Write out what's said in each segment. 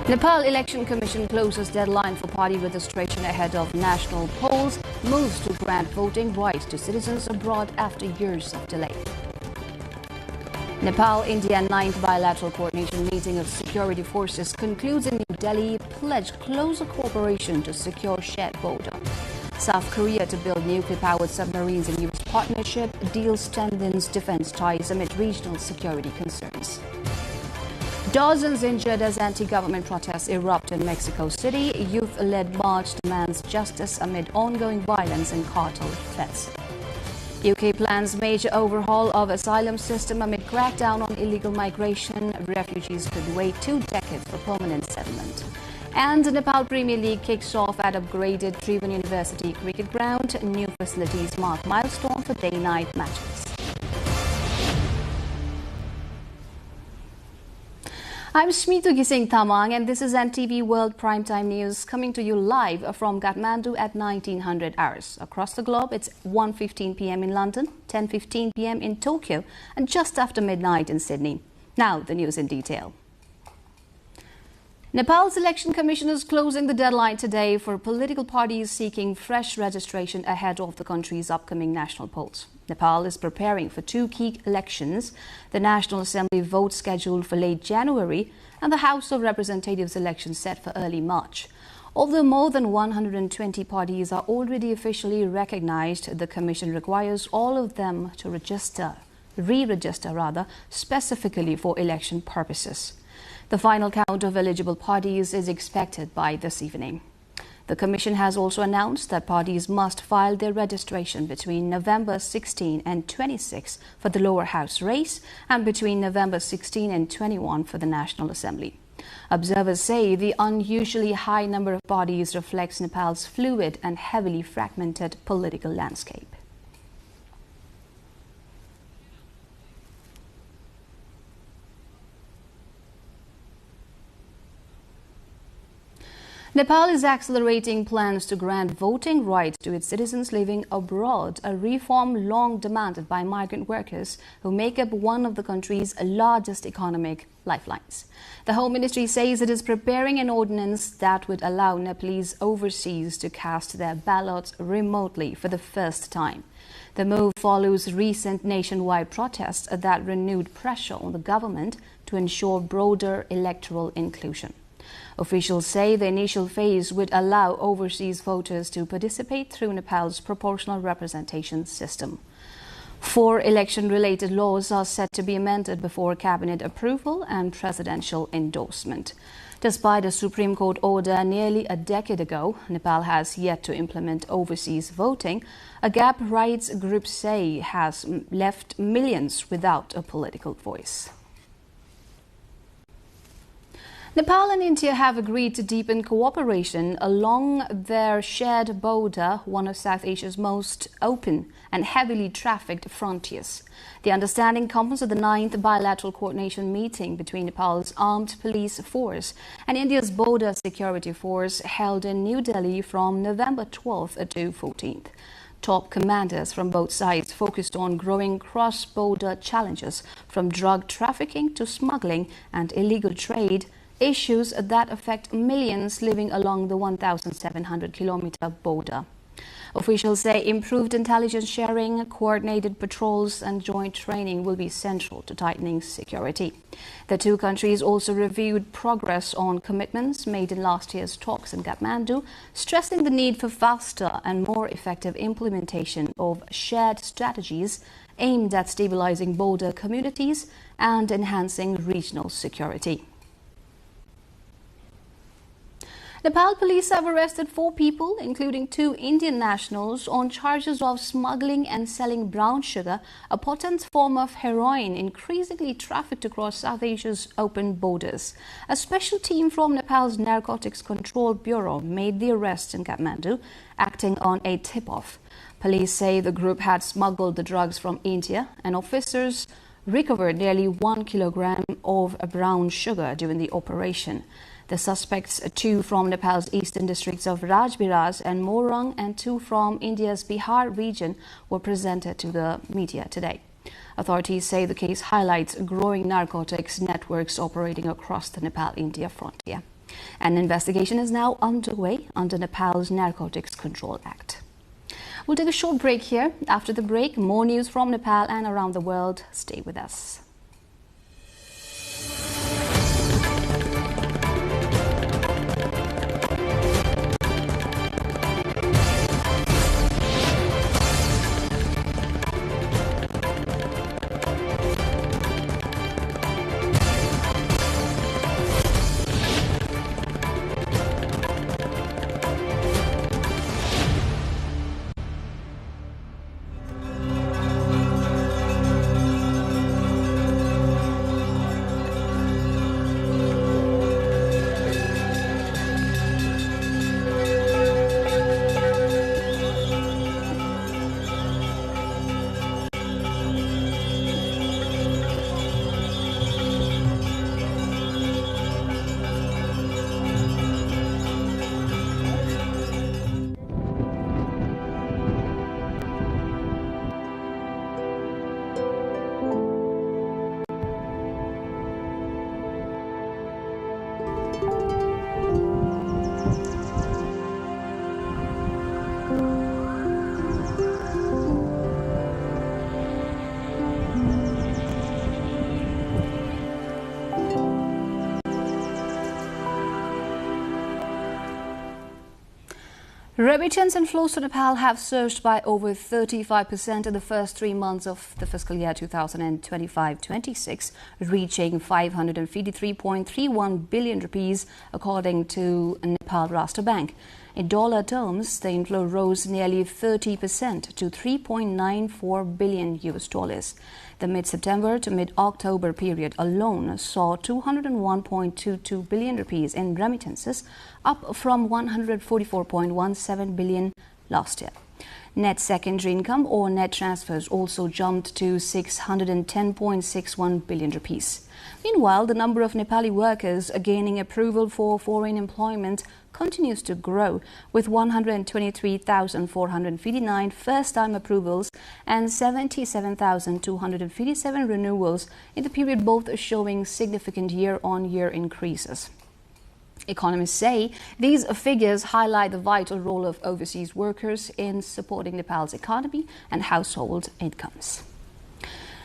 Nepal Election Commission closes deadline for party registration ahead of national polls, moves to grant voting rights to citizens abroad after years of delay. Nepal-India 9th bilateral coordination meeting of security forces concludes in New Delhi, pledged closer cooperation to secure shared border. South Korea to build nuclear-powered submarines in U.S. partnership, deal strengthens defense ties amid regional security concerns. Dozens injured as anti-government protests erupt in Mexico City. Youth-led march demands justice amid ongoing violence and cartel threats. UK plans major overhaul of asylum system amid crackdown on illegal migration. Refugees could wait 2 decades for permanent settlement. And the Nepal Premier League kicks off at upgraded Tribhuvan University cricket ground. New facilities mark milestone for day-night matches. I'm Smita Gising Tamang, and this is NTV World Primetime News coming to you live from Kathmandu at 1900 hours. Across the globe, it's 1:15 p.m. in London, 10:15 p.m. in Tokyo, and just after midnight in Sydney. Now, the news in detail. Nepal's Election Commission is closing the deadline today for political parties seeking fresh registration ahead of the country's upcoming national polls. Nepal is preparing for 2 key elections, the National Assembly vote scheduled for late January and the House of Representatives election set for early March. Although more than 120 parties are already officially recognized, the Commission requires all of them to re-register specifically for election purposes. The final count of eligible parties is expected by this evening. The Commission has also announced that parties must file their registration between November 16 and 26 for the lower house race and between November 16 and 21 for the National Assembly. Observers say the unusually high number of parties reflects Nepal's fluid and heavily fragmented political landscape. Nepal is accelerating plans to grant voting rights to its citizens living abroad, a reform long demanded by migrant workers who make up one of the country's largest economic lifelines. The Home Ministry says it is preparing an ordinance that would allow Nepalese overseas to cast their ballots remotely for the first time. The move follows recent nationwide protests that renewed pressure on the government to ensure broader electoral inclusion. Officials say the initial phase would allow overseas voters to participate through Nepal's proportional representation system. 4 election-related laws are set to be amended before cabinet approval and presidential endorsement. Despite a Supreme Court order nearly a decade ago, Nepal has yet to implement overseas voting, a gap rights groups say has left millions without a political voice. Nepal and India have agreed to deepen cooperation along their shared border, one of South Asia's most open and heavily trafficked frontiers. The understanding comes at the 9th bilateral coordination meeting between Nepal's armed police force and India's border security force held in New Delhi from November 12th to 14th. Top commanders from both sides focused on growing cross-border challenges from drug trafficking to smuggling and illegal trade, issues that affect millions living along the 1,700-kilometer border. Officials say improved intelligence sharing, coordinated patrols and joint training will be central to tightening security. The 2 countries also reviewed progress on commitments made in last year's talks in Kathmandu, stressing the need for faster and more effective implementation of shared strategies aimed at stabilizing border communities and enhancing regional security. Nepal police have arrested 4 people, including 2 Indian nationals, on charges of smuggling and selling brown sugar, a potent form of heroin increasingly trafficked across South Asia's open borders. A special team from Nepal's Narcotics Control Bureau made the arrest in Kathmandu, acting on a tip-off. Police say the group had smuggled the drugs from India, and officers recovered nearly 1 kilogram of brown sugar during the operation. The suspects, 2 from Nepal's eastern districts of Rajbiraz and Morang and 2 from India's Bihar region, were presented to the media today. Authorities say the case highlights growing narcotics networks operating across the Nepal-India frontier. An investigation is now underway under Nepal's Narcotics Control Act. We'll take a short break here. After the break, more news from Nepal and around the world. Stay with us. Remittance inflows to Nepal have surged by over 35% in the first 3 months of the fiscal year 2025-26, reaching 553.31 billion rupees, according to Nepal Rashtra Bank. In dollar terms, the inflow rose nearly 30% to $3.94 billion. The mid-September to mid-October period alone saw 201.22 billion rupees in remittances, up from 144.17 billion last year. Net secondary income or net transfers also jumped to 610.61 billion rupees. Meanwhile, the number of Nepali workers gaining approval for foreign employment continues to grow, with 123,459 first-time approvals and 77,257 renewals in the period, both showing significant year-on-year increases. Economists say these figures highlight the vital role of overseas workers in supporting Nepal's economy and household incomes.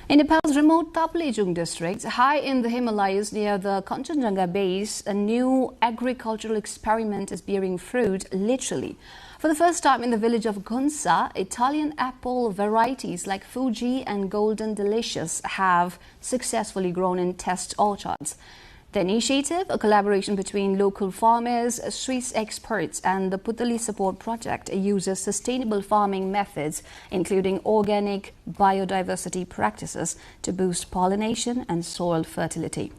In Nepal's remote Taplejung district, high in the Himalayas near the Kanchenjunga base, a new agricultural experiment is bearing fruit, literally. For the first time in the village of Gunsa, Italian apple varieties like Fuji and Golden Delicious have successfully grown in test orchards. The initiative, a collaboration between local farmers, Swiss experts and the Putali Support Project, uses sustainable farming methods, including organic biodiversity practices, to boost pollination and soil fertility.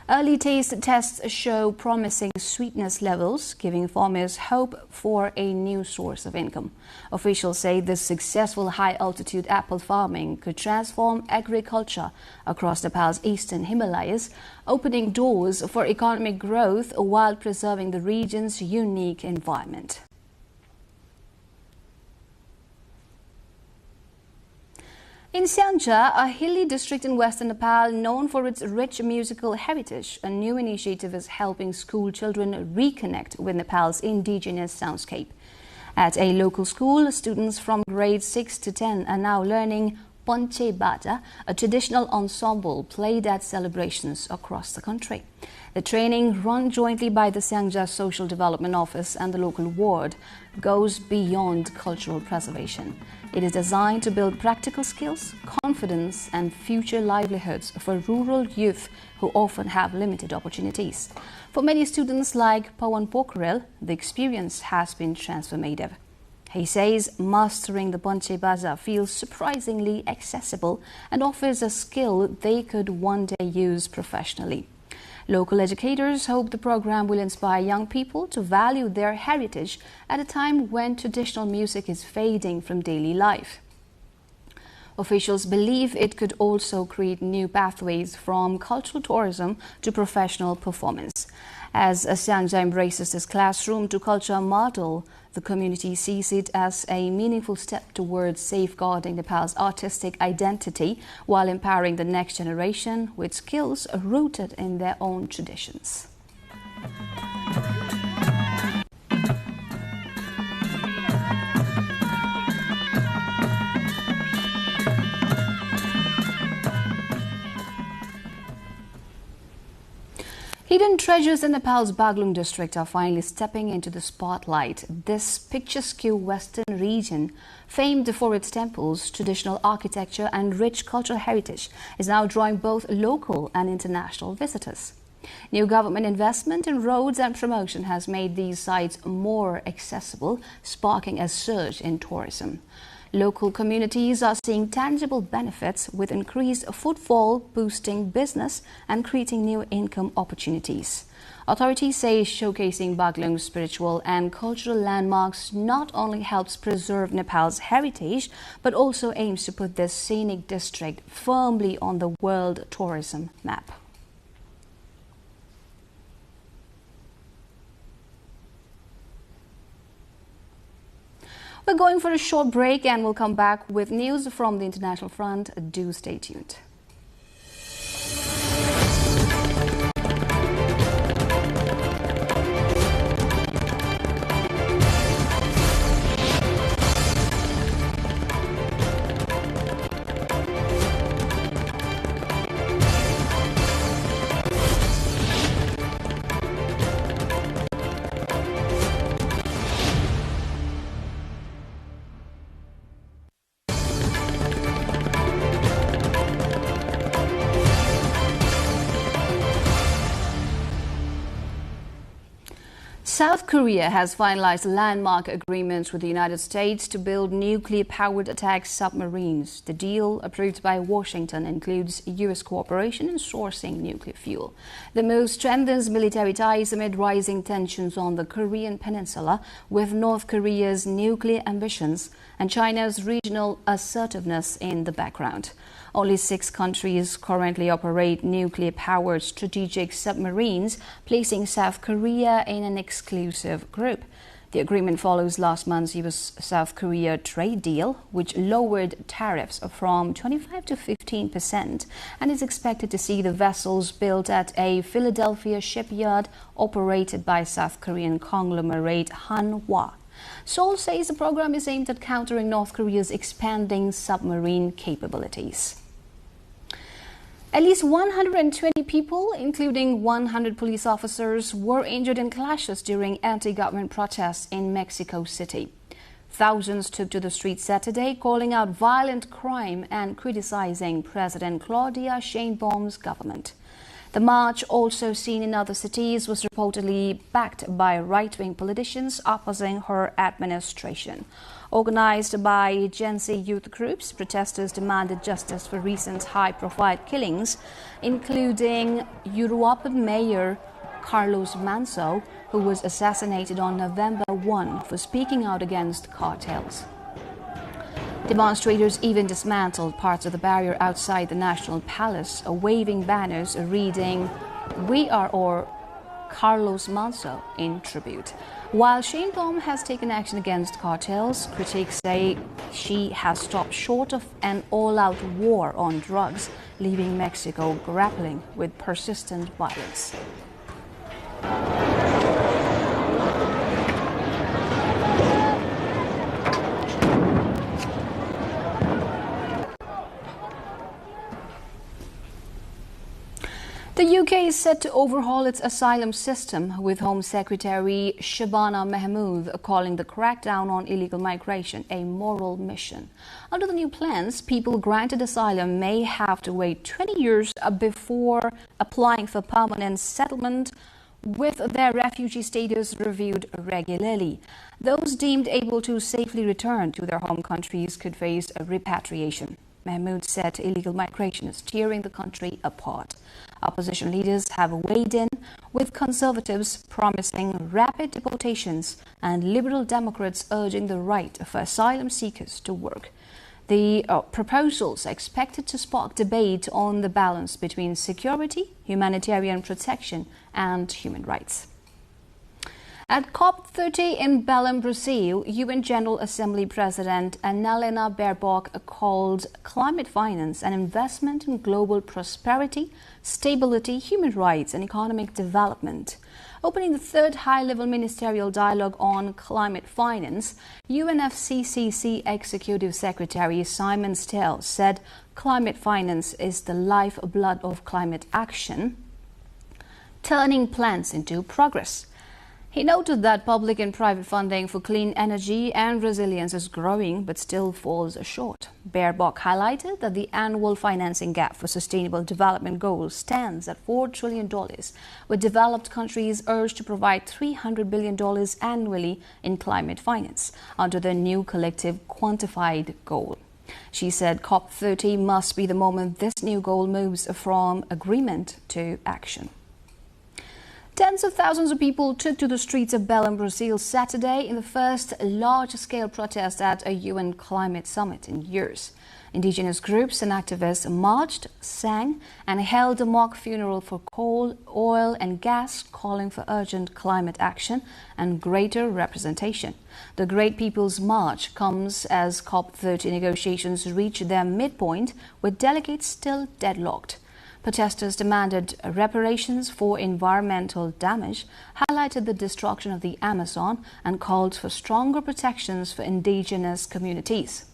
Early taste tests show promising sweetness levels, giving farmers hope for a new source of income. Officials say this successful high-altitude apple farming could transform agriculture across Nepal's eastern Himalayas, opening doors for economic growth while preserving the region's unique environment. In Siangja, a hilly district in western Nepal known for its rich musical heritage, a new initiative is helping school children reconnect with Nepal's indigenous soundscape. At a local school, students from grades 6 to 10 are now learning Ponche Baja, a traditional ensemble played at celebrations across the country. The training, run jointly by the Siangja Social Development Office and the local ward, goes beyond cultural preservation. It is designed to build practical skills, confidence and future livelihoods for rural youth who often have limited opportunities. For many students like Pawan Pokhrel, the experience has been transformative. He says mastering the Ponche Baja feels surprisingly accessible and offers a skill they could one day use professionally. Local educators hope the program will inspire young people to value their heritage at a time when traditional music is fading from daily life. Officials believe it could also create new pathways from cultural tourism to professional performance. As Siangja embraces this classroom to culture model, the community sees it as a meaningful step towards safeguarding Nepal's artistic identity while empowering the next generation with skills rooted in their own traditions. Hidden treasures in Nepal's Baglung district are finally stepping into the spotlight. This picturesque western region, famed for its temples, traditional architecture and rich cultural heritage, is now drawing both local and international visitors. New government investment in roads and promotion has made these sites more accessible, sparking a surge in tourism. Local communities are seeing tangible benefits with increased footfall, boosting business and creating new income opportunities. Authorities say showcasing Baglung's spiritual and cultural landmarks not only helps preserve Nepal's heritage, but also aims to put this scenic district firmly on the world tourism map. We're going for a short break and we'll come back with news from the international front. Do stay tuned. South Korea has finalized landmark agreements with the United States to build nuclear-powered attack submarines. The deal, approved by Washington, includes U.S. cooperation in sourcing nuclear fuel. The move strengthens military ties amid rising tensions on the Korean peninsula, with North Korea's nuclear ambitions and China's regional assertiveness in the background. Only 6 countries currently operate nuclear-powered strategic submarines, placing South Korea in an exclusive group. The agreement follows last month's U.S.-South Korea trade deal, which lowered tariffs from 25% to 15% and is expected to see the vessels built at a Philadelphia shipyard operated by South Korean conglomerate Hanwha. Seoul says the program is aimed at countering North Korea's expanding submarine capabilities. At least 120 people, including 100 police officers, were injured in clashes during anti-government protests in Mexico City. Thousands took to the streets Saturday, calling out violent crime and criticizing President Claudia Sheinbaum's government. The march, also seen in other cities, was reportedly backed by right-wing politicians opposing her administration. Organized by Gen Z youth groups, protesters demanded justice for recent high-profile killings, including Uruapan Mayor Carlos Manso, who was assassinated on November 1 for speaking out against cartels. Demonstrators even dismantled parts of the barrier outside the National Palace, waving banners reading, "We are or Carlos Manso" in tribute. While Sheinbaum has taken action against cartels, critics say she has stopped short of an all-out war on drugs, leaving Mexico grappling with persistent violence. The UK is set to overhaul its asylum system, with Home Secretary Shabana Mahmood calling the crackdown on illegal migration a moral mission. Under the new plans, people granted asylum may have to wait 20 years before applying for permanent settlement, with their refugee status reviewed regularly. Those deemed able to safely return to their home countries could face a repatriation. Mahmood said illegal migration is tearing the country apart. Opposition leaders have weighed in, with conservatives promising rapid deportations and Liberal Democrats urging the right for asylum seekers to work. The proposals are expected to spark debate on the balance between security, humanitarian protection and human rights. At COP30 in Belém, Brazil, UN General Assembly President Annalena Baerbock called climate finance an investment in global prosperity, stability, human rights and economic development. Opening the third high-level ministerial dialogue on climate finance, UNFCCC Executive Secretary Simon Stell said climate finance is the lifeblood of climate action. turning plans into progress. He noted that public and private funding for clean energy and resilience is growing but still falls short. Baerbock highlighted that the annual financing gap for sustainable development goals stands at $4 trillion, with developed countries urged to provide $300 billion annually in climate finance under the new collective quantified goal. She said COP30 must be the moment this new goal moves from agreement to action. Tens of thousands of people took to the streets of Belém, Brazil Saturday in the first large-scale protest at a UN climate summit in years. Indigenous groups and activists marched, sang and held a mock funeral for coal, oil and gas, calling for urgent climate action and greater representation. The Great People's March comes as COP30 negotiations reach their midpoint, with delegates still deadlocked. Protesters demanded reparations for environmental damage, highlighted the destruction of the Amazon, and called for stronger protections for indigenous communities.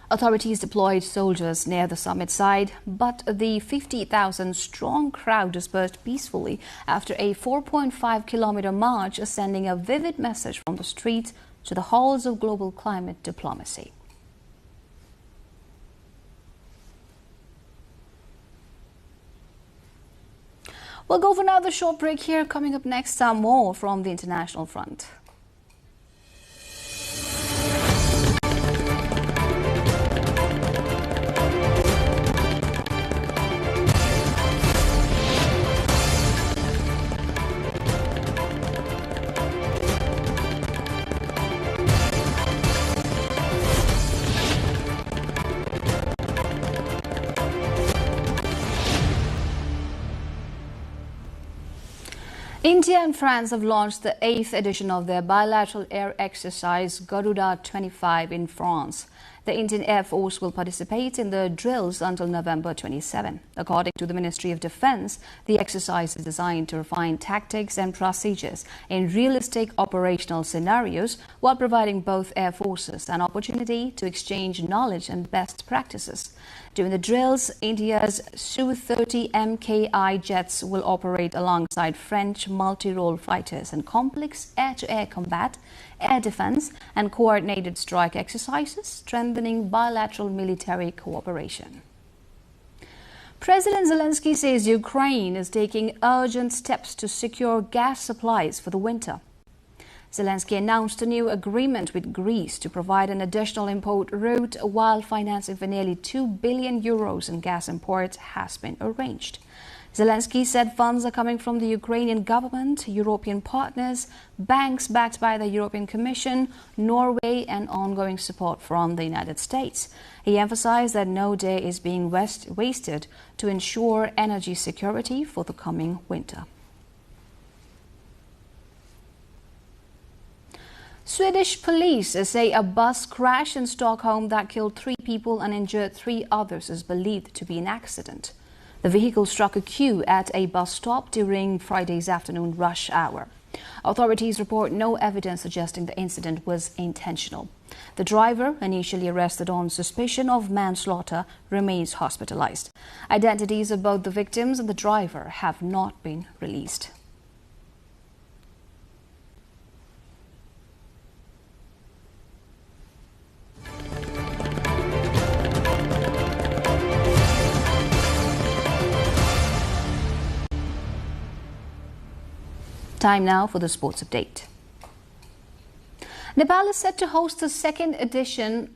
Authorities deployed soldiers near the summit site, but the 50,000-strong crowd dispersed peacefully after a 4.5-kilometer march, sending a vivid message from the streets to the halls of global climate diplomacy. We'll go for another short break here. Coming up next, some more from the international front. India and France have launched the 8th edition of their bilateral air exercise Nov.2025 in France. The Indian Air Force will participate in the drills until November 27. According to the Ministry of Defence, the exercise is designed to refine tactics and procedures in realistic operational scenarios while providing both air forces an opportunity to exchange knowledge and best practices. During the drills, India's Su-30 MKI jets will operate alongside French multi-role fighters in complex air-to-air combat, air defense and coordinated strike exercises, strengthening bilateral military cooperation. President Zelensky says Ukraine is taking urgent steps to secure gas supplies for the winter. Zelensky announced a new agreement with Greece to provide an additional import route, while financing for nearly €2 billion in gas imports has been arranged. Zelensky said funds are coming from the Ukrainian government, European partners, banks backed by the European Commission, Norway, and ongoing support from the United States. He emphasized that no day is being wasted to ensure energy security for the coming winter. Swedish police say a bus crash in Stockholm that killed 3 people and injured 3 others is believed to be an accident. The vehicle struck a queue at a bus stop during Friday's afternoon rush hour. Authorities report no evidence suggesting the incident was intentional. The driver, initially arrested on suspicion of manslaughter, remains hospitalized. Identities of both the victims and the driver have not been released. Time now for the sports update. Nepal is set to host the second edition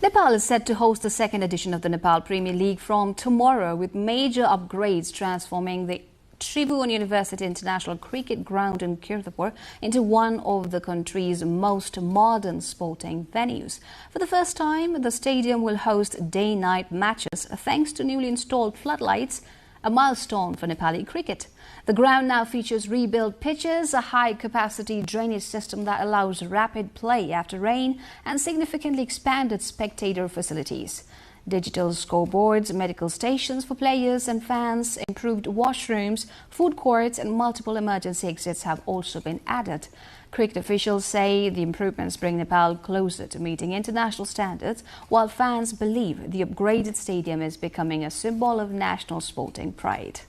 Nepal is set to host the second edition of the Nepal Premier League from tomorrow, with major upgrades transforming the Tribhuvan University International Cricket Ground in Kirtipur into one of the country's most modern sporting venues. For the first time, the stadium will host day-night matches thanks to newly installed floodlights, a milestone for Nepali cricket. The ground now features rebuilt pitches, a high-capacity drainage system that allows rapid play after rain, and significantly expanded spectator facilities. Digital scoreboards, medical stations for players and fans, improved washrooms, food courts and multiple emergency exits have also been added. Cricket officials say the improvements bring Nepal closer to meeting international standards, while fans believe the upgraded stadium is becoming a symbol of national sporting pride.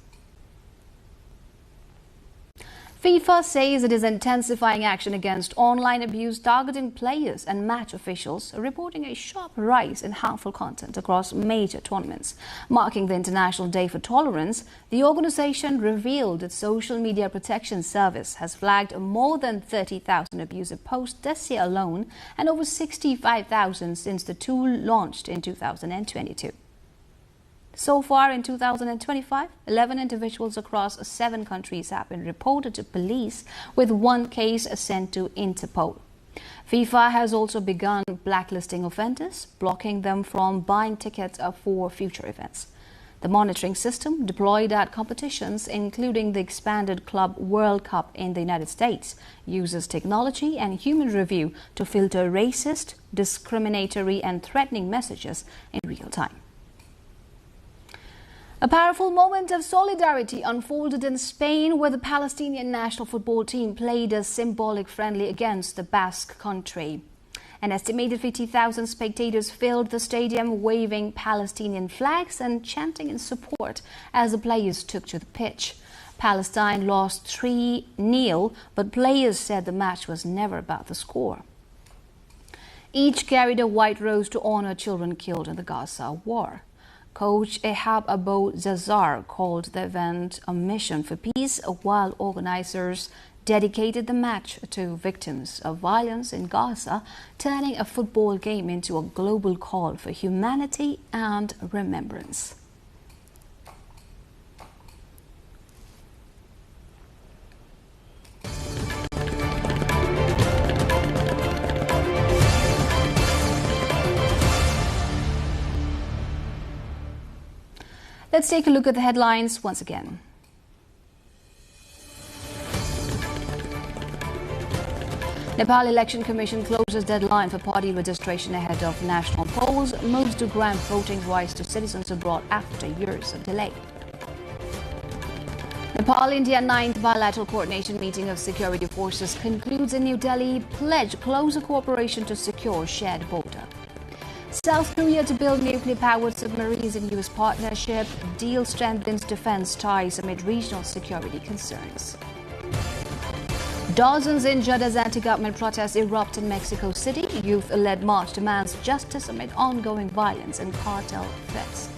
FIFA says it is intensifying action against online abuse targeting players and match officials, reporting a sharp rise in harmful content across major tournaments. Marking the International Day for Tolerance, the organization revealed its Social Media Protection Service has flagged more than 30,000 abusive posts this year alone and over 65,000 since the tool launched in 2022. So far in 2025, 11 individuals across 7 countries have been reported to police, with 1 case sent to Interpol. FIFA has also begun blacklisting offenders, blocking them from buying tickets for future events. The monitoring system deployed at competitions, including the expanded Club World Cup in the United States, uses technology and human review to filter racist, discriminatory and threatening messages in real time. A powerful moment of solidarity unfolded in Spain, where the Palestinian national football team played a symbolic friendly against the Basque country. An estimated 50,000 spectators filled the stadium, waving Palestinian flags and chanting in support as the players took to the pitch. Palestine lost 3-0, but players said the match was never about the score. Each carried a white rose to honor children killed in the Gaza war. Coach Ehab Abu Zazar called the event a mission for peace, while organizers dedicated the match to victims of violence in Gaza, turning a football game into a global call for humanity and remembrance. Let's take a look at the headlines once again. Nepal Election Commission closes deadline for party registration ahead of national polls, moves to grant voting rights to citizens abroad after years of delay. Nepal-India 9th bilateral coordination meeting of security forces concludes in New Delhi, pledge closer cooperation to secure shared border. South Korea to build nuclear-powered submarines in U.S. partnership. Deal strengthens defense ties amid regional security concerns. Dozens injured as anti-government protests erupt in Mexico City. Youth-led march demands justice amid ongoing violence and cartel threats.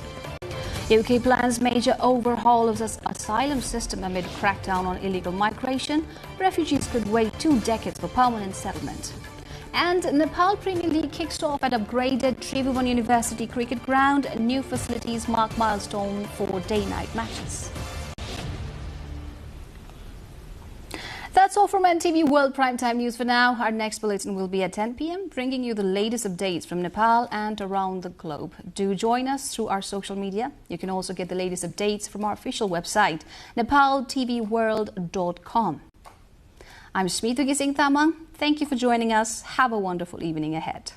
UK plans major overhaul of the asylum system amid crackdown on illegal migration. Refugees could wait 2 decades for permanent settlement. And Nepal Premier League kicks off at upgraded Tribhuvan University cricket ground. New facilities mark milestone for day-night matches. That's all from NTV World Primetime News for now. Our next bulletin will be at 10 p.m, bringing you the latest updates from Nepal and around the globe. Do join us through our social media. You can also get the latest updates from our official website, nepaltelevision.com. I'm Smita Gising Tamang. Thank you for joining us. Have a wonderful evening ahead.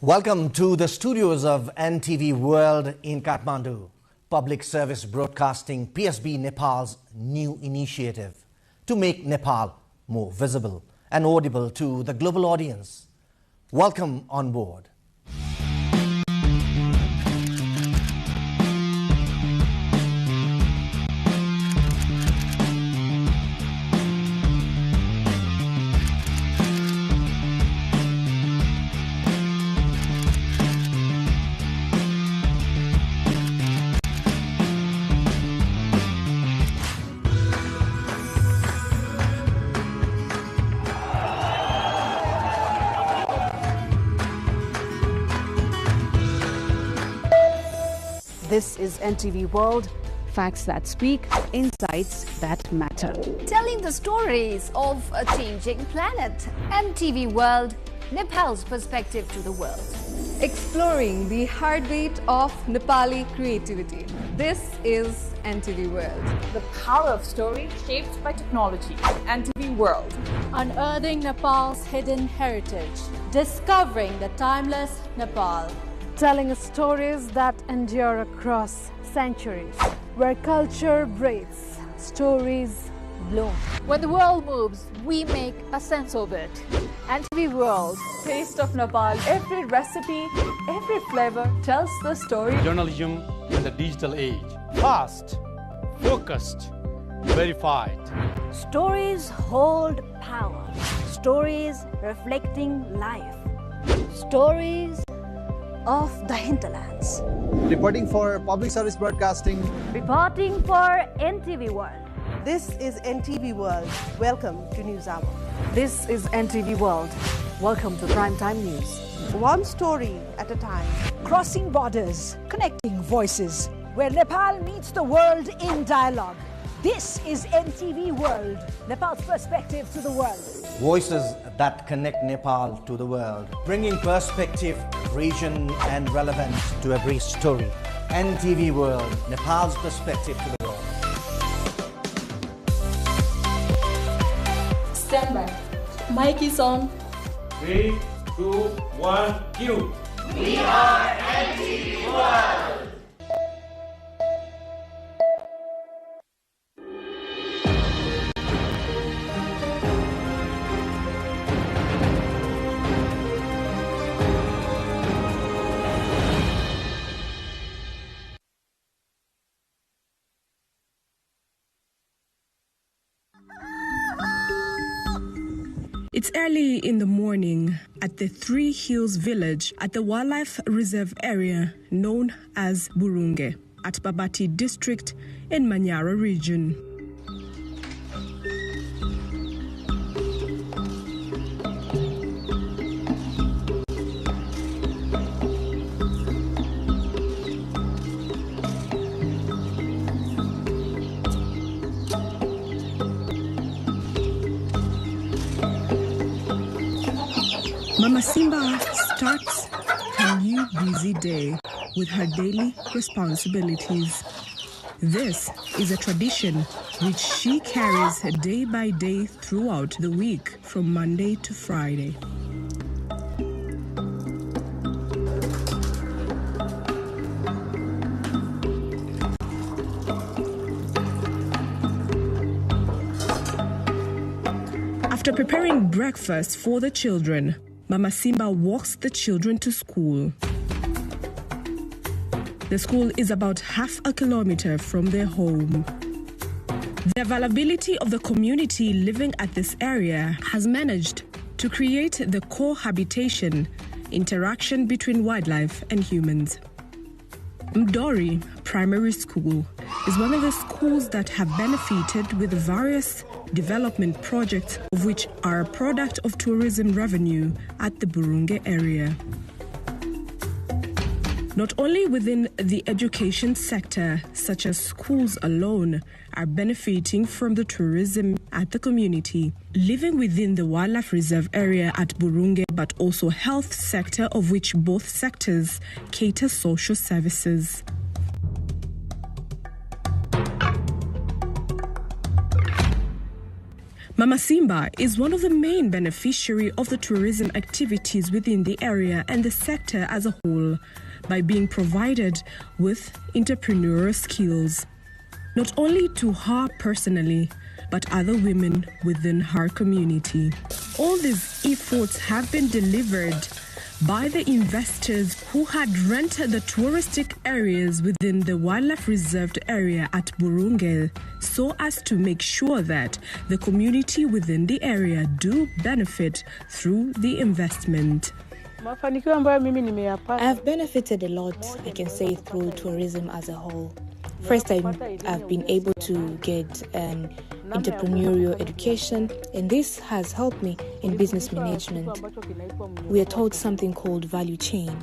Welcome to the studios of NTV World in Kathmandu. Public Service Broadcasting PSB Nepal's new initiative to make Nepal more visible and audible to the global audience. Welcome on board. This is NTV World, facts that speak, insights that matter. Telling the stories of a changing planet. NTV World, Nepal's perspective to the world. Exploring the heartbeat of Nepali creativity. This is NTV World. The power of story shaped by technology. NTV World. Unearthing Nepal's hidden heritage. Discovering the timeless Nepal. Telling stories that endure across centuries. Where culture breathes, stories bloom. When the world moves, we make a sense of it. NTV World. Taste of Nepal. Every recipe, every flavor tells the story. Journalism in the digital age. Fast, focused, verified. Stories hold power. Stories reflecting life. Stories of the hinterlands. Reporting for Public Service Broadcasting. Reporting for NTV World. This is NTV World. Welcome to News Hour. This is NTV World. Welcome to Primetime News. One story at a time. Crossing borders, connecting voices, where Nepal meets the world in dialogue. This is NTV World, Nepal's perspective to the world. Voices that connect Nepal to the world, bringing perspective, region and relevance to every story. NTV World, Nepal's perspective to the world. Stand by. Mic is on. 3, 2, 1, cue. We are NTV World. It's early in the morning at the Three Hills village at the wildlife reserve area known as Burunge at Babati district in Manyara region. Mama Simba starts her new busy day with her daily responsibilities. This is a tradition which she carries day by day throughout the week from Monday to Friday. After preparing breakfast for the children, Mama Simba walks the children to school. The school is about half a kilometer from their home. The availability of the community living at this area has managed to create the cohabitation, interaction between wildlife and humans. Mdori Primary School is one of the schools that have benefited with various development projects of which are a product of tourism revenue at the Burunge area. Not only within the education sector, such as schools alone are benefiting from the tourism at the community, living within the wildlife reserve area at Burunge, but also health sector, of which both sectors cater social services. Mama Simba is one of the main beneficiaries of the tourism activities within the area and the sector as a whole by being provided with entrepreneurial skills, not only to her personally, but other women within her community. All these efforts have been delivered by the investors who had rented the touristic areas within the wildlife reserved area at Burunge, so as to make sure that the community within the area do benefit through the investment. I've benefited a lot, I can say, through tourism as a whole. First, I've been able to get an entrepreneurial education, and this has helped me in business management. We are taught something called value chain.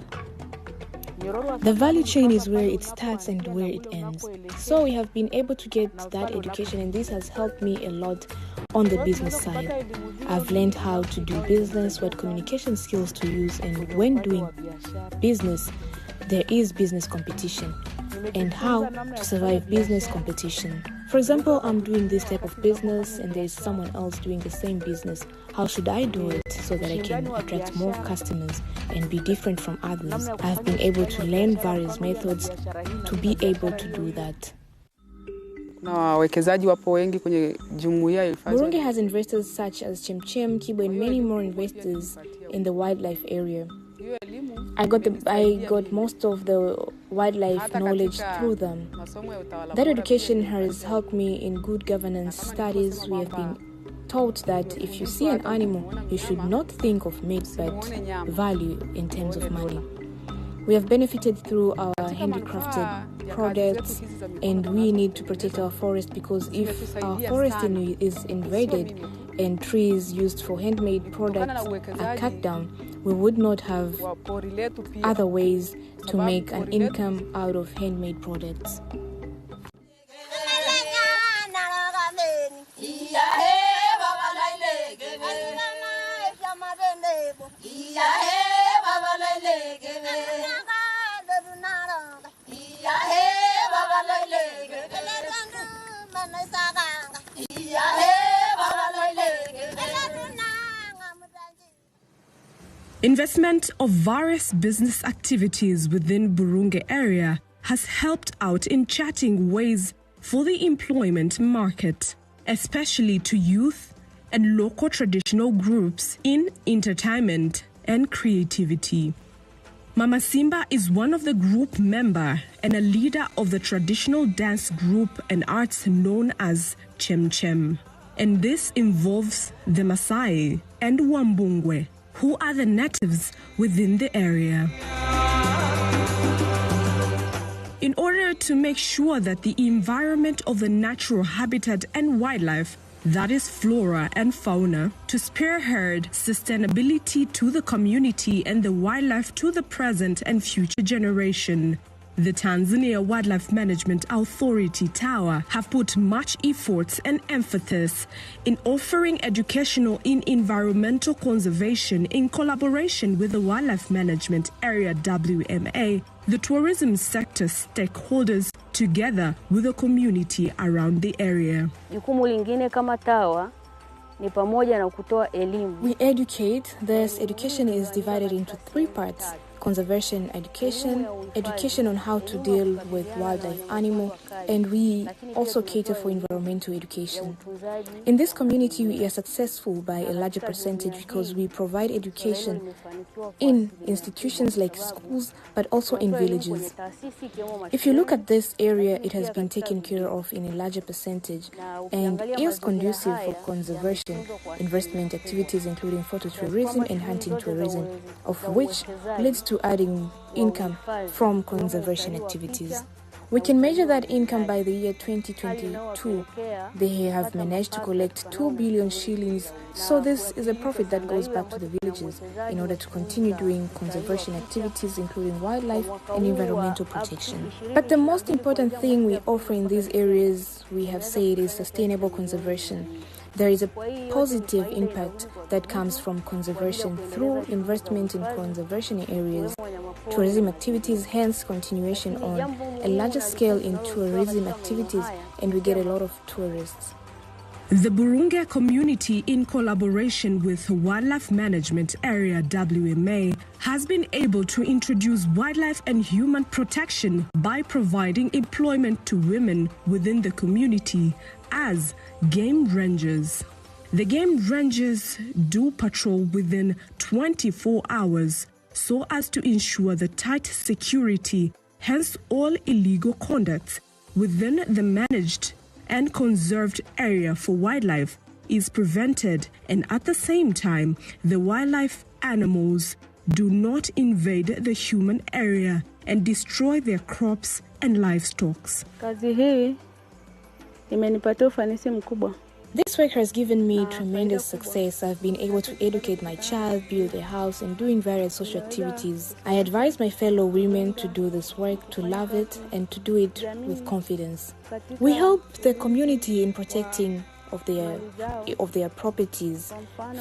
The value chain is where it starts and where it ends. So we have been able to get that education, and this has helped me a lot on the business side. I've learned how to do business, what communication skills to use, and when doing business, there is business competition, and how to survive business competition. For example, I'm doing this type of business and there's someone else doing the same business. How should I do it so that I can attract more customers and be different from others? I've been able to learn various methods to be able to do that. Burunge has investors such as Chemchem, Kibo, and many more investors in the wildlife area. I got most of the wildlife knowledge through them. That education has helped me in good governance studies. We have been taught that if you see an animal, you should not think of meat but value in terms of money. We have benefited through our handicrafted products, and we need to protect our forest, because if our forest is invaded and trees used for handmade products are cut down, we would not have other ways to make an income out of handmade products. Investment of various business activities within Burunge area has helped out in charting ways for the employment market, especially to youth and local traditional groups in entertainment and creativity. Mama Simba is one of the group member and a leader of the traditional dance group and arts known as Chemchem. And this involves the Maasai and Wambungwe, who are the natives within the area. In order to make sure that the environment of the natural habitat and wildlife, that is flora and fauna, to spearhead sustainability to the community and the wildlife to the present and future generation, the Tanzania Wildlife Management Authority Tower have put much effort and emphasis in offering educational in environmental conservation in collaboration with the Wildlife Management Area WMA, the tourism sector stakeholders, together with the community around the area. We educate. This education is divided into 3 parts: conservation education, education on how to deal with wildlife animal, and we also cater for environmental education. In this community, we are successful by a larger percentage because we provide education in institutions like schools, but also in villages. If you look at this area, it has been taken care of in a larger percentage and is conducive for conservation, investment activities including phototourism and hunting tourism, of which leads to adding income from conservation activities. We can measure that income by the year 2022. They have managed to collect 2 billion shillings, so this is a profit that goes back to the villages in order to continue doing conservation activities including wildlife and environmental protection. But the most important thing we offer in these areas, we have said, is sustainable conservation. There is a positive impact that comes from conservation through investment in conservation areas, tourism activities, hence continuation on a larger scale in tourism activities, and we get a lot of tourists. The Burunge community, in collaboration with Wildlife Management Area WMA, has been able to introduce wildlife and human protection by providing employment to women within the community as game rangers. The game rangers do patrol within 24 hours so as to ensure the tight security, hence all illegal conduct within the managed and conserved area for wildlife is prevented, and at the same time, the wildlife animals do not invade the human area and destroy their crops and livestock. Kazi hii imenipatia ufanisi mkubwa. This work has given me tremendous success. I've been able to educate my child, build a house, and doing various social activities. I advise my fellow women to do this work, to love it, and to do it with confidence. We help the community in protecting of their properties.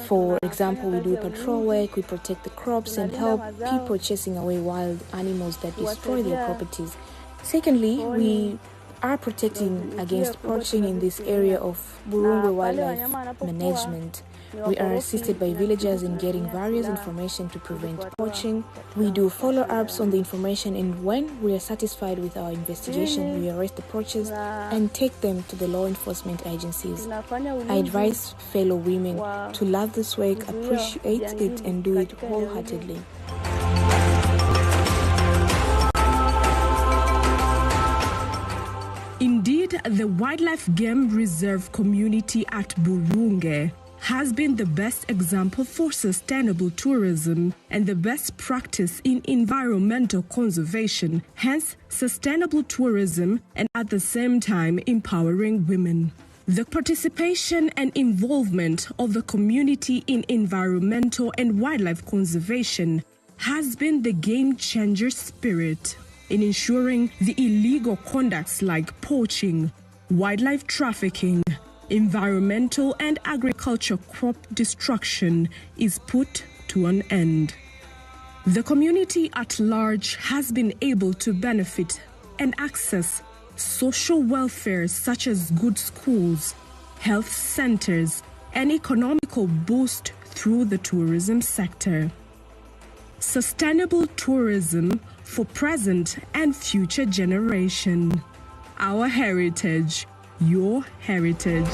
For example, we do patrol work, we protect the crops, and help people chasing away wild animals that destroy their properties. Secondly, we are protecting against poaching in this area of Burunge Wildlife Management. We are assisted by villagers in getting various information to prevent poaching. We do follow-ups on the information, and when we are satisfied with our investigation, we arrest the poachers and take them to the law enforcement agencies. I advise fellow women to love this work, appreciate it, and do it wholeheartedly. Indeed, the Wildlife Game Reserve community at Burunge has been the best example for sustainable tourism and the best practice in environmental conservation, hence sustainable tourism, and at the same time empowering women. The participation and involvement of the community in environmental and wildlife conservation has been the game-changer spirit in ensuring the illegal conducts like poaching, wildlife trafficking, environmental and agriculture crop destruction is put to an end. The community at large has been able to benefit and access social welfare such as good schools, health centers, and economical boost through the tourism sector. Sustainable tourism for present and future generation. Our heritage, your heritage.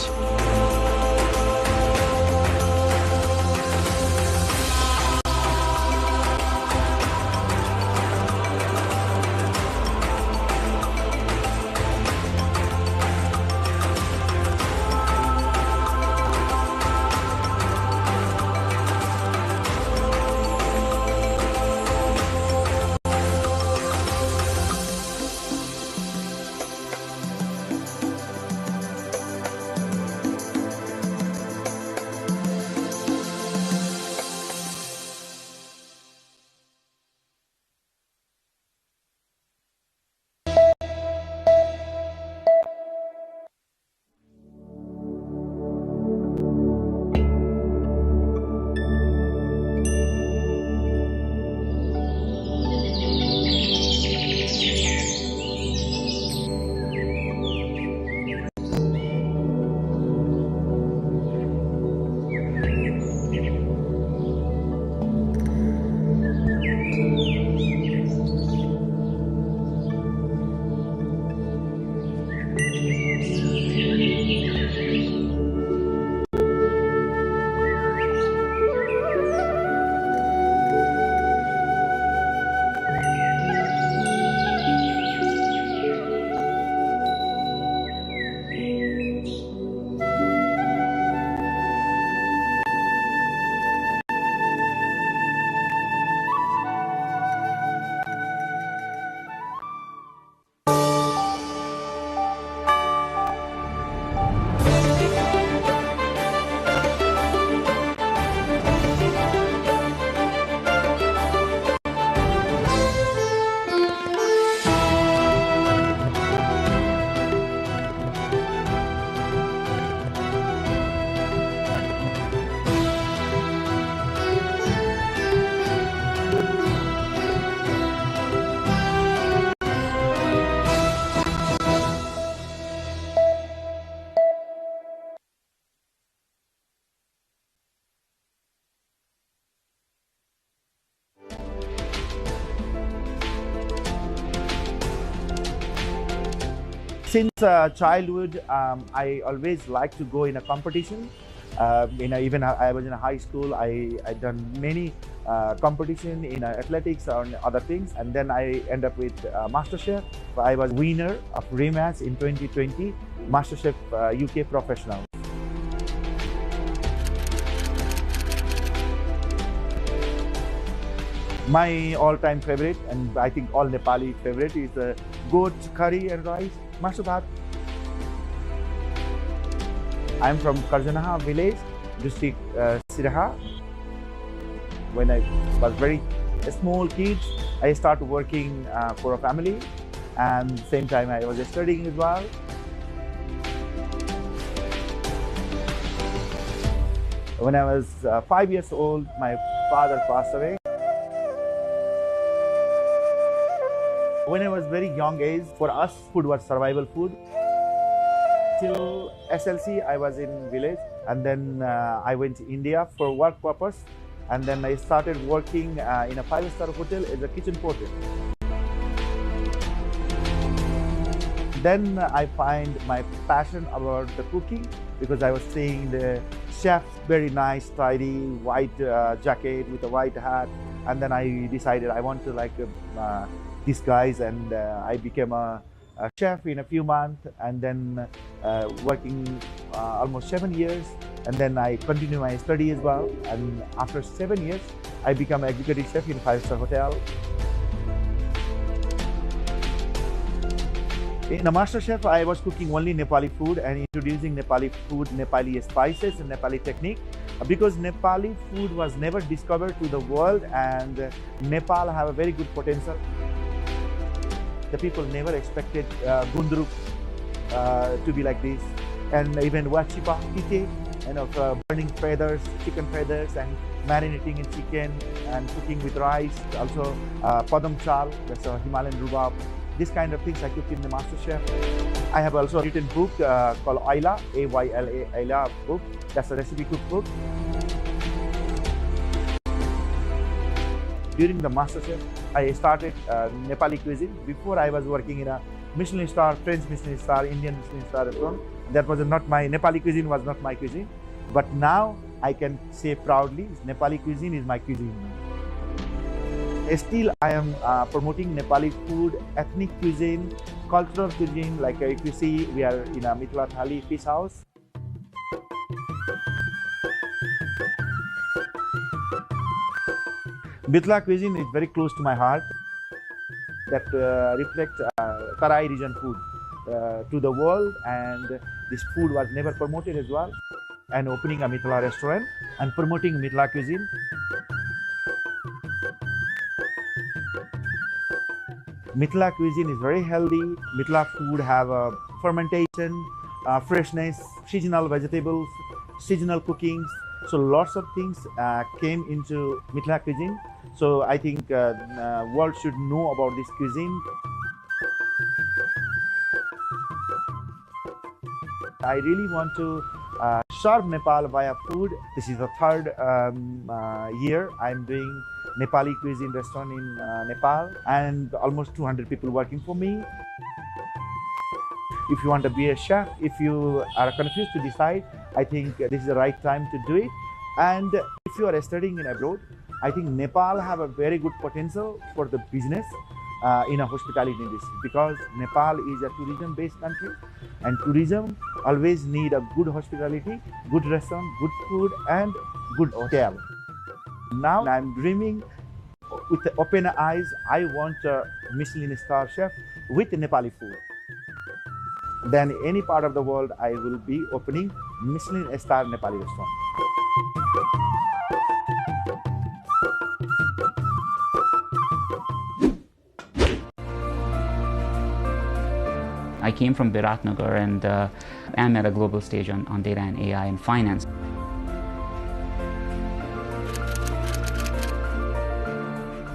Since childhood, I always like to go in a competition. Even I was in a high school, I done many competition in athletics or other things, and then I end up with MasterChef. I was winner of rematch in 2020 MasterChef UK Professional. My all-time favorite, and I think all Nepali favorite, is goat curry and rice, mashu bhat. I'm from Karjanaha village, district Siraha. When I was very small kid, I started working for a family, and same time I was studying as well. When I was 5 years old, my father passed away. When I was very young age, for us, food was survival food. Till SLC, I was in village, and then I went to India for work purpose, and then I started working in a 5-star hotel as a kitchen porter. Then I find my passion about the cooking, because I was seeing the chefs, very nice, tidy, white jacket with a white hat, and then I decided I want to these guys, and I became a chef in a few months, and then working almost 7 years, and then I continue my study as well, and after 7 years I become an executive chef in a 5-star hotel. In a MasterChef, I was cooking only Nepali food and introducing Nepali food, Nepali spices and Nepali technique, because Nepali food was never discovered to the world, and Nepal have a very good potential. The people never expected gundruk to be like this, and even wachipa, pite, burning feathers, chicken feathers, and marinating in chicken and cooking with rice. Also, padam chal, that's a Himalayan rhubarb. This kind of things I cook in the MasterChef. I have also written a book called Ayla, A-Y-L-A, Ayla book. That's a recipe cookbook. During the MasterChef, I started Nepali cuisine. Before, I was working in a Michelin star, French Michelin star, Indian Michelin star restaurant. That was not my Nepali cuisine, was not my cuisine. But now I can say proudly, Nepali cuisine is my cuisine. Still, I am promoting Nepali food, ethnic cuisine, cultural cuisine. Like if you see, we are in a Mithila Thali fish house. Mithila cuisine is very close to my heart. That reflects Tarai region food to the world, and this food was never promoted as well. And opening a Mithila restaurant and promoting Mithila cuisine. Mithila cuisine is very healthy. Mithila food have fermentation, freshness, seasonal vegetables, seasonal cookings. So lots of things came into Mithila cuisine. So I think world should know about this cuisine. I really want to serve Nepal via food. This is the third year I'm doing Nepali cuisine restaurant in Nepal, and almost 200 people working for me. If you want to be a chef, if you are confused to decide, I think this is the right time to do it. And if you are studying in abroad, I think Nepal have a very good potential for the business in a hospitality industry, because Nepal is a tourism-based country, and tourism always need a good hospitality, good restaurant, good food, and good hotel. Now I'm dreaming with the open eyes. I want a Michelin star chef with Nepali food. Then any part of the world, I will be opening Michelin star Nepali restaurant. I came from Biratnagar, and am at a global stage on data and AI and finance.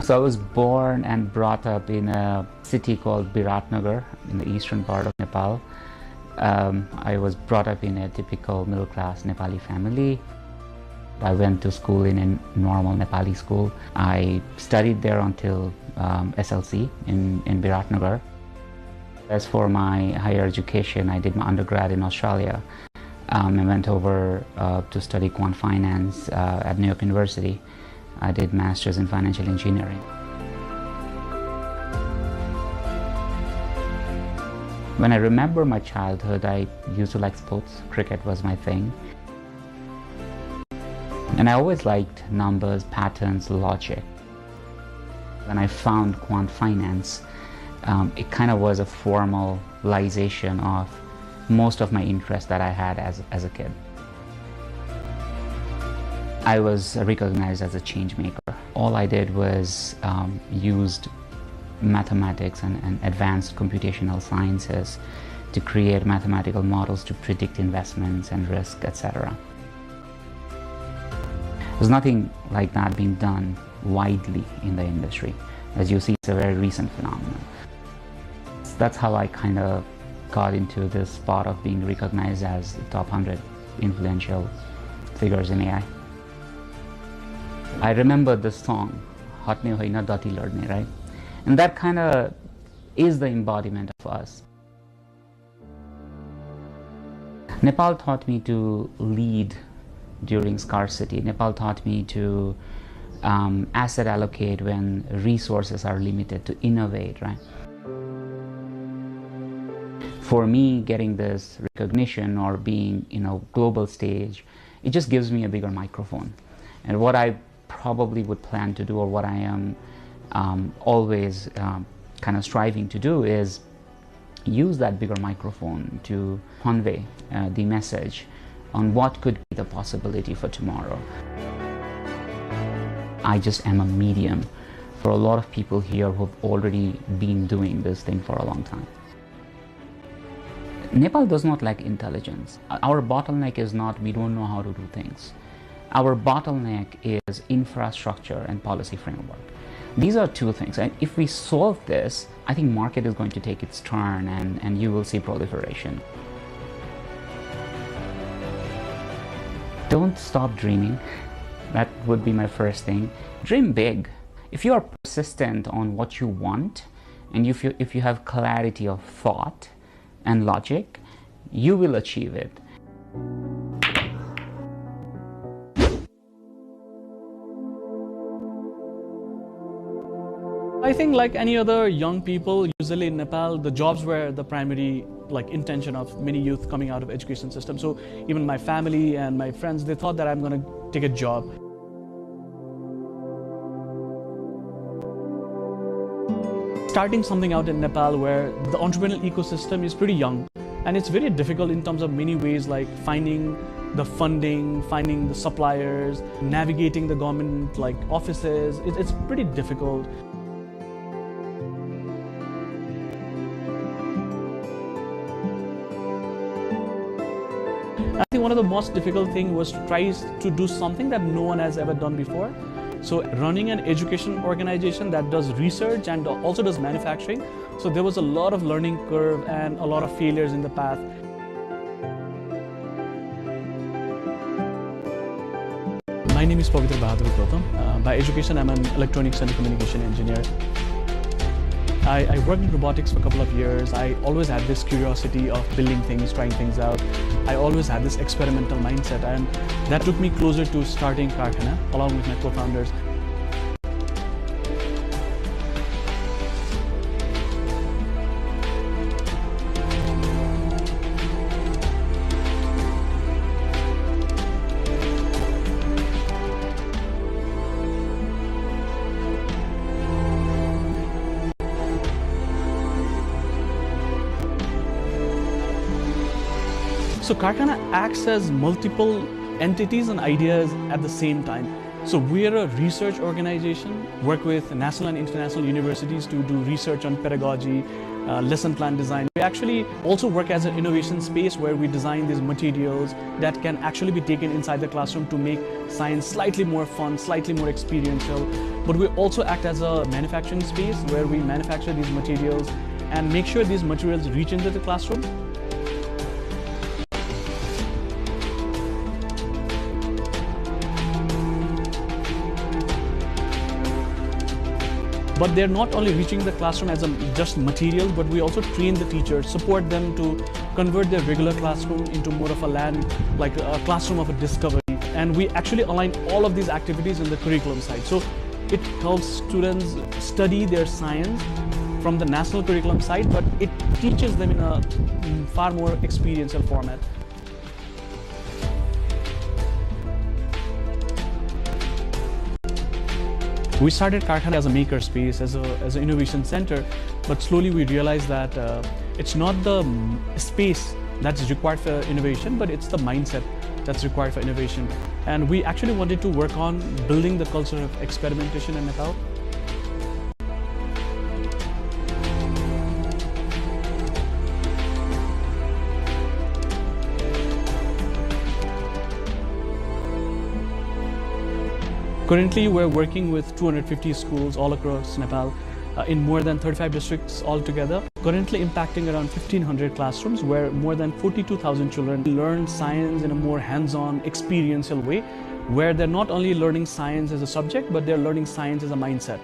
So I was born and brought up in a city called Biratnagar in the eastern part of Nepal. I was brought up in a typical middle-class Nepali family. I went to school in a normal Nepali school. I studied there until SLC in Biratnagar. As for my higher education, I did my undergrad in Australia. I went over to study quant finance at New York University. I did masters in financial engineering. When I remember my childhood, I used to like sports. Cricket was my thing. And I always liked numbers, patterns, logic. When I found quant finance, it kind of was a formalization of most of my interests that I had as a kid. I was recognized as a change maker. All I did was used mathematics and advanced computational sciences to create mathematical models to predict investments and risk, etc. There's nothing like that being done widely in the industry. As you see, it's a very recent phenomenon. That's how I kind of got into this spot of being recognized as the top 100 influential figures in AI. I remember this song, Hatne Hoina Dati Ladne, right? And that kind of is the embodiment of us. Nepal taught me to lead during scarcity. Nepal taught me to asset allocate when resources are limited, to innovate, right? For me, getting this recognition or being, global stage, it just gives me a bigger microphone. And what I probably would plan to do, or what I am always kind of striving to do, is use that bigger microphone to convey the message on what could be the possibility for tomorrow. I just am a medium for a lot of people here who have already been doing this thing for a long time. Nepal does not lack intelligence. Our bottleneck is not we don't know how to do things. Our bottleneck is infrastructure and policy framework. These are two things. And if we solve this, I think market is going to take its turn and you will see proliferation. Don't stop dreaming. That would be my first thing. Dream big. If you are persistent on what you want, and if you have clarity of thought and logic, you will achieve it. I think like any other young people, usually in Nepal, the jobs were the primary intention of many youth coming out of education system. So even my family and my friends, they thought that I'm going to take a job. Starting something out in Nepal where the entrepreneurial ecosystem is pretty young, and it's very difficult in terms of many ways, like finding the funding, finding the suppliers, navigating the government offices. It's pretty difficult. I think one of the most difficult things was to try to do something that no one has ever done before. So running an education organization that does research and also does manufacturing, so there was a lot of learning curve and a lot of failures in the path. My name is Pavitra Bahadur Gautam. By education, I'm an electronics and communication engineer. I worked in robotics for a couple of years. I always had this curiosity of building things, trying things out. I always had this experimental mindset, and that took me closer to starting Karkhana along with my co-founders. So Karkhana acts as multiple entities and ideas at the same time. So we're a research organization, work with national and international universities to do research on pedagogy, lesson plan design. We actually also work as an innovation space where we design these materials that can actually be taken inside the classroom to make science slightly more fun, slightly more experiential. But we also act as a manufacturing space where we manufacture these materials and make sure these materials reach into the classroom. But they're not only reaching the classroom as just material, but we also train the teachers, support them to convert their regular classroom into more of a like a classroom of a discovery. And we actually align all of these activities in the curriculum side. So it helps students study their science from the national curriculum side, but it teaches them in a far more experiential format. We started Karkhana as a maker space, as an innovation center, but slowly we realized that it's not the space that's required for innovation, but it's the mindset that's required for innovation. And we actually wanted to work on building the culture of experimentation in Nepal. Currently, we're working with 250 schools all across Nepal in more than 35 districts altogether. Currently impacting around 1,500 classrooms where more than 42,000 children learn science in a more hands-on, experiential way, where they're not only learning science as a subject, but they're learning science as a mindset.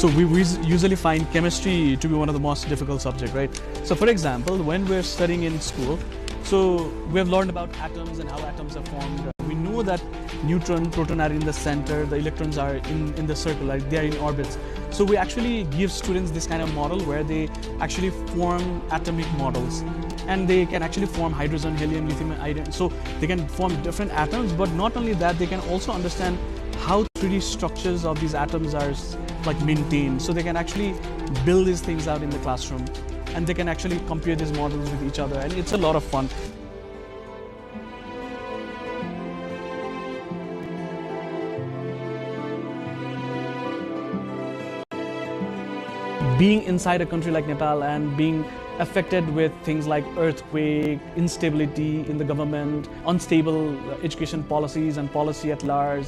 So we usually find chemistry to be one of the most difficult subjects, right? So for example, when we're studying in school, so we have learned about atoms and how atoms are formed. We know that neutron, proton are in the center, the electrons are in the circle, like they are in orbits. So we actually give students this kind of model where they actually form atomic models. And they can actually form hydrogen, helium, lithium, iron. So they can form different atoms, but not only that, they can also understand how 3D structures of these atoms are like maintained. So they can actually build these things out in the classroom, and they can actually compare these models with each other, and it's a lot of fun. Being inside a country like Nepal and being affected with things like earthquake, instability in the government, unstable education policies and policy at large,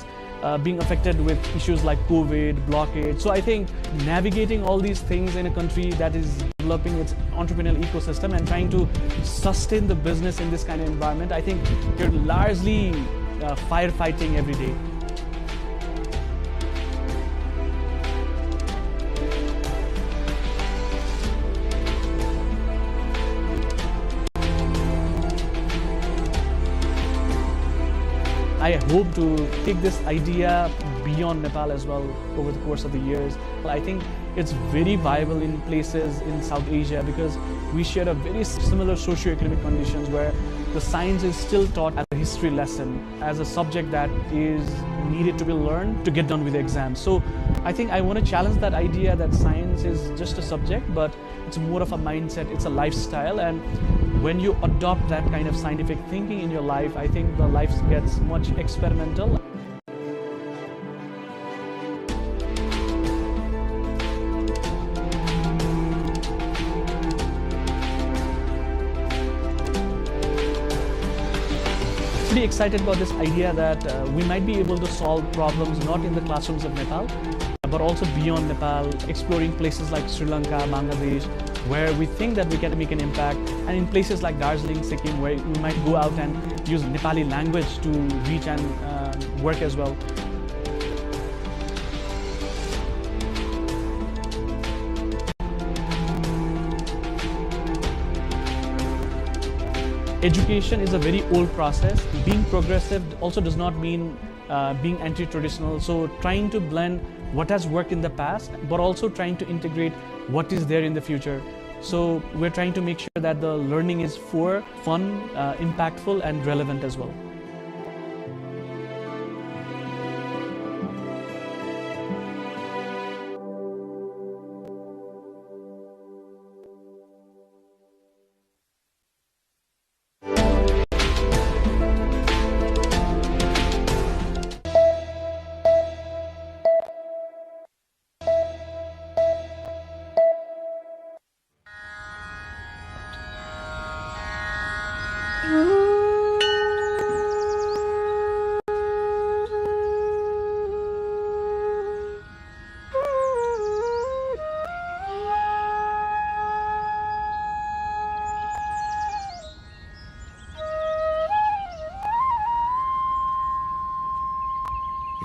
being affected with issues like COVID, blockade. So I think navigating all these things in a country that is developing its entrepreneurial ecosystem and trying to sustain the business in this kind of environment, I think you're largely firefighting every day. I hope to take this idea beyond Nepal as well over the course of the years. I think it's very viable in places in South Asia because we share a very similar socio-economic conditions where the science is still taught as a history lesson, as a subject that is needed to be learned to get done with the exams. So I think I want to challenge that idea that science is just a subject, but it's more of a mindset, it's a lifestyle. And when you adopt that kind of scientific thinking in your life, I think the life gets much experimental. Pretty excited about this idea that we might be able to solve problems not in the classrooms of Nepal, but also beyond Nepal, exploring places like Sri Lanka, Bangladesh, where we think that we can make an impact, and in places like Darjeeling, Sikkim, where we might go out and use Nepali language to reach and work as well. Education is a very old process. Being progressive also does not mean being anti-traditional. So trying to blend what has worked in the past, but also trying to integrate what is there in the future. So we're trying to make sure that the learning is fun, impactful, and relevant as well.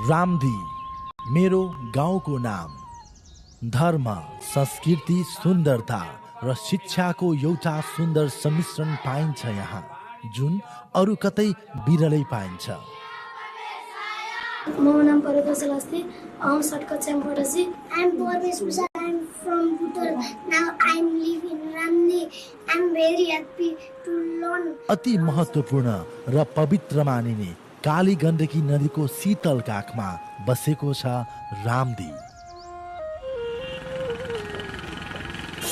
रामदी मेरो गाउँको नाम धर्म संस्कृति सुन्दरता र शिक्षाको एउटा सुन्दर सम्मिश्रण पाइन्छ यहाँ जुन अरु कतै बिरलै पाइन्छ। My name is Paradosalaste. I'm Satkacham Padaji. I'm Bormes Musa. I'm from Bhutan. Now I'm living in Ramni. I'm very happy to learn. अति महत्त्वपूर्ण र पवित्र मानिने काली गण्डकी नदीको शीतल काखमा बसेको छ रामदी।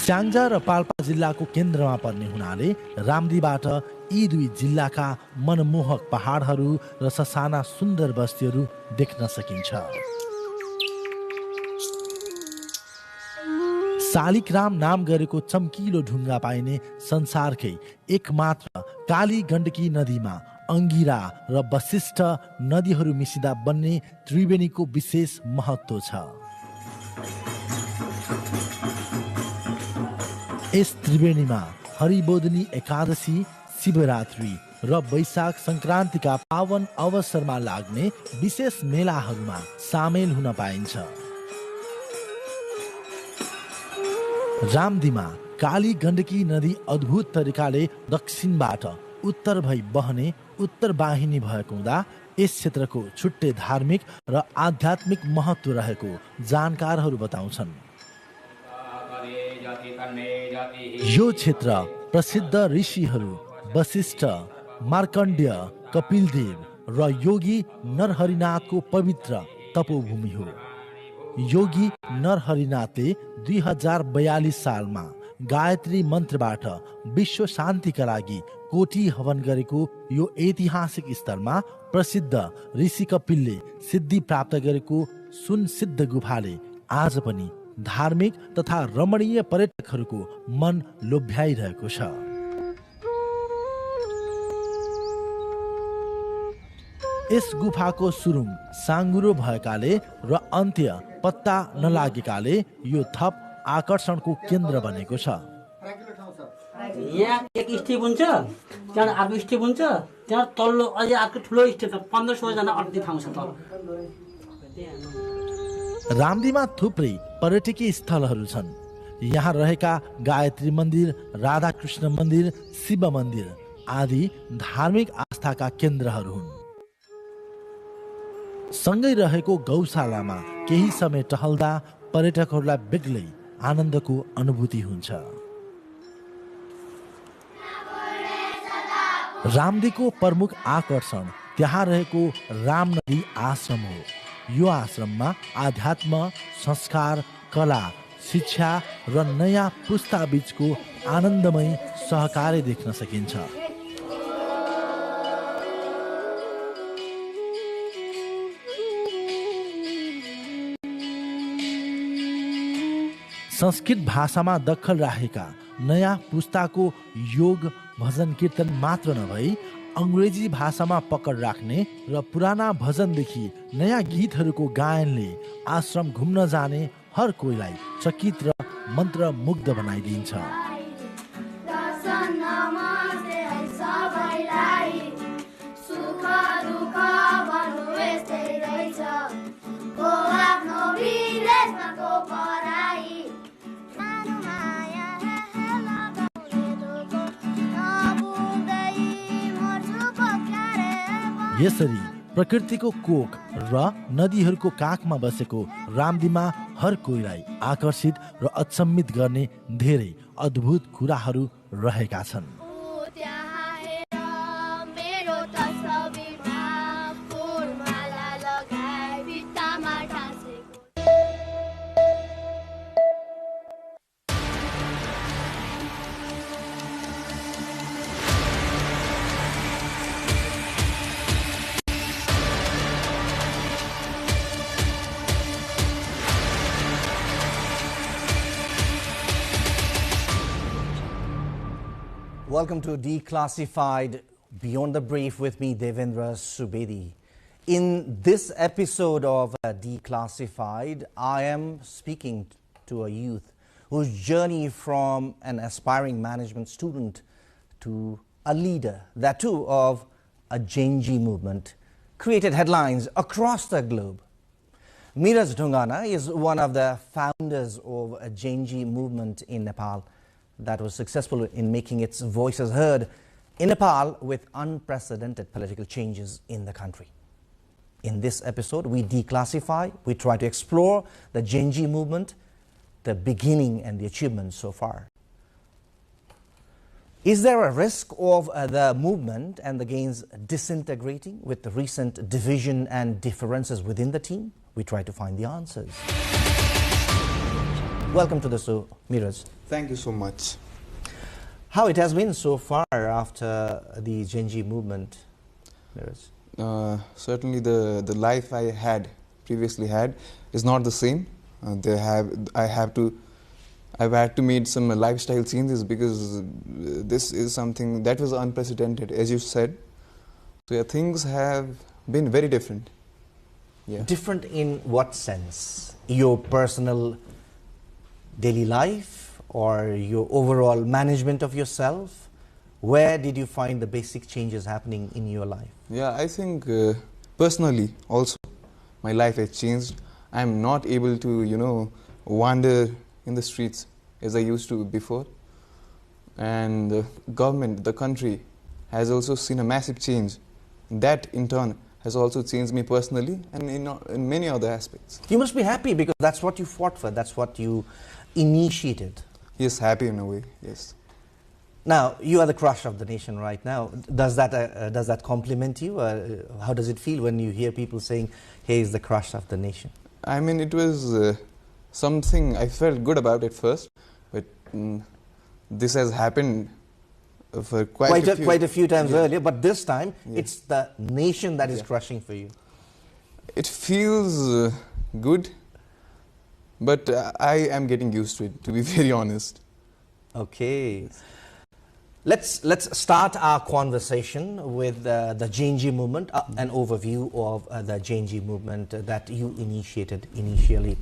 स्याङ्जा र पाल्पा जिल्लाको केन्द्रमा पर्ने हुनाले रामदीबाट यी दुई जिल्लाका मनमोहक पहाडहरू र ससाना सुन्दर बस्तीहरू देख्न सकिन्छ। शालिग्राम नाम गरेको चम्किलो ढुङ्गा पाइने संसारकै एकमात्र काली गण्डकी नदीमा अंगिरा र वशिष्ठ नदीहरू मिसिदा बन्ने त्रिवेणीको विशेष महत्त्व छ। यस त्रिवेणीमा हरिबोधिनी एकादशी, शिवरात्रि र वैशाख संक्रान्तिका पावन अवसरमा लाग्ने विशेष मेलाहरूमा सामेल हुन पाइन्छ। रामदीमा काली गण्डकी नदी अद्भुत तरिकाले दक्षिणबाट उत्तर भई बहने उत्तर वाहिनी भएको हुँदा यस क्षेत्रको छुट्टै धार्मिक र आध्यात्मिक महत्त्व रहेको जानकारहरू बताउँछन्। यो क्षेत्र प्रसिद्ध ऋषिहरू वशिष्ठ, मार्कण्डेय, कपिलदेव र योगी नरहरिनाथको पवित्र तपोभूमि हो। योगी नरहरिनाथले 2042 सालमा गायत्री मन्त्रबाट विश्व शान्तिका लागि कोटी हवन गरेको यो ऐतिहासिक स्थलमा प्रसिद्ध ऋषि कपिलले सिद्धि प्राप्त गरेको सुनसिद्ध गुफाले आज पनि धार्मिक तथा रमणीय पर्यटकहरूको मन लोभ्याइरहेको छ। यस गुफाको सुरुङ साँघुरो भएकाले र अन्त्य पत्ता नलागेकाले यो थप आकर्षणको केन्द्र बनेको छ। यहाँ एक स्टेप हुन्छ, त्यहाँ अर्को स्टेप हुन्छ, त्यहाँ तल्लो अझै अर्को ठुलो स्टेप छ। 1500 जना अट्ने ठाउँ छ तल। रामदीमा थुप्रै पर्यटकीय स्थलहरू छन्। यहाँ रहेका गायत्री मन्दिर, राधाकृष्ण मन्दिर, शिव मन्दिर आदि धार्मिक आस्थाका केन्द्रहरू हुन्। सँगै रहेको गौशालामा केही समय टहल्दा पर्यटकहरूलाई बेग्लै आनन्दको अनुभूति हुन्छ। रामदीको प्रमुख आकर्षण त्यहाँ रहेको रामनदी आश्रम हो। यो आश्रममा आध्यात्म, संस्कार, कला, शिक्षा र नयाँ पुस्ता बीचको आनन्दमय सहकार्य देख्न सकिन्छ। संस्कृत भाषामा दखल राखेका नयाँ पुस्ताको योग भजन कीर्तन मात्र नभई अंग्रेजी भाषामा पकड राख्ने र पुराना भजनदेखि नयाँ गीतहरूको गायनले आश्रम घुम्न जाने हर कोहीलाई चकित र मन्त्रमुग्ध बनाइदिन्छ। यसरी प्रकृतिको कोख र नदीहरूको काखमा बसेको रामदीमा हर कोहीलाई आकर्षित र अचम्मित गर्ने धेरै अद्भुत कुराहरू रहेका छन्। Welcome to Declassified Beyond the Brief with me, Devendra Subedi. In this episode of Declassified, I am speaking to a youth whose journey from an aspiring management student to a leader, that too of a Genji movement, created headlines across the globe. Miraj Dhungana is one of the founders of a Gen Z movement in Nepal that was successful in making its voices heard in Nepal with unprecedented political changes in the country. In this episode, we declassify, we try to explore the Gen Z movement, the beginning and the achievements so far. Is there a risk of the movement and the gains disintegrating with the recent division and differences within the team? We try to find the answers. Welcome to the show, Miraj. Thank you so much. How it has been so far after the Gen Z movement, Miraj? Certainly the life I had previously had is not the same. I've had to make some lifestyle changes because this is something that was unprecedented, as you said. So yeah, things have been very different. Yeah. Different in what sense? Your personal daily life or your overall management of yourself? Where did you find the basic changes happening in your life? Yeah, I think personally also my life has changed. I'm not able to, wander in the streets as I used to before. And the government, the country, has also seen a massive change. That, in turn, has also changed me personally and in many other aspects. You must be happy because that's what you fought for, that's what you initiated. Yes, happy in a way, yes. Now, you are the crush of the nation right now. Does that compliment you? How does it feel when you hear people saying, hey, he's the crush of the nation? I mean, it was something I felt good about at first, but this has happened for quite a few times earlier, but this time it's the nation that is crushing for you. It feels good, but I am getting used to it, to be very honest. Okay. Let's start our conversation with the Gen Z movement, an overview of the Gen Z movement that you initiated initially.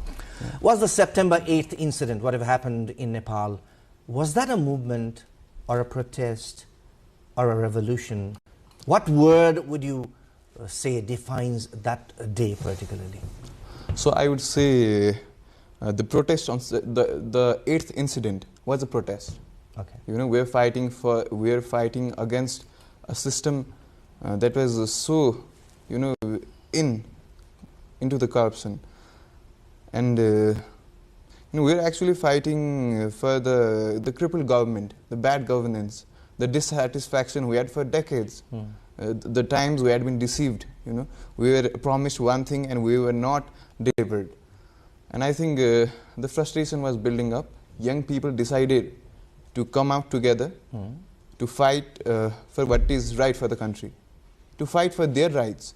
Was the September 8th incident, whatever happened in Nepal, was that a movement or a protest or a revolution? What word would you say defines that day particularly? So I would say the protest on the 8th incident was a protest. Okay. We're fighting against a system that was so, into the corruption, and we're actually fighting for the crippled government, the bad governance, the dissatisfaction we had for decades, the times we had been deceived. We were promised one thing and we were not delivered, and I think the frustration was building up. Young people decided to come out together, to fight for what is right for the country, to fight for their rights.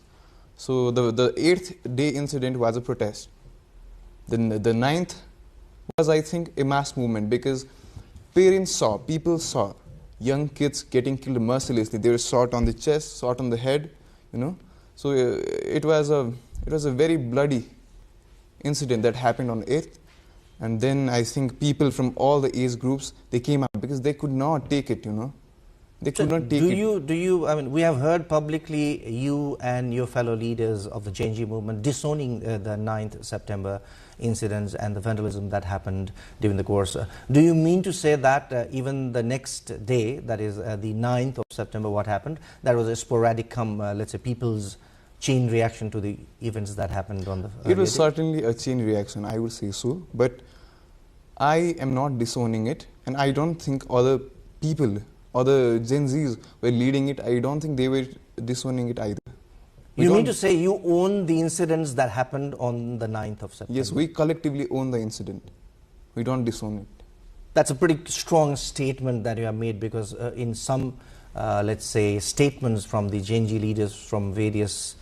So the 8th day incident was a protest. Then the 9th was, I think, a mass movement because people saw young kids getting killed mercilessly. They were shot on the chest, shot on the head, So it was a very bloody incident that happened on 8th. And then I think people from all the age groups, they came out because they could not take it, They could not take it. I mean, we have heard publicly you and your fellow leaders of the Gen Z movement disowning the 9th September incidents and the vandalism that happened during the course. Do you mean to say that even the next day, that is the 9th of September, what happened, that was a sporadic let's say, people's chain reaction to the events that happened on the It was certainly a chain reaction, I would say so, but I am not disowning it, and I don't think other people, other Gen Zs were leading it. I don't think they were disowning it either. You mean to say you own the incidents that happened on the 9th of September? Yes, we collectively own the incident. We don't disown it. That's a pretty strong statement that you have made because in some, let's say, statements from the Gen Z leaders from various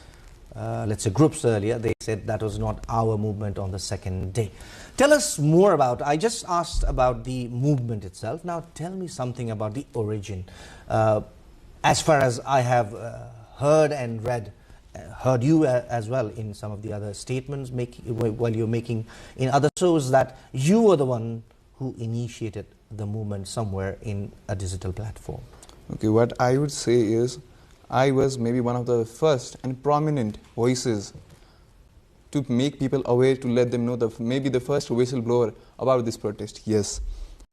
let's say groups earlier, they said that was not our movement on the second day. Tell us more about, I just asked about the movement itself. Now tell me something about the origin. As far as I have heard and read, heard you as well in some of the other statements while you're making in other shows, that you were the one who initiated the movement somewhere in a digital platform. Okay, what I would say is I was maybe one of the first and prominent voices to make people aware, to let them know, maybe the first whistleblower about this protest, yes.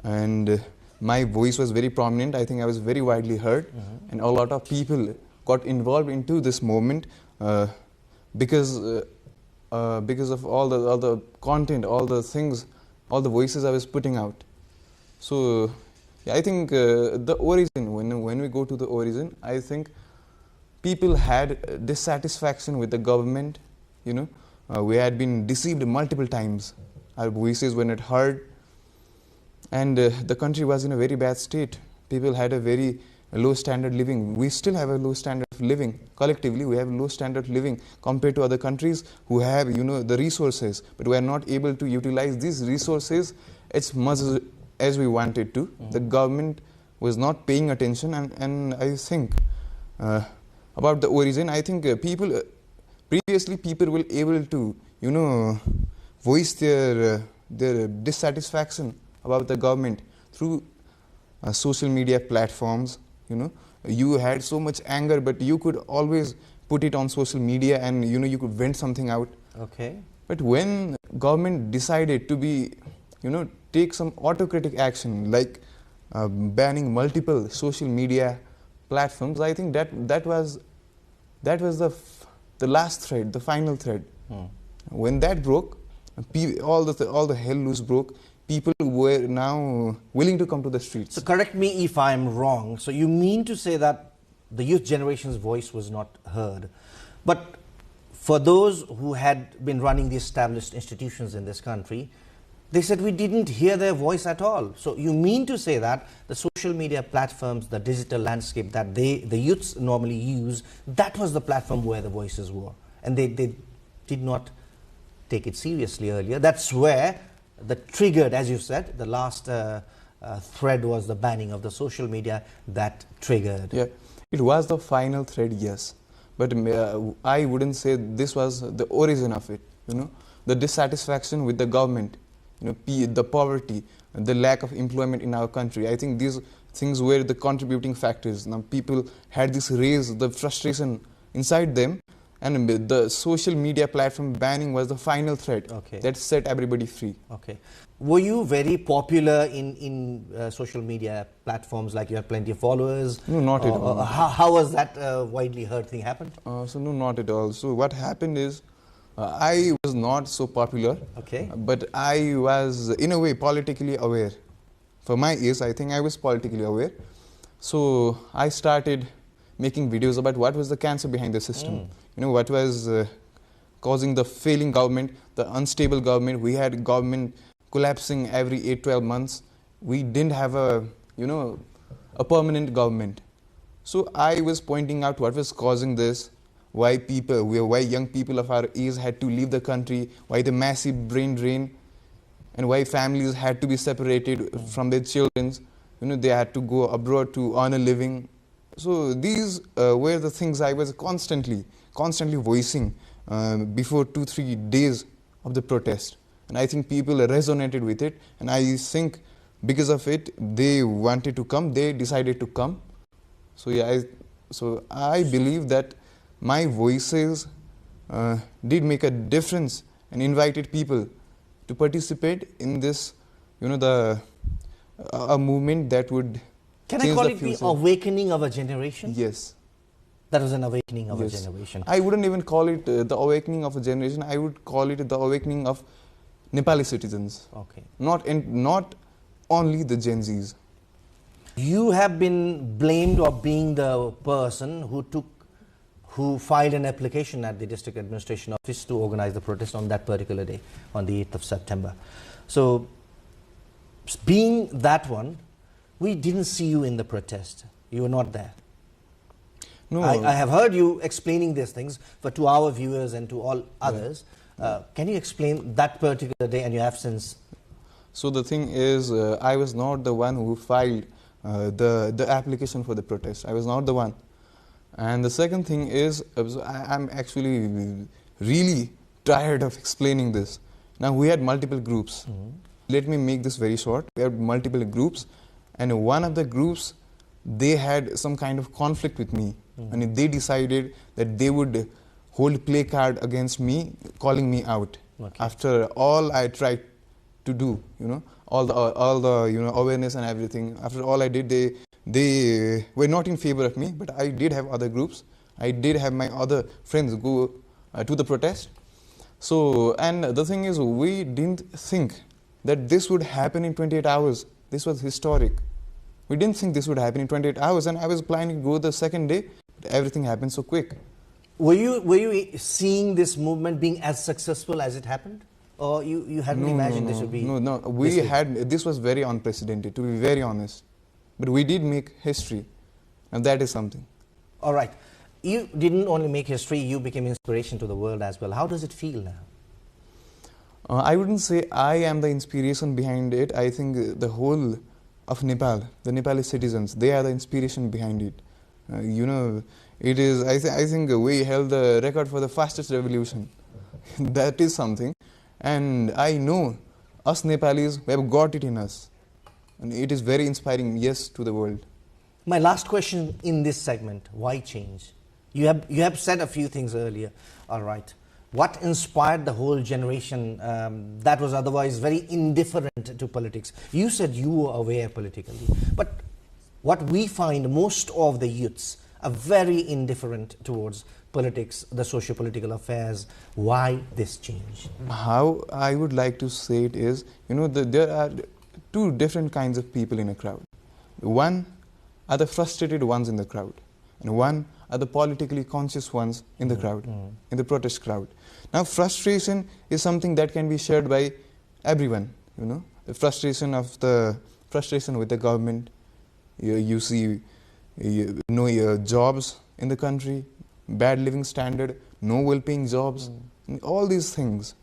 And my voice was very prominent. I think I was very widely heard, and a lot of people got involved into this movement because of all the content, all the things, all the voices I was putting out. So yeah, I think the origin, when we go to the origin, I think people had dissatisfaction with the government. We had been deceived multiple times. Our voices were not heard, and the country was in a very bad state. People had a very low standard living. We still have a low standard of living. Collectively, we have low standard of living compared to other countries who have, the resources, but we are not able to utilize these resources as much as we wanted to. The government was not paying attention, and I think about the origin, I think previously people were able to, voice their dissatisfaction about the government through social media platforms. You had so much anger, but you could always put it on social media, and you could vent something out. Okay. But when government decided to be, take some autocratic action, like banning multiple social media platforms, I think that was the last thread, the final thread. When that broke, all the hell loose broke. People were now willing to come to the streets. So correct me if I'm wrong. So you mean to say that the youth generation's voice was not heard, but for those who had been running the established institutions in this country, they said we didn't hear their voice at all. So you mean to say that the social media platforms, the digital landscape that the youths normally use, that was the platform where the voices were, and they did not take it seriously earlier. That's where the triggered, as you said, the last thread was the banning of the social media that triggered. Yeah, it was the final thread, yes. But I wouldn't say this was the origin of it. The dissatisfaction with the government, the poverty, the lack of employment in our country. I think these things were the contributing factors. Now people had this raise, the frustration inside them, and the social media platform banning was the final threat that set everybody free. Okay. Were you very popular in social media platforms, like you had plenty of followers? No, not at all. How was that widely heard thing happened? So no, not at all. So what happened is, I was not so popular, but I was in a way politically aware. For my age, I think I was politically aware. So I started making videos about what was the cancer behind the system. What was causing the failing government, the unstable government. We had government collapsing every 8-12 months. We didn't have a permanent government. So I was pointing out what was causing this, why young people of our age had to leave the country, why the massive brain drain, and why families had to be separated from their children. They had to go abroad to earn a living. So these were the things I was constantly voicing before 2-3 days of the protest. And I think people resonated with it, and I think because of it, they wanted to come, they decided to come. So yeah, I believe that my voices did make a difference and invited people to participate in this, a movement that would Can I call it the awakening of a generation? Yes. That was an awakening of a generation. I wouldn't even call it the awakening of a generation. I would call it the awakening of Nepali citizens. Okay. Not only the Gen Zs. You have been blamed of being the person who filed an application at the district administration office to organize the protest on that particular day, on the 8th of September. So, being that one, we didn't see you in the protest. You were not there. No. I have heard you explaining these things, but to our viewers and to all others, can you explain that particular day and your absence? So the thing is, I was not the one who filed the application for the protest. I was not the one. And the second thing is, I'm actually really tired of explaining this. Now, we had multiple groups. Let me make this very short. We had multiple groups, and one of the groups they had some kind of conflict with me, and they decided that they would hold play card against me, calling me out. After all I tried to do, all the awareness and everything. After all I did, they were not in favor of me. But I did have other groups. I did have my other friends go to the protest. So, and the thing is, we didn't think that this would happen in 28 hours. This was historic. We didn't think this would happen in 28 hours, and I was planning to go the second day, but everything happened so quick. Were you seeing this movement being as successful as it happened? Or you hadn't imagined this would be? No. This was very unprecedented, to be very honest. But we did make history, and that is something. All right. You didn't only make history, you became inspiration to the world as well. How does it feel now? I wouldn't say I am the inspiration behind it. I think the whole of Nepal, the Nepali citizens, they are the inspiration behind it. It is. I think we held the record for the fastest revolution. That is something, and I know us Nepalis, we have got it in us, and it is very inspiring. Yes, to the world. My last question in this segment: why change? You have said a few things earlier. All right. What inspired the whole generation that was otherwise very indifferent to politics? You said you were aware politically, but what we find, most of the youths are very indifferent towards politics, the socio-political affairs. Why this change? How I would like to say it is, there are two different kinds of people in a crowd. One are the frustrated ones in the crowd, and one are the politically conscious ones in the crowd, in the protest crowd. Now, frustration is something that can be shared by everyone. The frustration with the government. You see, jobs in the country, bad living standard, no well-paying jobs, all these things.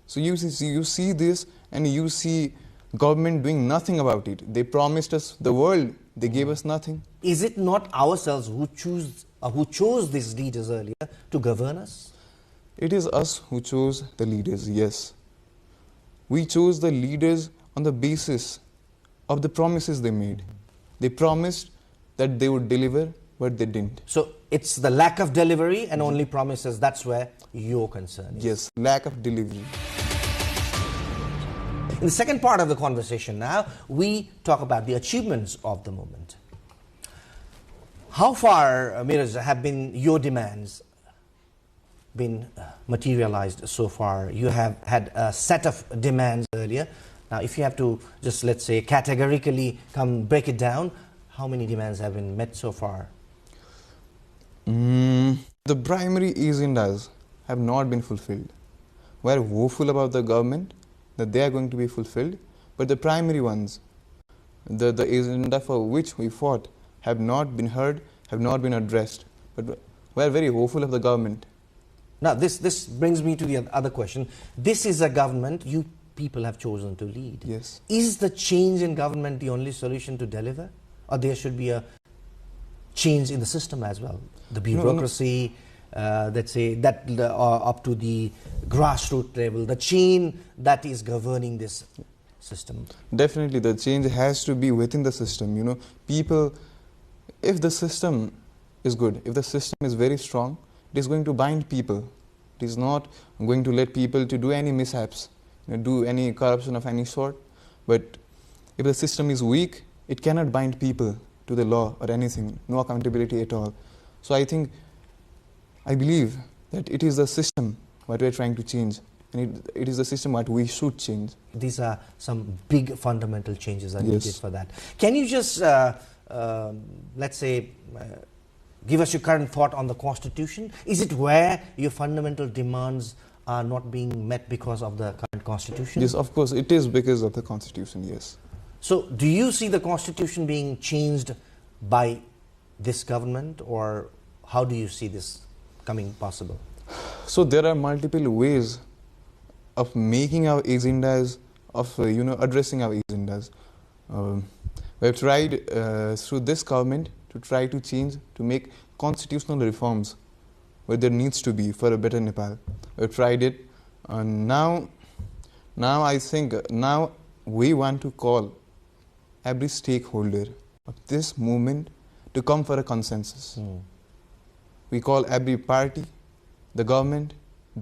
So you see this, and you see government doing nothing about it. They promised us the world, they gave us nothing. Is it not ourselves who chose these leaders earlier to govern us? It is us who chose the leaders, yes. We chose the leaders on the basis of the promises they made. They promised that they would deliver, but they didn't. So it's the lack of delivery and only promises, that's where your concern is. Yes, lack of delivery. In the second part of the conversation now, we talk about the achievements of the movement. How far, Miraj, have been your demands been materialized so far? You have had a set of demands earlier. Now, if you have to just, let's say, categorically break it down, how many demands have been met so far? The primary agendas have not been fulfilled. We are hopeful about the government that they are going to be fulfilled, but the primary ones, the agenda for which we fought, have not been heard, have not been addressed. But we are very hopeful of the government. Now, this brings me to the other question. This is a government you people have chosen to lead. Yes. Is the change in government the only solution to deliver? Or there should be a change in the system as well? The bureaucracy, let's say, up to the grassroots level, the chain that is governing this system. Definitely, the change has to be within the system. People, if the system is good, if the system is very strong, it is going to bind people. It is not going to let people to do any mishaps, do any corruption of any sort. But if the system is weak, it cannot bind people to the law or anything, no accountability at all. So I believe that it is the system what we are trying to change, and it is the system what we should change. These are some big fundamental changes that needed for that. Can you just, let's say, give us your current thought on the Constitution? Is it where your fundamental demands are not being met because of the current Constitution? Yes, of course, it is because of the Constitution, yes. So, do you see the Constitution being changed by this government, or how do you see this coming possible? So, there are multiple ways of making our agendas, of addressing our agendas. We have tried through this government to try to change, to make constitutional reforms where there needs to be for a better Nepal. We have tried it, and now I think we want to call every stakeholder of this movement to come for a consensus. We call every party, the government,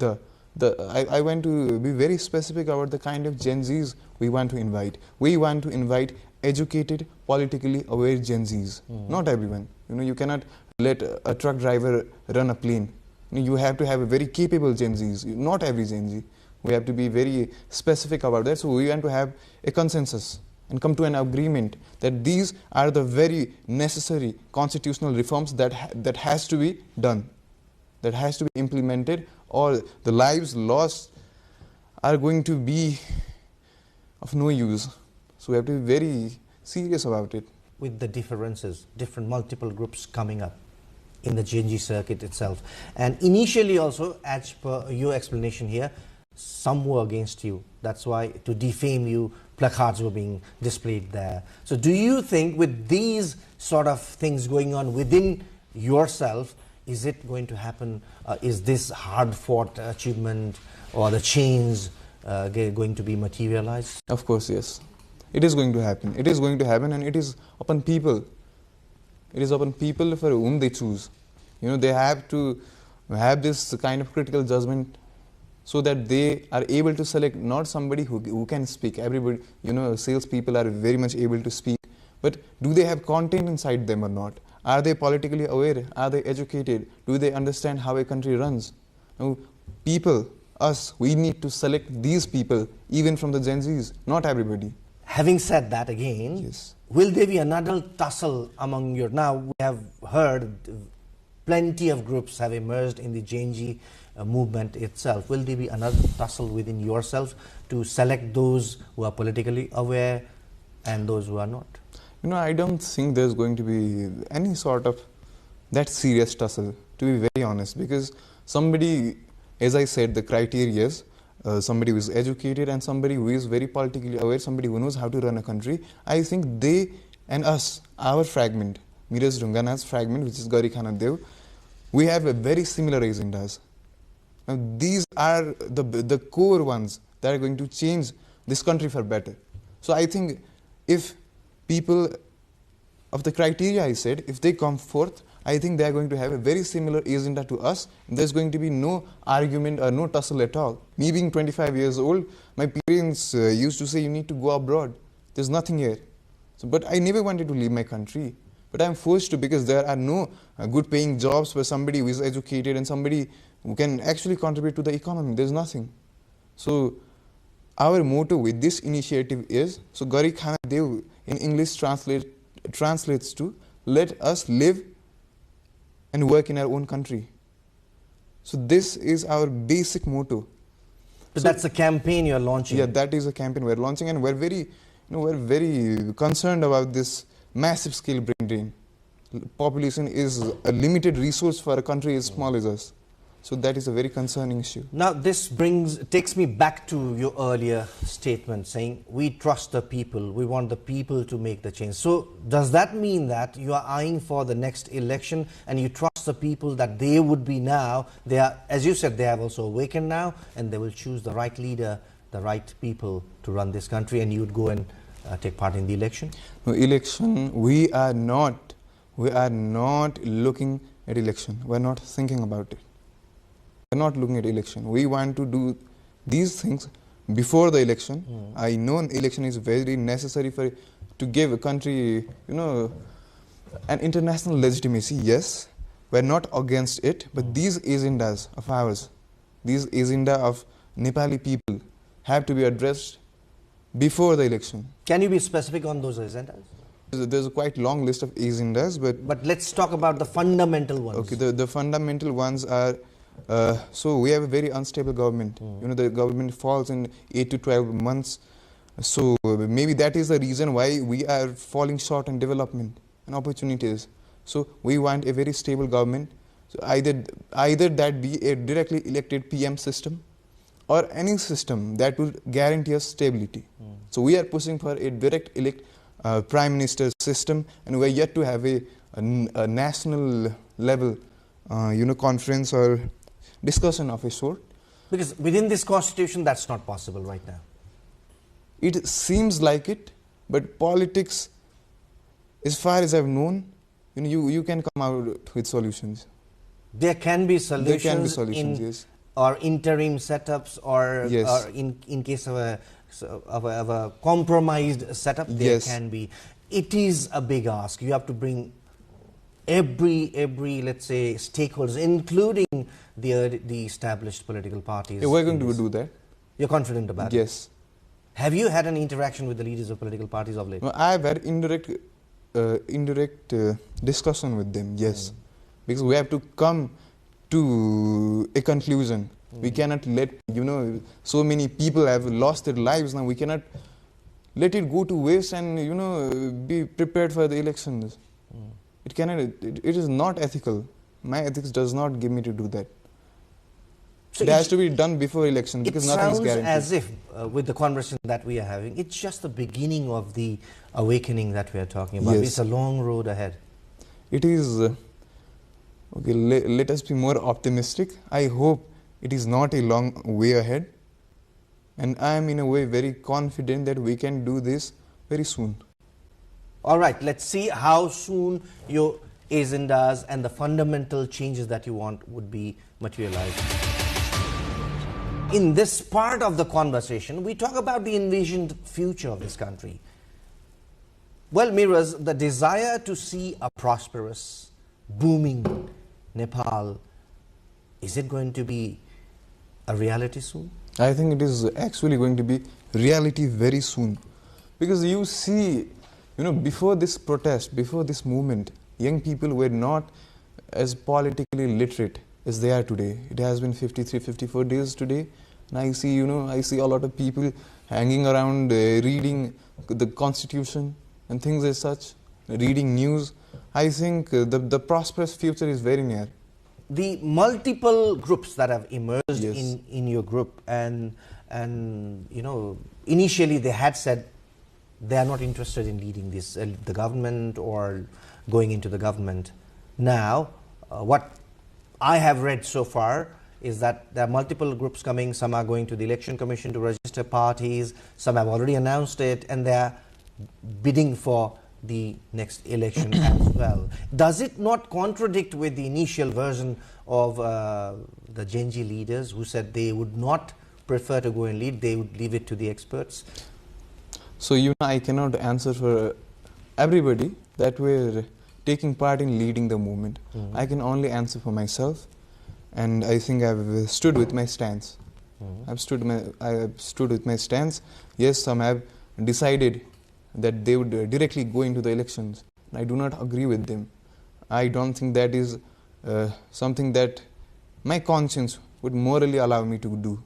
I want to be very specific about the kind of Gen Zs we want to invite. We want to invite educated, politically aware Gen Zs. Not everyone. You cannot let a truck driver run a plane. You have to have a very capable Gen Zs. Not every Gen Z. We have to be very specific about that. So we want to have a consensus and come to an agreement that these are the very necessary constitutional reforms that has to be done, that has to be implemented, or the lives lost are going to be of no use. So we have to be very serious about it. With the differences, different multiple groups coming up in the Gen Z circuit itself. And initially also, as per your explanation here, some were against you. That's why, to defame you, placards were being displayed there. So do you think with these sort of things going on within yourself, is it going to happen? Is this hard-fought achievement or the change going to be materialized? Of course, yes. It is going to happen. It is going to happen, and it is upon people. It is upon people for whom they choose. They have to have this kind of critical judgment so that they are able to select not somebody who can speak. Everybody, salespeople are very much able to speak. But do they have content inside them or not? Are they politically aware? Are they educated? Do they understand how a country runs? Now, people, us, we need to select these people, even from the Gen Zs, not everybody. Having said that again, yes. Will there be another tussle among your... Now, we have heard plenty of groups have emerged in the Gen Z movement itself. Will there be another tussle within yourself to select those who are politically aware and those who are not? I don't think there's going to be any sort of that serious tussle, to be very honest, because somebody, as I said, the criteria is somebody who is educated and somebody who is very politically aware, somebody who knows how to run a country. I think they and us, our fragment, Miraz Rungana's fragment, which is Gauri Khana Dev, we have a very similar agendas. Now, these are the core ones that are going to change this country for better. So I think if people of the criteria I said, if they come forth, I think they are going to have a very similar agenda to us. There's going to be no argument or no tussle at all. Me being 25 years old, my parents used to say, you need to go abroad. There's nothing here. But I never wanted to leave my country. But I'm forced to, because there are no good paying jobs for somebody who is educated and somebody who can actually contribute to the economy. There's nothing. So our motto with this initiative is, so Gauri Khana Dev in English translates to, let us live and work in our own country. So this is our basic motto. But so that's a campaign you're launching. Yeah, that is a campaign we're launching, and we're very, we're very concerned about this massive scale brain drain. Population is a limited resource for a country as small as us. So that is a very concerning issue. Now this takes me back to your earlier statement saying we trust the people, we want the people to make the change. So does that mean that you are eyeing for the next election and you trust the people that they would be now, they are, as you said, they have also awakened now and they will choose the right leader, the right people to run this country, and you would go and take part in the election? No, election, we are not looking at election. We are not thinking about it. We are not looking at election. We want to do these things before the election. I know an election is very necessary to give a country, an international legitimacy. Yes, we are not against it, but these agendas of ours, these agenda of Nepali people have to be addressed before the election. Can you be specific on those agendas? There's a quite long list of agendas, but let's talk about the fundamental ones. Okay, the fundamental ones are, so we have a very unstable government. The government falls in 8 to 12 months. So maybe that is the reason why we are falling short on development and opportunities. So we want a very stable government. So either that be a directly elected PM system or any system that would guarantee us stability. So we are pushing for a direct elect Prime Minister system, and we are yet to have a national level conference or discussion of a sort. Because within this constitution that's not possible right now. It seems like it, but politics, as far as I've known, you can come out with solutions. There can be solutions. There can be solutions, yes. Or interim setups, or, yes. or in case of a compromised setup, there yes. can be. It is a big ask. You have to bring every let's say stakeholders, including the established political parties. Yeah, we're going to do that. You're confident about it? Yes. Have you had any interaction with the leaders of political parties of late? No, I've had indirect discussion with them, yes. Because we have to come to a conclusion. We cannot let, so many people have lost their lives now. We cannot let it go to waste and, be prepared for the elections. It cannot, it is not ethical. My ethics does not give me to do that. So it has to be done before election because nothing is guaranteed. It sounds as if, with the conversation that we are having, it's just the beginning of the awakening that we are talking about. Yes. It's a long road ahead. It is. Okay, let us be more optimistic. I hope it is not a long way ahead. And I am in a way very confident that we can do this very soon. All right, let's see how soon your agendas and the fundamental changes that you want would be materialized. In this part of the conversation, we talk about the envisioned future of this country. Well, Miraz, the desire to see a prosperous, booming Nepal, is it going to be a reality soon? I think it is actually going to be reality very soon. Because you see, before this protest, before this movement, young people were not as politically literate as they are today. It has been 53, 54 days today. And I see, I see a lot of people hanging around reading the constitution and things as such, reading news. I think the prosperous future is very near. The multiple groups that have emerged in your group and initially they had said they are not interested in leading this, the government or going into the government. Now, what I have read so far is that there are multiple groups coming. Some are going to the Election Commission to register parties. Some have already announced it, and they are bidding for the next election as well. Does it not contradict with the initial version of the Genji leaders who said they would not prefer to go and lead, they would leave it to the experts? So, I cannot answer for everybody that were taking part in leading the movement. I can only answer for myself. And I think I've stood with my stance. I have stood with my stance. Yes, some have decided that they would directly go into the elections. I do not agree with them. I don't think that is something that my conscience would morally allow me to do.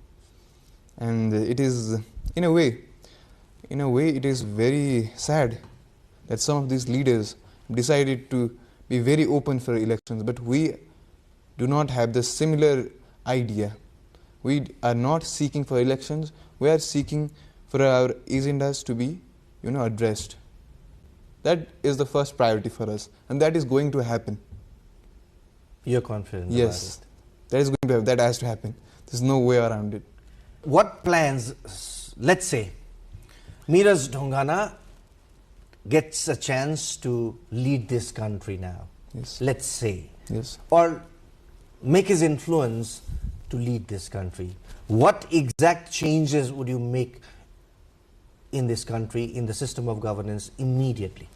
And it is, in a way, it is very sad that some of these leaders decided to be very open for elections. But we do not have the similar idea. We are not seeking for elections. We are seeking for our agendas to be, addressed. That is the first priority for us, and that is going to happen. You're confident yes, about it? That is going to happen. That has to happen. There's no way around it. What plans, let's say, Miraz Dhongana gets a chance to lead this country now. Yes. Let's say. Yes. Or make his influence to lead this country. What exact changes would you make in this country, in the system of governance, immediately?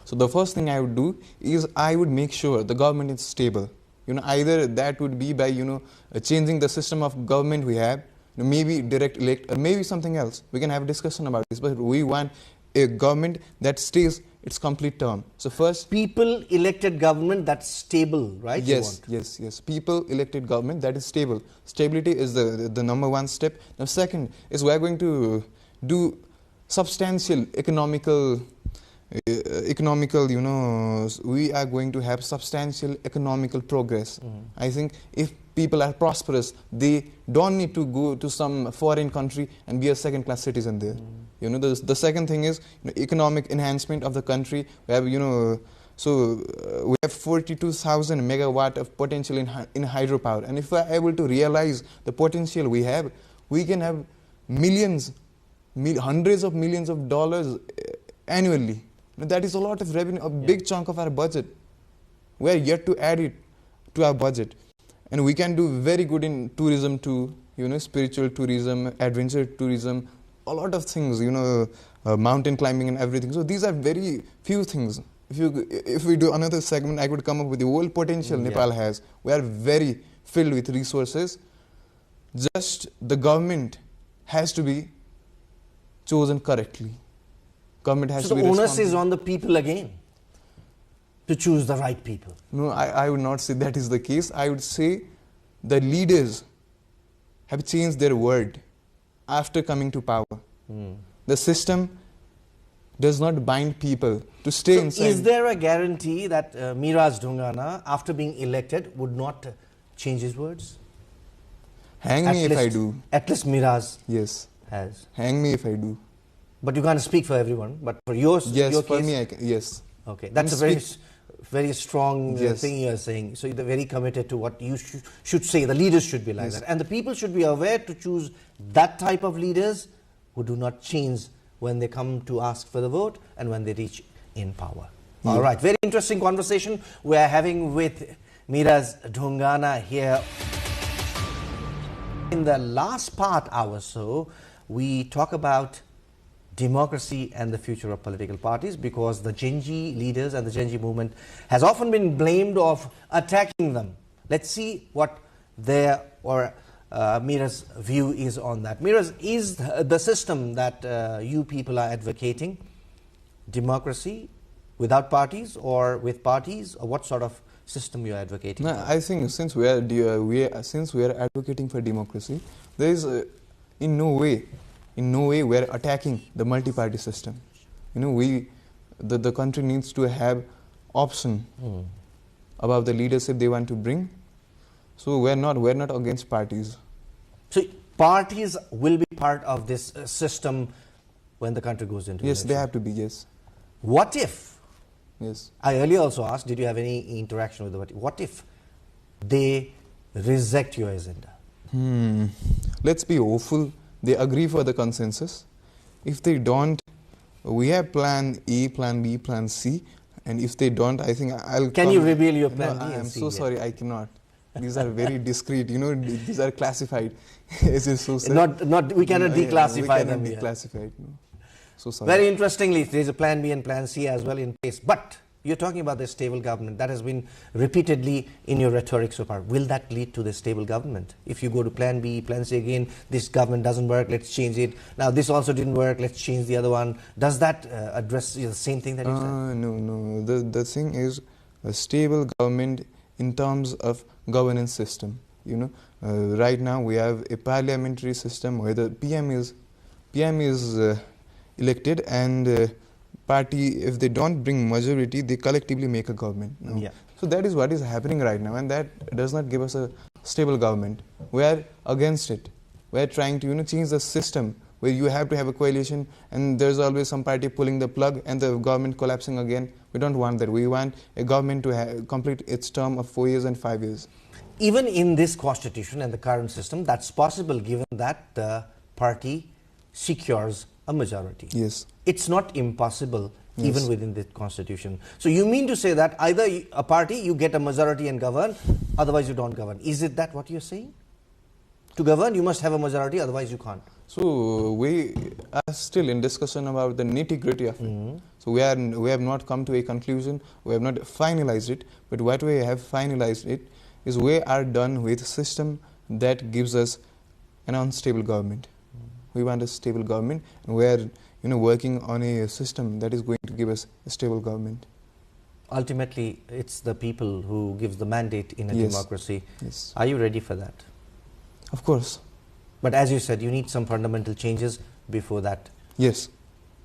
So the first thing I would do is I would make sure the government is stable. Either that would be by, changing the system of government we have, maybe direct elect, or maybe something else. We can have a discussion about this, but we want a government that stays its complete term. So first, people elected government that's stable, right? Yes, yes. People elected government that is stable. Stability is the number one step. Now second is we are going to do substantial economical, we are going to have substantial economical progress. I think if people are prosperous, they don't need to go to some foreign country and be a second-class citizen there. The second thing is economic enhancement of the country. We have, we have 42,000 megawatt of potential in hydropower, and if we are able to realize the potential we have, we can have millions, hundreds of millions of dollars annually. That is a lot of revenue, a big chunk of our budget. We are yet to add it to our budget. And we can do very good in tourism too, spiritual tourism, adventure tourism, a lot of things, mountain climbing and everything. So these are very few things. If we do another segment, I could come up with the whole potential Nepal has. We are very filled with resources. Just the government has to be chosen correctly. Government has so to be the onus is on the people again to choose the right people. No, I would not say that is the case. I would say the leaders have changed their word after coming to power. The system does not bind people to stay inside. Is there a guarantee that Miraj Dhungana, after being elected, would not change his words? Hang me if I do. At least Miraj has. Hang me if I do. But you can't speak for everyone. But for yours, yes, your for case, me, I can, yes. Okay, that's a very strong thing you are saying. So you're very committed to what you should say. The leaders should be like that, and the people should be aware to choose that type of leaders who do not change when they come to ask for the vote and when they reach in power. All right, very interesting conversation we are having with Miraj Dhungana here. In the last part hour or so, we talk about democracy and the future of political parties, because the Gen Z leaders and the Gen Z movement has often been blamed of attacking them. Let's see what their or Miraj's view is on that. Miraj, is the system that you people are advocating democracy without parties or with parties, or what sort of system you are advocating? No, I think since we are advocating for democracy, there is in no way we are attacking the multi-party system. The country needs to have option about the leadership they want to bring. So we're not against parties. So parties will be part of this system when the country goes into Yes, election. they have to be, yes. What if? Yes. I earlier also asked, did you have any interaction with the what if they reject your agenda? Let's be hopeful they agree for the consensus. If they don't, we have plan A, plan B, plan C, and if they don't, I think I'll Can you reveal your plan B I and am C so yet? sorry, I cannot. These are very discreet, these are classified. It's just so sad. We cannot declassify them We yet. cannot declassify it, no. So sorry. Very interestingly, there is a plan B and plan C as well in place. But you're talking about the stable government. That has been repeatedly in your rhetoric so far. Will that lead to the stable government? If you go to plan B, plan C again, this government doesn't work, let's change it. Now this also didn't work, let's change the other one. Does that address the same thing that you said? No. The thing is a stable government in terms of governance system. Right now we have a parliamentary system where the PM is elected, and party, if they don't bring majority, they collectively make a government. So that is what is happening right now, and that does not give us a stable government. We are against it. We are trying to change the system where you have to have a coalition and there's always some party pulling the plug and the government collapsing again. We don't want that. We want a government to complete its term of 4 years and 5 years. Even in this constitution and the current system, that's possible given that the party secures a majority. Yes. It's not impossible even within the constitution. So you mean to say that either a party, you get a majority and govern, otherwise you don't govern. Is it that what you're saying? To govern, you must have a majority, otherwise you can't. So we are still in discussion about the nitty-gritty of it. So we have not come to a conclusion, we have not finalized it, but what we have finalized it is we are done with a system that gives us an unstable government. We want a stable government, and we are working on a system that is going to give us a stable government. Ultimately, it's the people who gives the mandate in a democracy. Yes. Are you ready for that? Of course. But as you said, you need some fundamental changes before that. Yes.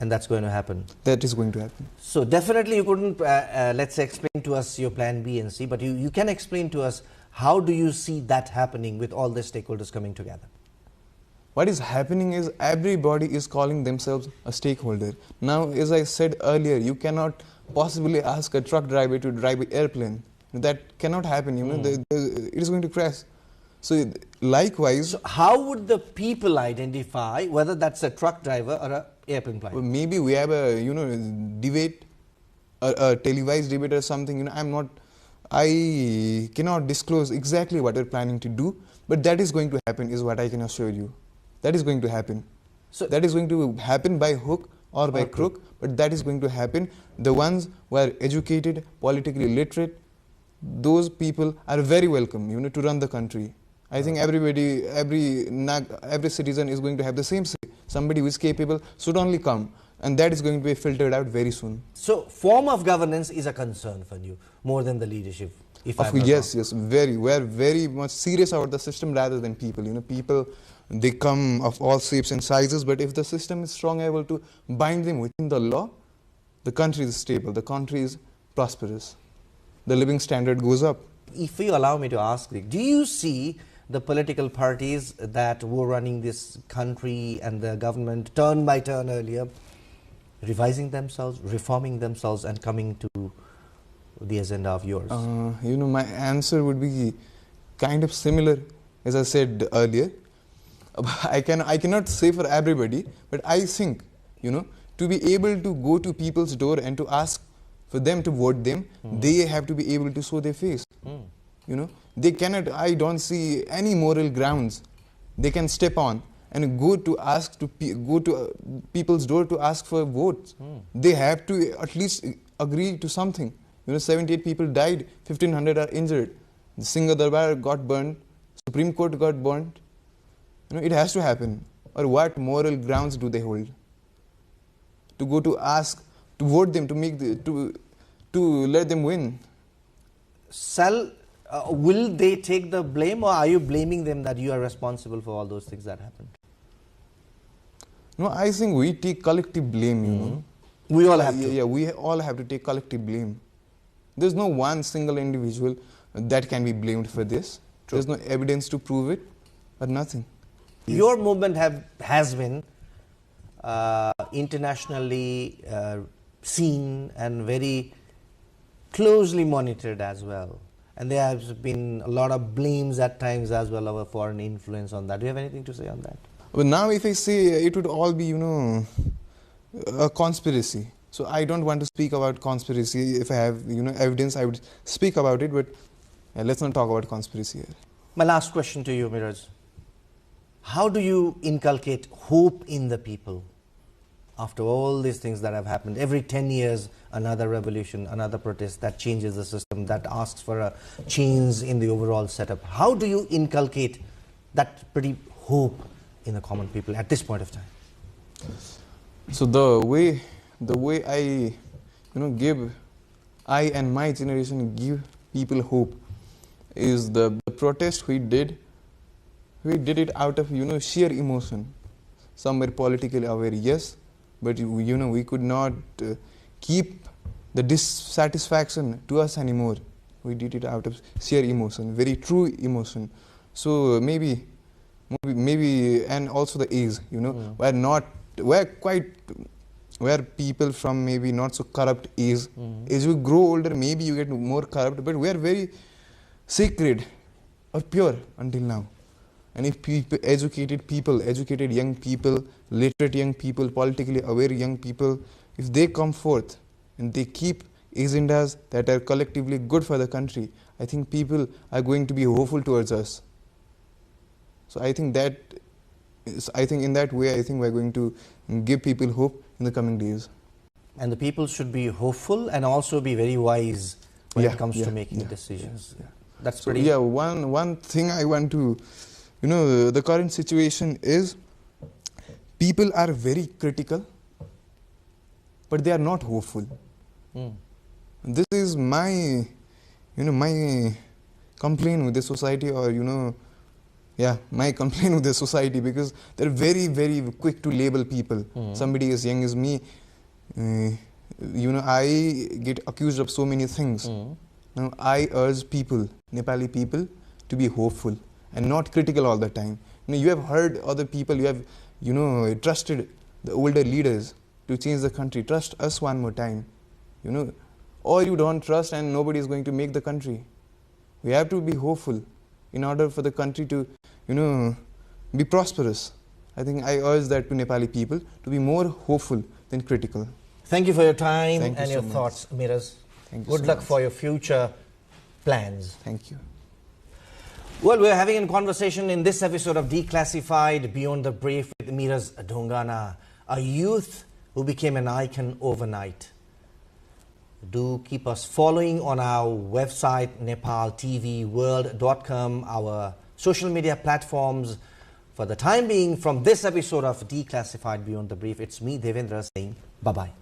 And that's going to happen. That is going to happen. So definitely you couldn't, let's say, explain to us your plan B and C, but you can explain to us how do you see that happening with all the stakeholders coming together? What is happening is everybody is calling themselves a stakeholder. Now, as I said earlier, you cannot possibly ask a truck driver to drive an airplane. That cannot happen. It is going to crash. So, likewise, so how would the people identify whether that's a truck driver or an airplane pilot? Well, maybe we have a debate, a televised debate or something. I cannot disclose exactly what we're planning to do, but that is going to happen is what I can assure you. That is going to happen. So that is going to happen by hook or by crook, but that is going to happen. The ones who are educated, politically literate, those people are very welcome, you know, to run the country. I think everybody, every citizen is going to have the same say. Somebody who is capable should only come, and that is going to be filtered out very soon. So form of governance is a concern for you, more than the leadership, if I'm not yes, wrong. yes, very. We are very much serious about the system rather than people. You know, people, they come of all shapes and sizes, but if the system is strong, able to bind them within the law, the country is stable, the country is prosperous. The living standard goes up. If you allow me to ask, do you see the political parties that were running this country and the government turn by turn earlier revising themselves, reforming themselves, and coming to the agenda of yours? You know, my answer would be kind of similar, as I said earlier. I cannot say for everybody, but I think, you know, to be able to go to people's door and to ask for them to vote them, they have to be able to show their face. You know, they cannot, I don't see any moral grounds they can step on and go to ask to go to people's door to ask for votes. They have to at least agree to something. You know, 78 people died, 1,500 are injured. The Singha Darbar got burned, Supreme Court got burned. You know, it has to happen. Or what moral grounds do they hold? To go to ask, to vote them, to make to let them win. Will they take the blame, or are you blaming them that you are responsible for all those things that happened? No, I think we take collective blame, you know. We all have to. Yeah, we all have to take collective blame. There's no one single individual that can be blamed for this. True. There's no evidence to prove it, or nothing. Your movement has been internationally seen and very closely monitored as well. And there has been a lot of blames at times as well of a foreign influence on that. Do you have anything to say on that? Well, now if I say it would all be, you know, a conspiracy. So I don't want to speak about conspiracy. If I have, you know, evidence, I would speak about it. But let's not talk about conspiracy here. My last question to you, Miraj. How do you inculcate hope in the people after all these things that have happened? Every 10 years, another revolution, another protest that changes the system, that asks for a change in the overall setup. How do you inculcate that pretty hope in the common people at this point of time? So the way I, you know, I and my generation give people hope is the protest we did it out of, you know, sheer emotion. Some were politically aware, yes, but you know, we could not keep the dissatisfaction to us anymore. We did it out of sheer emotion, very true emotion. So maybe, and also the age, you know, we're people from maybe not so corrupt age. As you grow older, maybe you get more corrupt, but we are very sacred or pure until now. And if educated young people, literate young people, politically aware young people, if they come forth and they keep agendas that are collectively good for the country, I think people are going to be hopeful towards us. So I think in that way, I think we're going to give people hope in the coming days. And the people should be hopeful and also be very wise when it comes to making decisions. That's pretty. Yeah, one thing I want to, you know, the current situation is people are very critical, but they are not hopeful. This is my, you know, my complaint with the society, or, you know, my complaint with the society, because they're very, very quick to label people. Somebody as young as me, you know, I get accused of so many things. Now, I urge people, Nepali people, to be hopeful and not critical all the time. You know, you have heard other people, you have, you know, trusted the older leaders to change the country. Trust us one more time, you know, or you don't trust and nobody is going to make the country. We have to be hopeful in order for the country to, you know, be prosperous. I think I urge that to Nepali people to be more hopeful than critical. Thank you for your time and your thoughts, Miraj. Good luck for your future plans. Thank you. Well, we're having a conversation in this episode of Declassified Beyond the Brave with Miraz Dhongana, a youth who became an icon overnight. Do keep us following on our website, nepaltelevision.com, our social media platforms. For the time being, from this episode of Declassified Beyond the Brief, it's me, Devendra, saying bye-bye.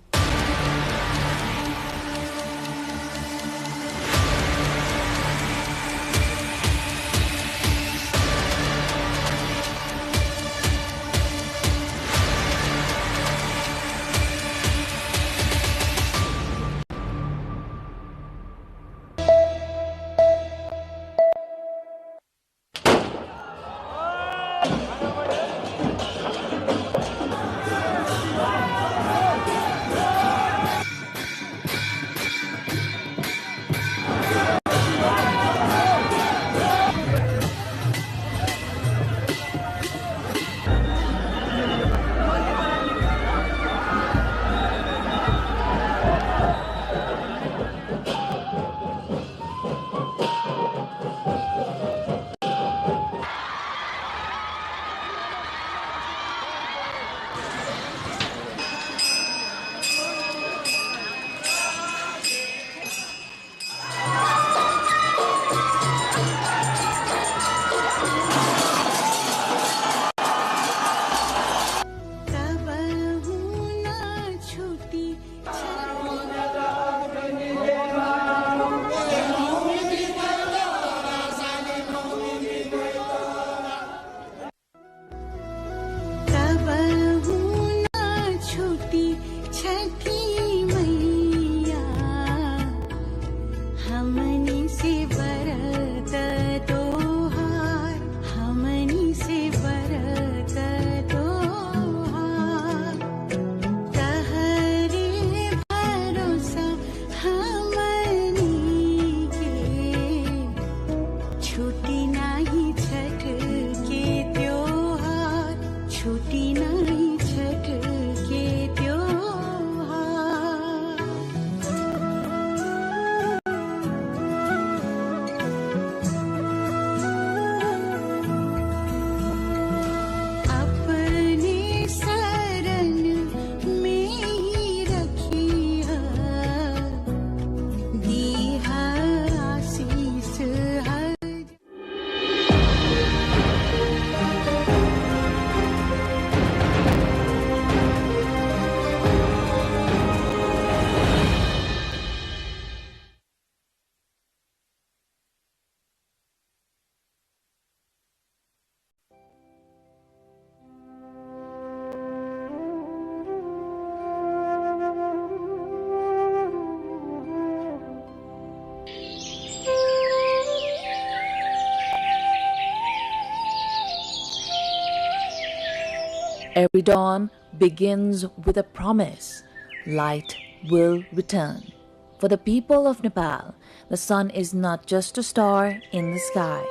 Every dawn begins with a promise. Light will return. For the people of Nepal, the sun is not just a star in the sky.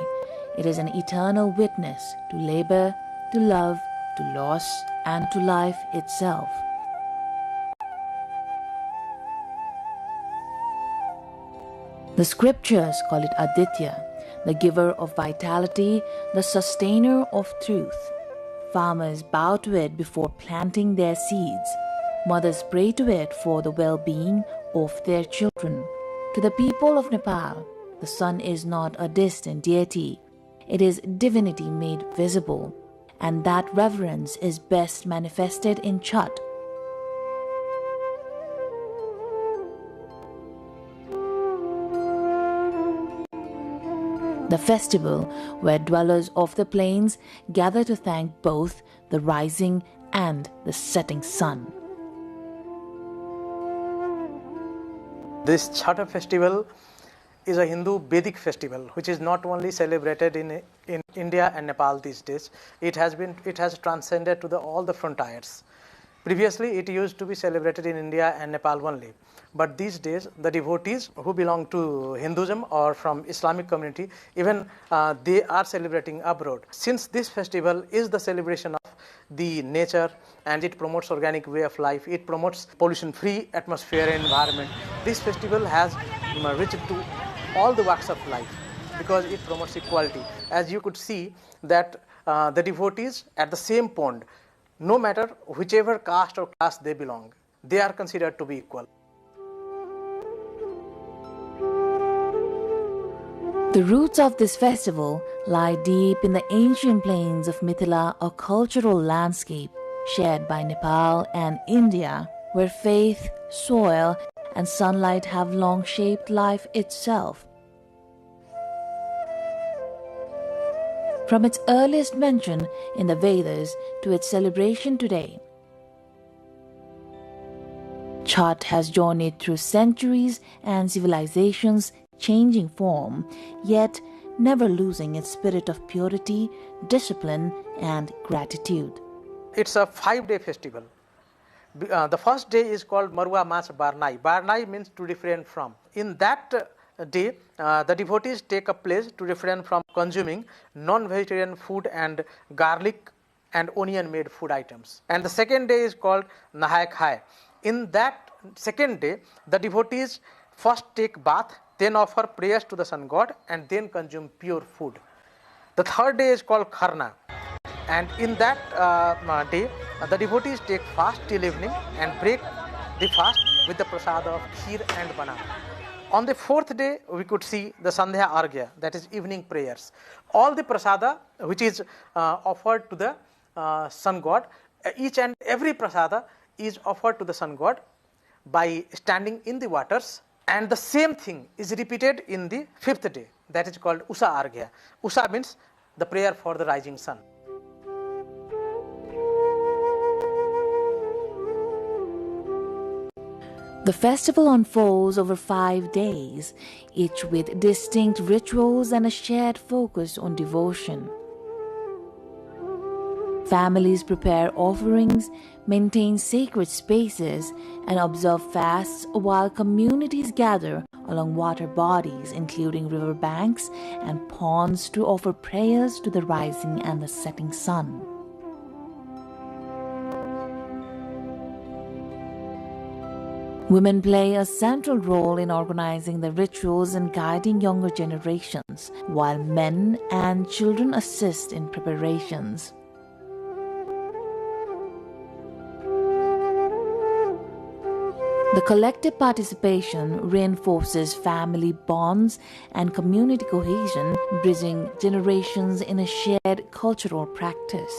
It is an eternal witness to labor, to love, to loss, and to life itself. The scriptures call it Aditya, the giver of vitality, the sustainer of truth. Farmers bow to it before planting their seeds. Mothers pray to it for the well-being of their children. To the people of Nepal, the sun is not a distant deity. It is divinity made visible, and that reverence is best manifested in Chhat. The festival where dwellers of the plains gather to thank both the rising and the setting sun. This Chhat festival is a Hindu Vedic festival which is not only celebrated in India and Nepal these days. It has transcended to all the frontiers. Previously, it used to be celebrated in India and Nepal only. But these days, the devotees who belong to Hinduism or from Islamic community, even they are celebrating abroad. Since this festival is the celebration of the nature and it promotes organic way of life, it promotes pollution-free atmosphere and environment, this festival has reached to all the walks of life, because it promotes equality. As you could see that the devotees at the same pond, no matter whichever caste or class they belong, they are considered to be equal. The roots of this festival lie deep in the ancient plains of Mithila, a cultural landscape shared by Nepal and India, where faith, soil, and sunlight have long shaped life itself. From its earliest mention in the Vedas to its celebration today, Chhath has journeyed through centuries and civilizations changing form, yet never losing its spirit of purity, discipline, and gratitude. It's a 5-day festival. The first day is called Marua Mas Barnai. Barnai means to refrain from. In that day, the devotees take a pledge to refrain from consuming non-vegetarian food and garlic and onion-made food items. And the second day is called Nahai Khai. In that second day, the devotees first take bath, then offer prayers to the sun god, and then consume pure food. The third day is called Kharna, and in that day, the devotees take fast till evening and break the fast with the prasada of kheer and banana. On the fourth day, we could see the Sandhya Arghya, that is evening prayers. All the prasada which is offered to the sun god, each and every prasada is offered to the sun god by standing in the waters. And the same thing is repeated in the fifth day, that is called Usa Arghya. Usa means the prayer for the rising sun. The festival unfolds over 5 days, each with distinct rituals and a shared focus on devotion. Families prepare offerings, maintain sacred spaces, and observe fasts while communities gather along water bodies, including river banks and ponds, to offer prayers to the rising and the setting sun. Women play a central role in organizing the rituals and guiding younger generations, while men and children assist in preparations. The collective participation reinforces family bonds and community cohesion, bridging generations in a shared cultural practice.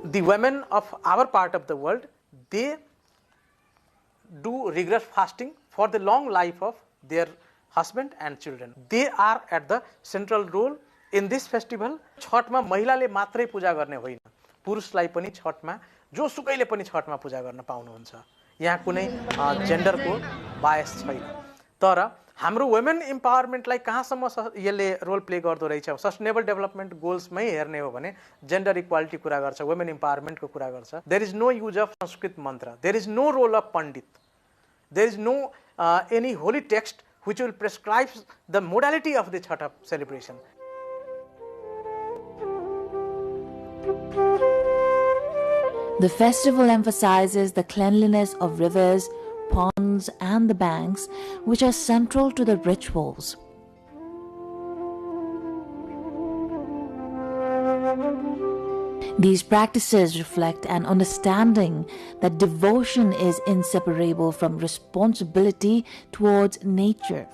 The women of our part of the world, they do rigorous fasting for the long life of their husband and children. They are at the central role in this festival. छठमा महिलाले मात्रै पूजा गर्ने होइन, पुरुषलाई पनि छठमा जो सुकैले पनि छठमा पूजा गर्न पाउनुहुन्छ. यहाँ कुनै जेन्डरको बायस छैन. तर हाम्रो वुमेन इम्पावरमेन्टलाई कहाँसम्म यसले रोल प्ले गर्दो रहेछ, सस्टेनेबल डेभलपमेन्ट गोल्समै हेर्ने हो भने जेन्डर इक्वालिटी कुरा गर्छ, वुमेन इम्पावरमेन्टको कुरा गर्छ. There is no use of Sanskrit mantra, there is no role of pandit, there is no any holy text which will prescribe the modality of the Chhath celebration. The festival emphasizes the cleanliness of rivers, ponds, and the banks, which are central to the rituals. These practices reflect an understanding that devotion is inseparable from responsibility towards nature.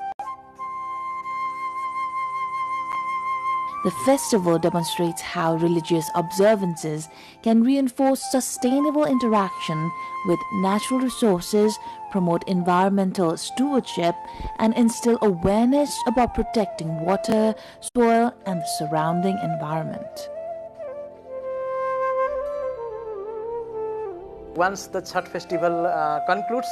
The festival demonstrates how religious observances can reinforce sustainable interaction with natural resources, promote environmental stewardship, and instill awareness about protecting water, soil, and the surrounding environment. Once the Chhath festival concludes,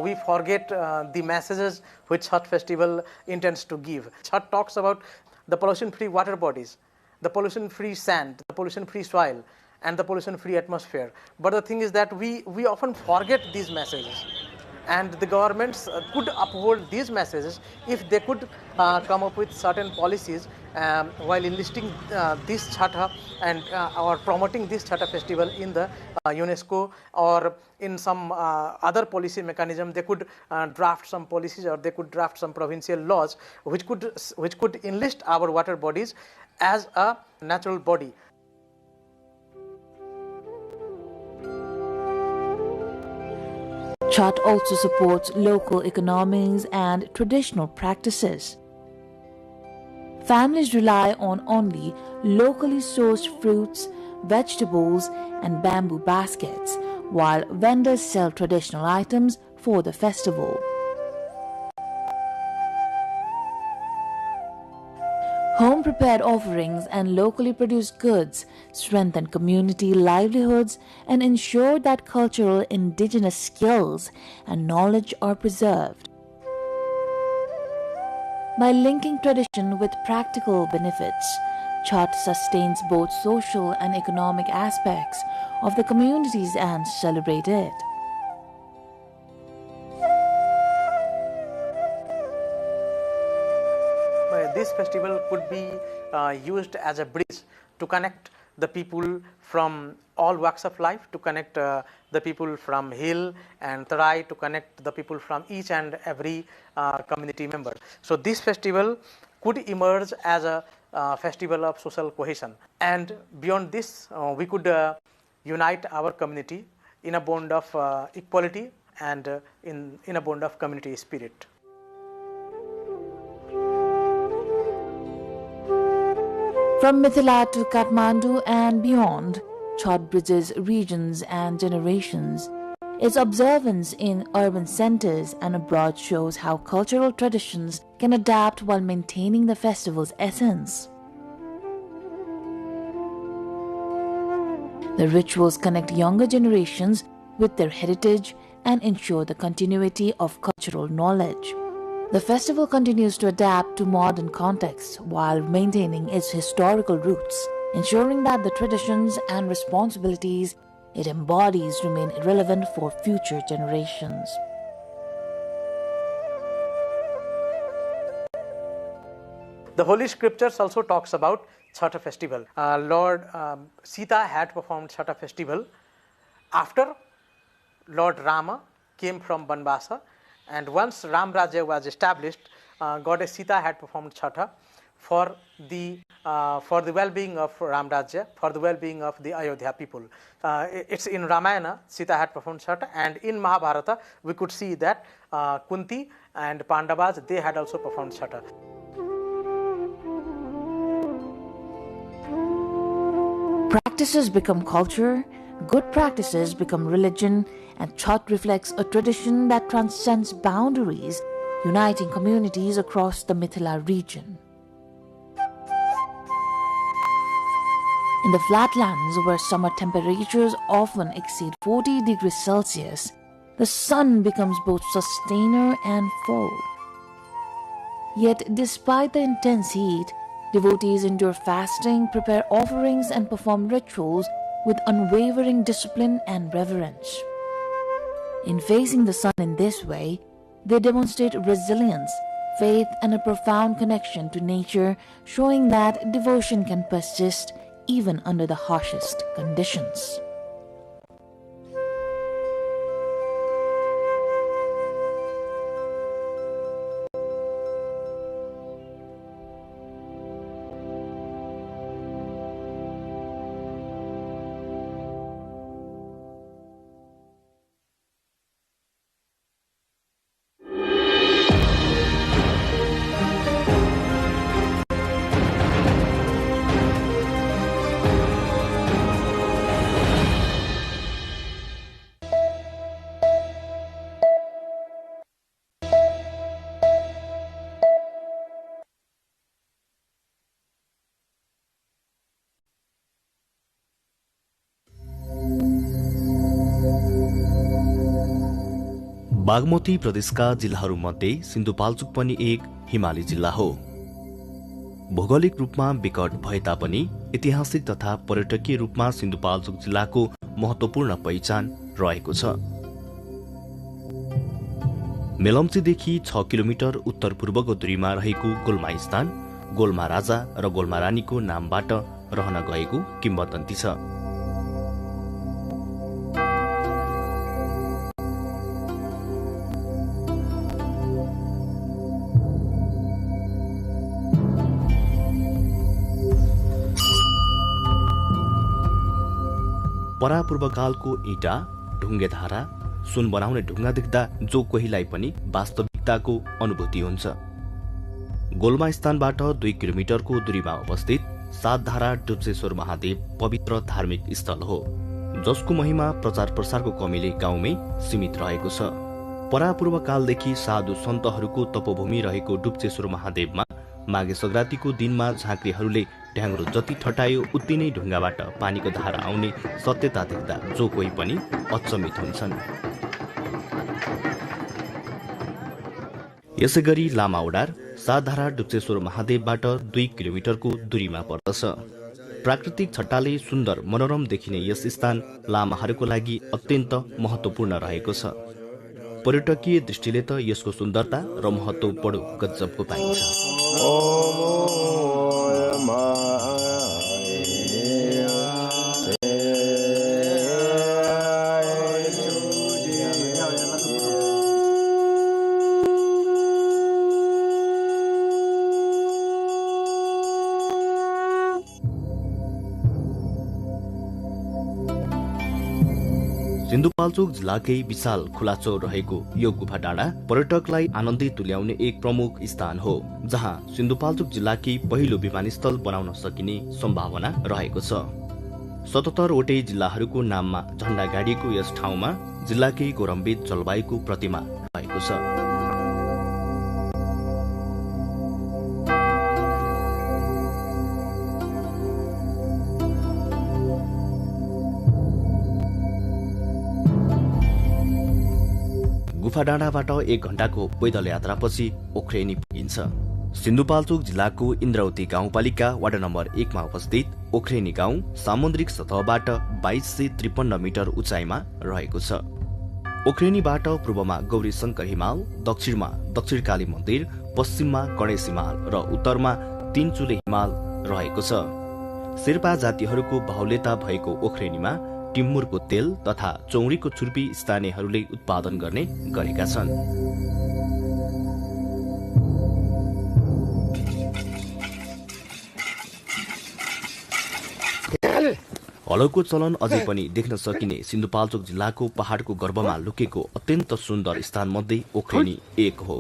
we forget the messages which Chhath festival intends to give. Chhath talks about the pollution-free water bodies, the pollution-free sand, the pollution-free soil, and the pollution-free atmosphere. But the thing is that we often forget these messages. And the governments could uphold these messages if they could come up with certain policies while enlisting this Chhatha and or promoting this Chhatha festival in the UNESCO or in some other policy mechanism, they could draft some policies or they could draft some provincial laws which could enlist our water bodies as a natural body. Chhat also supports local economies and traditional practices. Families rely on only locally sourced fruits, vegetables, and bamboo baskets, while vendors sell traditional items for the festival. Home-prepared offerings and locally produced goods strengthen community livelihoods and ensure that cultural indigenous skills and knowledge are preserved. By linking tradition with practical benefits, Chhat sustains both social and economic aspects of the communities and celebrate it. This festival could be used as a bridge to connect the people from all walks of life, to connect the people from hill and tarai, to connect the people from each and every community member. So this festival could emerge as a festival of social cohesion, and beyond this we could unite our community in a bond of equality and in a bond of community spirit. From Mithila to Kathmandu and beyond, Chhat bridges regions and generations. Its observance in urban centers and abroad shows how cultural traditions can adapt while maintaining the festival's essence. The rituals connect younger generations with their heritage and ensure the continuity of cultural knowledge. The festival continues to adapt to modern contexts while maintaining its historical roots, ensuring that the traditions and responsibilities it embodies remain relevant for future generations. The Holy Scriptures also talks about Chhatha festival. Lord Sita had performed Chhatha festival after Lord Rama came from Banvasa. And once Ram Rajya was established, Goddess Sita had performed Chhatha for the well-being of Ram Rajya, for the well-being of the Ayodhya people. It's in Ramayana, Sita had performed Chhatha, and in Mahabharata, we could see that Kunti and Pandavas, they had also performed Chhatha. Practices become culture, good practices become religion, and Chhat reflects a tradition that transcends boundaries, uniting communities across the Mithila region. In the flatlands, where summer temperatures often exceed 40 degrees Celsius, the sun becomes both sustainer and foe. Yet, despite the intense heat, devotees endure fasting, prepare offerings, and perform rituals with unwavering discipline and reverence. In facing the sun in this way, they demonstrate resilience, faith, and a profound connection to nature, showing that devotion can persist even under the harshest conditions. Bagmati प्रदेशका जिल्लाहरूमध्ये सिन्धुपाल्चोक पनि एक हिमाली जिल्ला हो। भौगोलिक रूपमा विकट भए तापनि ऐतिहासिक तथा पर्यटकीय रूपमा सिन्धुपाल्चोक जिल्लाको महत्वपूर्ण पहिचान रहेको छ। मेलम्चीदेखि 6 किलोमिटर उत्तर पूर्वको दूरीमा रहेको गुल्मा स्थान गोलमा राजा र गोलमा रानीको नामबाट रहन गएको किम्वदन्ती छ। परापूर्वकालको इँटा, ढुङ्गे धारा, सुन बनाउने ढुङ्गा देख्दा जो कोहीलाई पनि वास्तविकताको अनुभूति हुन्छ। गोलमा स्थानबाट 2 किलोमिटरको दूरीमा अवस्थित सातधारा डुब्सेश्वर महादेव पवित्र धार्मिक स्थल हो, जसको महिमा प्रचार प्रसारको कमीले गाउँमै सीमित रहेको छ। परापूर्वकालदेखि साधु सन्तहरूको तपोभूमि रहेको डुब्सेश्वर महादेवमा माघे संक्रान्तिको दिनमा झाँक्रीहरूले ढ्याङ्ग्रो जति ठटायो उति नै ढुङ्गाबाट पानीको धारा आउने सत्यता देख्दा जो कोही पनि अचम्मित हुन्छन्। यसै गरी लामा ओडार सातधारा डुब्सेश्वर महादेवबाट 2 किलोमिटरको दूरीमा पर्दछ। प्राकृतिक छट्टाले सुन्दर मनोरम देखिने यस स्थान लामाहरूको लागि अत्यन्त महत्त्वपूर्ण रहेको छ। पर्यटकीय दृष्टिले त यसको सुन्दरता र महत्त्व बडो गजबको पाइन्छ। सिन्धुपाल्चोक जिल्लाकै विशाल खुलाचौर रहेको यो गुफा डाँडा पर्यटकलाई आनन्दित तुल्याउने एक प्रमुख स्थान हो, जहाँ सिन्धुपाल्चोक जिल्लाकै पहिलो विमानस्थल बनाउन सकिने सम्भावना रहेको छ। 77 वटै जिल्लाहरूको नाममा झण्डा गाडिएको यस ठाउँमा जिल्लाकै गौरवान्वित जलवायुको प्रतिमा रहेको छ। गुफा डाँडाबाट 1 घण्टाको पैदल यात्रापछि ओख्रेनी पुगिन्छ। सिन्धुपाल्चोक जिल्लाको इन्द्रावती गाउँपालिका वार्ड नम्बर 1 मा अवस्थित ओख्रेनी गाउँ सामुद्रिक सतहबाट 2253 मिटर उचाइमा रहेको छ। ओख्रेनीबाट पूर्वमा गौरी शंकर हिमाल, दक्षिणमा दक्षिणकाली मन्दिर, पश्चिममा गणेश हिमाल र उत्तरमा तीनचुले हिमाल रहेको छ। शेर्पा जातिहरूको बाहुल्यता भएको ओख्रेनीमा टिम्मुरको तेल तथा चौरीको छुर्पी स्थानीयहरूले उत्पादन गर्ने गरेका छन्। हलोको चलन अझै पनि देख्न सकिने सिन्धुपाल्चोक जिल्लाको पहाडको गर्भमा लुकेको अत्यन्त सुन्दर स्थान मध्ये ओख्रेनी एक हो।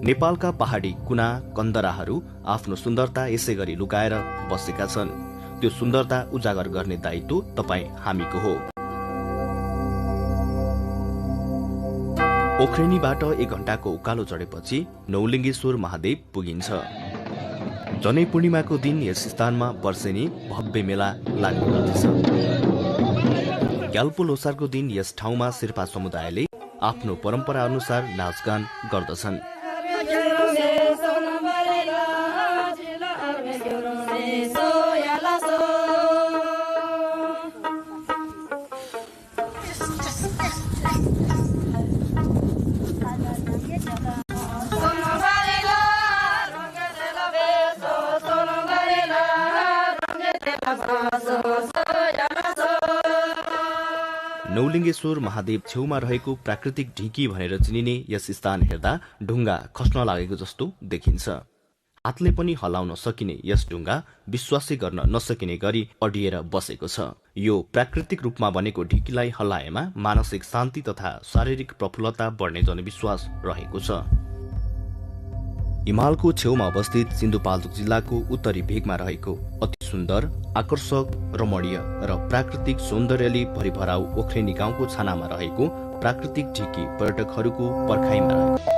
नेपालका पहाडी कुना कन्दराहरू आफ्नो सुन्दरता यसै गरी लुकाएर बसेका छन्। त्यो सुन्दरता उजागर गर्ने दायित्व तपाई हामीको हो। ओख्रेनीबाट 1 घण्टाको उकालो चढेपछि नौलिङ्गेश्वर महादेव पुगिन्छ। जनै पूर्णिमाको दिन यस स्थानमा वर्षेनी भव्य मेला लाग्ने गर्दछ। ग्याल्पो लोसारको दिन यस ठाउँमा शेर्पा समुदायले आफ्नो परम्परा अनुसार नाचगान गर्दछन्। नौलिङ्गेश्वर महादेव छेउमा रहेको प्राकृतिक ढिकी भनेर चिनिने यस स्थान हेर्दा ढुङ्गा खस्न लागेको जस्तो देखिन्छ। हातले पनि हलाउन सकिने यस ढुङ्गा विश्वासै गर्न नसकिने गरी अडिएर बसेको छ। यो प्राकृतिक रूपमा बनेको ढिकीलाई हल्लाएमा मानसिक शान्ति तथा शारीरिक प्रफुल्लता बढ्ने जनविश्वास रहेको छ। हिमालको छेउमा अवस्थित सिन्धुपाल्चोक जिल्लाको उत्तरी भेगमा रहेको अति सुन्दर, आकर्षक, रमणीय र प्राकृतिक सौन्दर्यले भरिभराउ ओख्रेनी गाउँको छानामा रहेको प्राकृतिक ढिकी पर्यटकहरूको पर्खाइमा रहेको।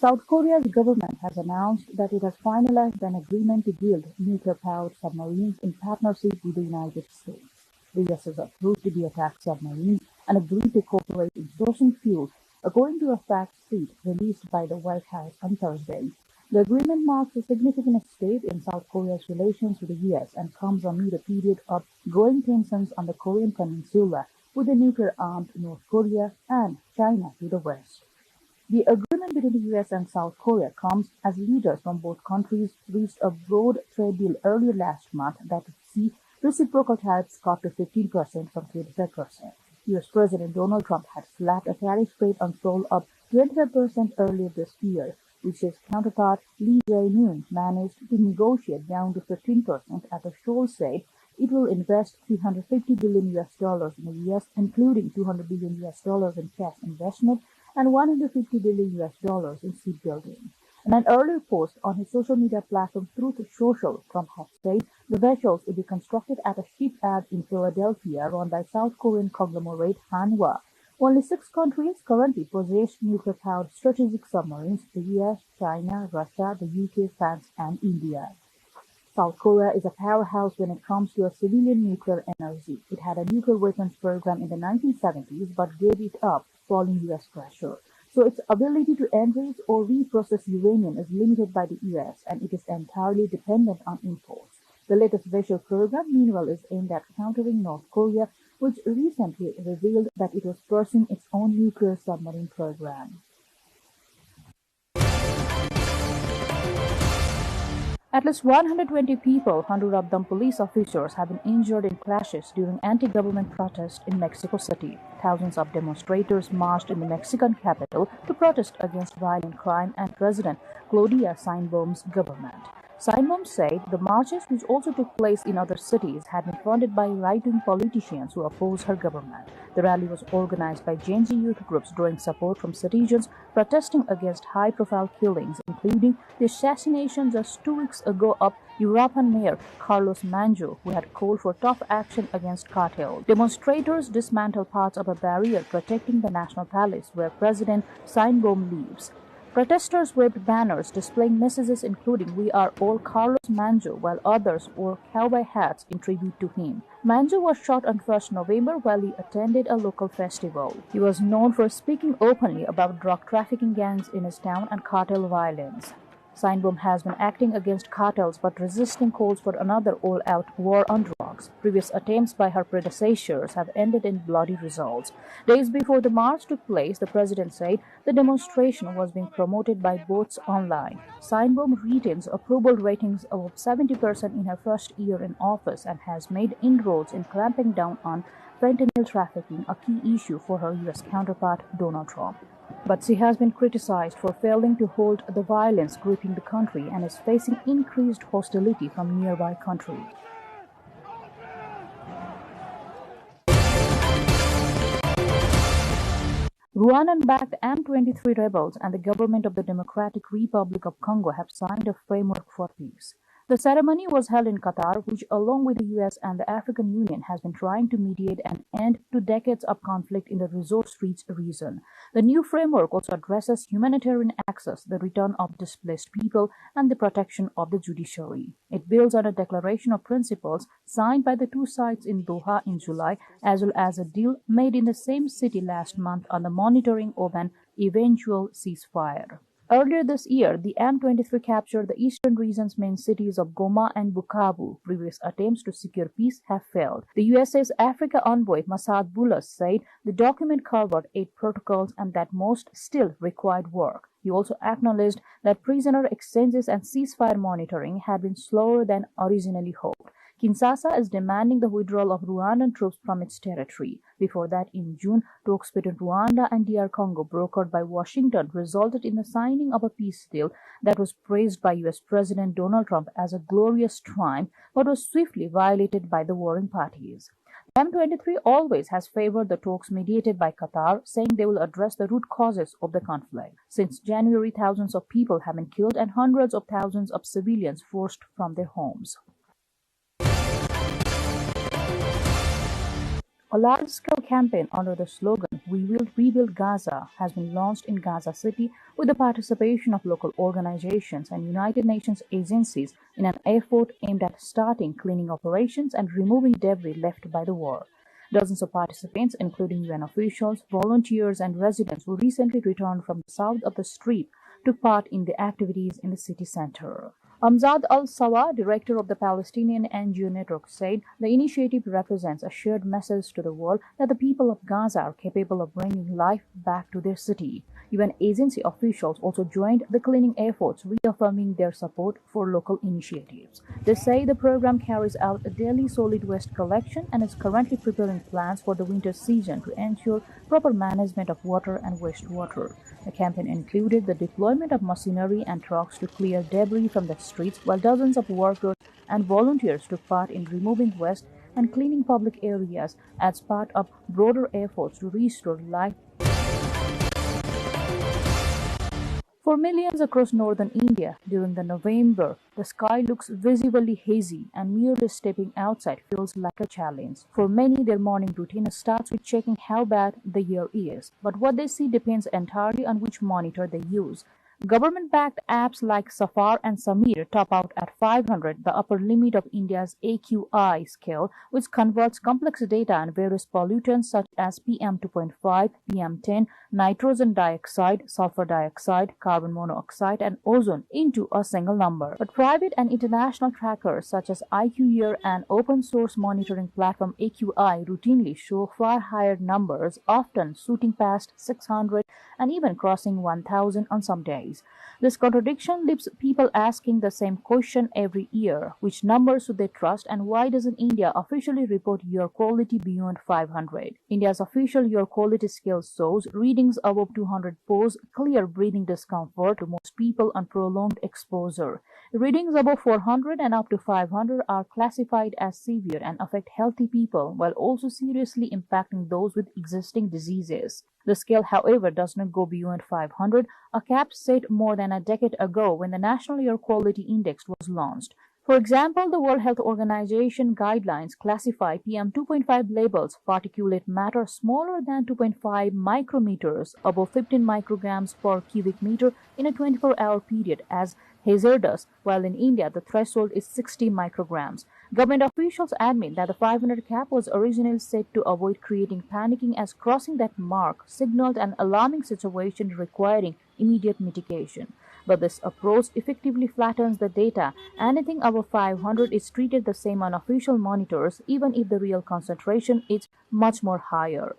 South Korea's government has announced that it has finalized an agreement to build nuclear-powered submarines in partnership with the United States. The US has approved the attack submarines and agreed to cooperate in sourcing fuel, according to a fact sheet released by the White House on Thursday. The agreement marks a significant step in South Korea's relations with the US and comes amid a period of growing tensions on the Korean Peninsula with the nuclear-armed North Korea and China to the west. The agreement between the US and South Korea comes as leaders from both countries reached a broad trade deal earlier last month that would see reciprocal tariffs cut to 15% from 25%. US President Donald Trump had slapped a tariff rate on Seoul of 25% earlier this year, which his counterpart Lee Jae-myung managed to negotiate down to 15% after Seoul said it will invest $350 billion in the US, including $200 billion in cash investment and $150 billion in shipbuilding. In an earlier post on his social media platform Truth Social, Trump had said the vessels would be constructed at a shipyard in Philadelphia run by South Korean conglomerate Hanwha. Only 6 countries currently possess nuclear-powered strategic submarines: the US, China, Russia, the UK, France, and India. South Korea is a powerhouse when it comes to a civilian nuclear energy. It had a nuclear weapons program in the 1970s but gave it up following US pressure. So its ability to enrich or reprocess uranium is limited by the US, and it is entirely dependent on imports. The latest vessel program, meanwhile, is aimed at countering North Korea, which recently revealed that it was pursuing its own nuclear submarine program. At least 120 people, 100 of them police officers, have been injured in clashes during anti-government protests in Mexico City. Thousands of demonstrators marched in the Mexican capital to protest against violent crime and President Claudia Sheinbaum's government. Sheinbaum said the marches, which also took place in other cities, had been funded by right-wing politicians who oppose her government. The rally was organized by Gen Z youth groups drawing support from citizens protesting against high-profile killings, including the assassination just 2 weeks ago of Uruapan Mayor Carlos Manjo, who had called for tough action against cartels. Demonstrators dismantled parts of a barrier protecting the National Palace, where President Sheinbaum lives. Protesters waved banners displaying messages including "We are all Carlos Manjo," while others wore cowboy hats in tribute to him. Manjo was shot on 1st November while he attended a local festival. He was known for speaking openly about drug trafficking gangs in his town and cartel violence. Sheinbaum has been acting against cartels but resisting calls for another all-out war on drugs. Previous attempts by her predecessors have ended in bloody results. Days before the march took place, the president said the demonstration was being promoted by bots online. Sheinbaum retains approval ratings of 70% in her first year in office and has made inroads in clamping down on fentanyl trafficking, a key issue for her U.S. counterpart Donald Trump. But she has been criticized for failing to halt the violence gripping the country and is facing increased hostility from nearby countries. Rwandan-backed M23 rebels and the government of the Democratic Republic of Congo have signed a framework for peace. The ceremony was held in Qatar, which along with the US and the African Union has been trying to mediate an end to decades of conflict in the resource-rich region. The new framework also addresses humanitarian access, the return of displaced people, and the protection of the judiciary. It builds on a declaration of principles signed by the two sides in Doha in July, as well as a deal made in the same city last month on the monitoring of an eventual ceasefire. Earlier this year, the M23 captured the eastern region's main cities of Goma and Bukavu. Previous attempts to secure peace have failed. The USA's Africa envoy, Masad Boulos, said the document covered 8 protocols and that most still required work. He also acknowledged that prisoner exchanges and ceasefire monitoring had been slower than originally hoped. Kinshasa is demanding the withdrawal of Rwandan troops from its territory. Before that, in June, talks between Rwanda and DR Congo, brokered by Washington, resulted in the signing of a peace deal that was praised by US President Donald Trump as a glorious triumph, but was swiftly violated by the warring parties. M23 always has favored the talks mediated by Qatar, saying they will address the root causes of the conflict. Since January, thousands of people have been killed and hundreds of thousands of civilians forced from their homes. A large-scale campaign under the slogan "We Will Rebuild Gaza" has been launched in Gaza City with the participation of local organizations and United Nations agencies in an effort aimed at starting cleaning operations and removing debris left by the war. Dozens of participants, including UN officials, volunteers, and residents who recently returned from the south of the Strip, took part in the activities in the city center. Amjad Al-Sawa, director of the Palestinian NGO network, said the initiative represents a shared message to the world that the people of Gaza are capable of bringing life back to their city. UN agency officials also joined the cleaning efforts, reaffirming their support for local initiatives. They say the program carries out a daily solid waste collection and is currently preparing plans for the winter season to ensure proper management of water and wastewater. The campaign included the deployment of machinery and trucks to clear debris from the streets, while dozens of workers and volunteers took part in removing waste and cleaning public areas as part of broader efforts to restore life. For millions across northern India, during the November, the sky looks visibly hazy and merely stepping outside feels like a challenge. For many, their morning routine starts with checking how bad the year is. But what they see depends entirely on which monitor they use. Government-backed apps like Safar and Samir top out at 500, the upper limit of India's AQI scale, which converts complex data on various pollutants such as PM2.5, PM10, nitrogen dioxide, sulfur dioxide, carbon monoxide, and ozone into a single number. But private and international trackers such as IQYear and open-source monitoring platform AQI routinely show far higher numbers, often shooting past 600 and even crossing 1,000 on some days. This contradiction leaves people asking the same question every year: which numbers should they trust, and why doesn't India officially report air quality beyond 500? India's official air quality scale shows readings above 200 pose clear breathing discomfort to most people on prolonged exposure. Readings above 400 and up to 500 are classified as severe and affect healthy people, while also seriously impacting those with existing diseases. The scale, however, does not go beyond 500, a cap set more than a decade ago when the National Air Quality Index was launched. For example, the World Health Organization guidelines classify PM2.5 labels particulate matter smaller than 2.5 micrometers, above 15 micrograms per cubic meter in a 24-hour period as hazardous, while in India the threshold is 60 micrograms. Government officials admit that the 500 cap was originally set to avoid creating panicking, as crossing that mark signaled an alarming situation requiring immediate mitigation. But this approach effectively flattens the data. Anything above 500 is treated the same on official monitors, even if the real concentration is much more higher.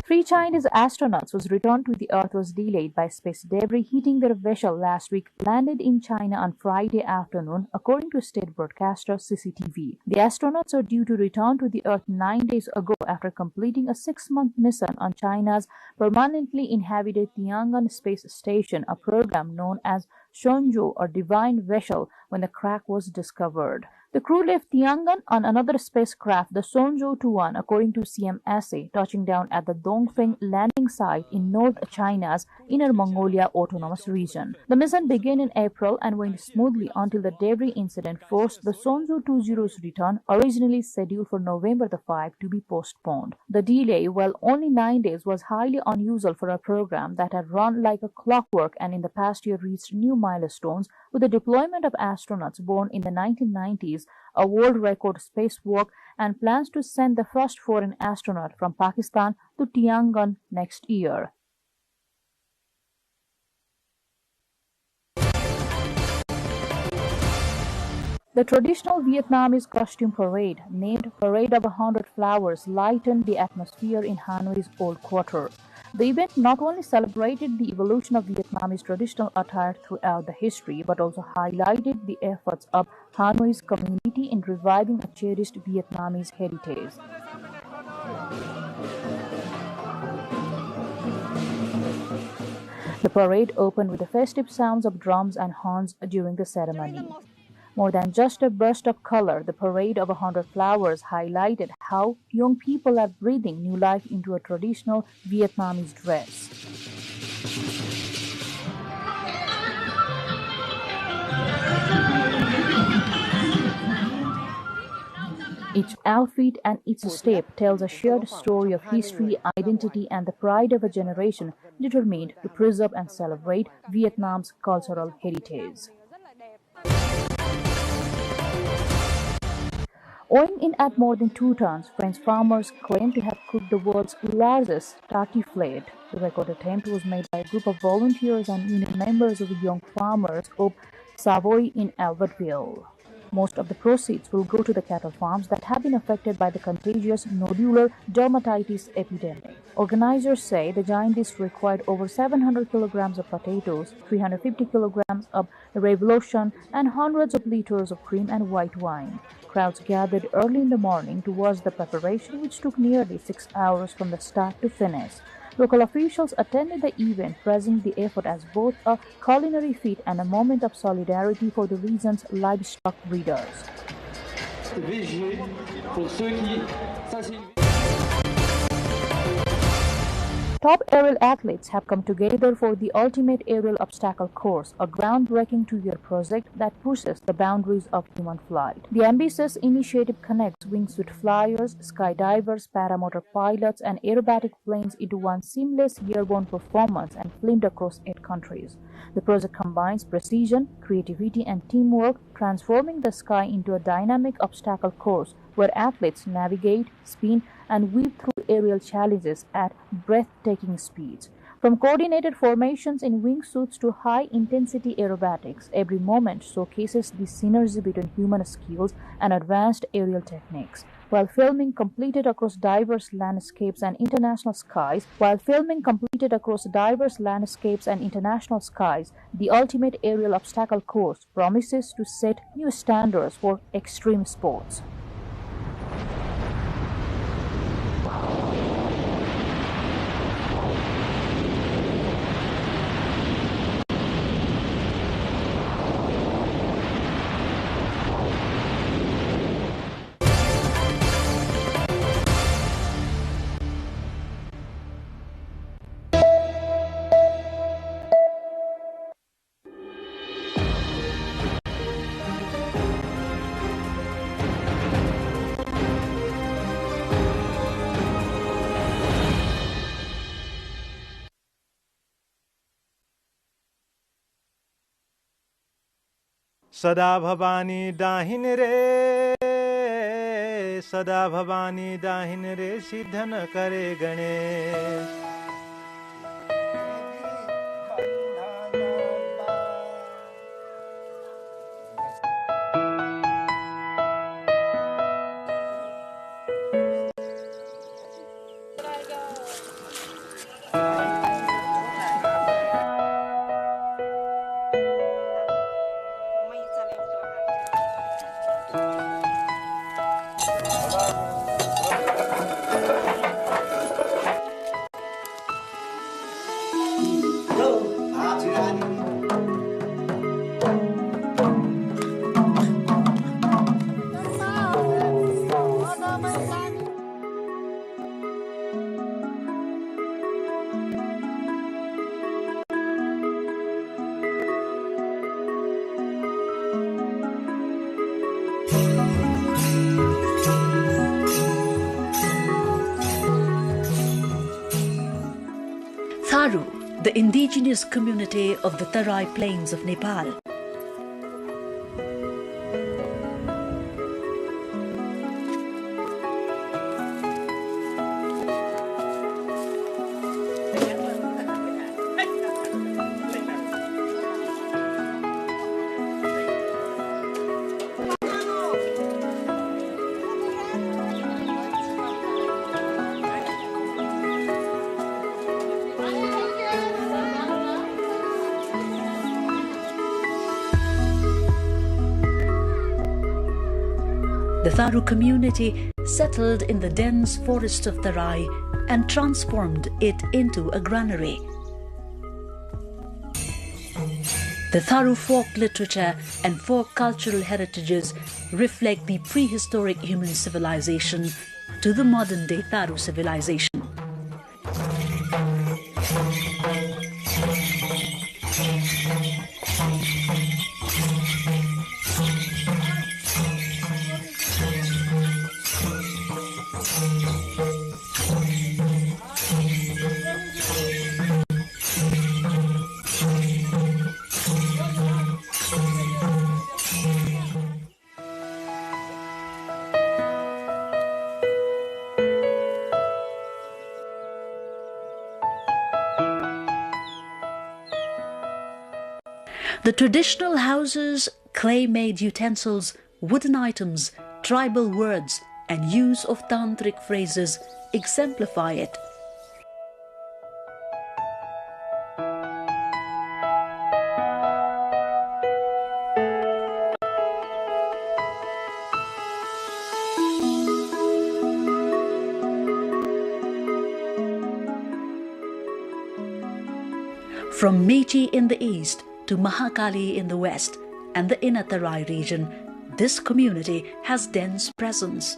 3 Chinese astronauts whose return to the Earth was delayed by space debris hitting their vessel last week landed in China on Friday afternoon, according to state broadcaster CCTV. The astronauts are due to return to the Earth 9 days ago after completing a 6-month mission on China's permanently inhabited Tiangong Space Station, a program known as Shenzhou, or Divine Vessel, when the crack was discovered. The crew left Tiangong on another spacecraft, the Shenzhou 21, according to CMSA, touching down at the Dongfeng landing site in North China's Inner Mongolia Autonomous Region. The mission began in April and went smoothly until the debris incident forced the Shenzhou 20's return, originally scheduled for November 5, to be postponed. The delay, while only 9 days, was highly unusual for a program that had run like a clockwork and in the past year reached new milestones with the deployment of astronauts born in the 1990s, a world record spacewalk, and plans to send the first foreign astronaut from Pakistan to Tiangong next year. The traditional Vietnamese costume parade, named Parade of 100 Flowers, lightened the atmosphere in Hanoi's Old Quarter. The event not only celebrated the evolution of Vietnamese traditional attire throughout the history, but also highlighted the efforts of Hanoi's community in reviving a cherished Vietnamese heritage. The parade opened with the festive sounds of drums and horns during the ceremony. More than just a burst of color, the Parade of 100 Flowers highlighted how young people are breathing new life into a traditional Vietnamese dress. Each outfit and each step tells a shared story of history, identity, and the pride of a generation determined to preserve and celebrate Vietnam's cultural heritage. Weighing in at more than 2 tons, French farmers claim to have cooked the world's largest turkey fillet. The record attempt was made by a group of volunteers and union members of the Young Farmers Group Savoy in Albertville. Most of the proceeds will go to the cattle farms that have been affected by the contagious nodular dermatitis epidemic. Organizers say the giant dish required over 700 kilograms of potatoes, 350 kilograms of revolution, and hundreds of liters of cream and white wine. Crowds gathered early in the morning to watch the preparation, which took nearly 6 hours from the start to finish. Local officials attended the event, praising the effort as both a culinary feat and a moment of solidarity for the region's livestock breeders. Top aerial athletes have come together for the Ultimate Aerial Obstacle Course, a groundbreaking 2-year project that pushes the boundaries of human flight. The ambitious initiative connects wingsuit flyers, skydivers, paramotor pilots, and aerobatic planes into one seamless airborne performance and filmed across 8 countries. The project combines precision, creativity, and teamwork, transforming the sky into a dynamic obstacle course where athletes navigate, spin, and weave through aerial challenges at breathtaking speeds. From coordinated formations in wingsuits to high-intensity aerobatics, every moment showcases the synergy between human skills and advanced aerial techniques. While filming completed across diverse landscapes and international skies, the Ultimate Aerial Obstacle Course promises to set new standards for extreme sports. सदा भवानी दाहिन रे सिद्ध न करे Ganesh Tharu, the indigenous community of the Tarai Plains of Nepal. The Tharu community settled in the dense forests of Tarai and transformed it into a granary. The Tharu folk literature and folk cultural heritages reflect the prehistoric human civilization to the modern-day Tharu civilization. The traditional houses, clay-made utensils, wooden items, tribal words and use of tantric phrases exemplify it. From Mechi in the east to Mahakali in the west and the Inner Tarai region, this community has dense presence.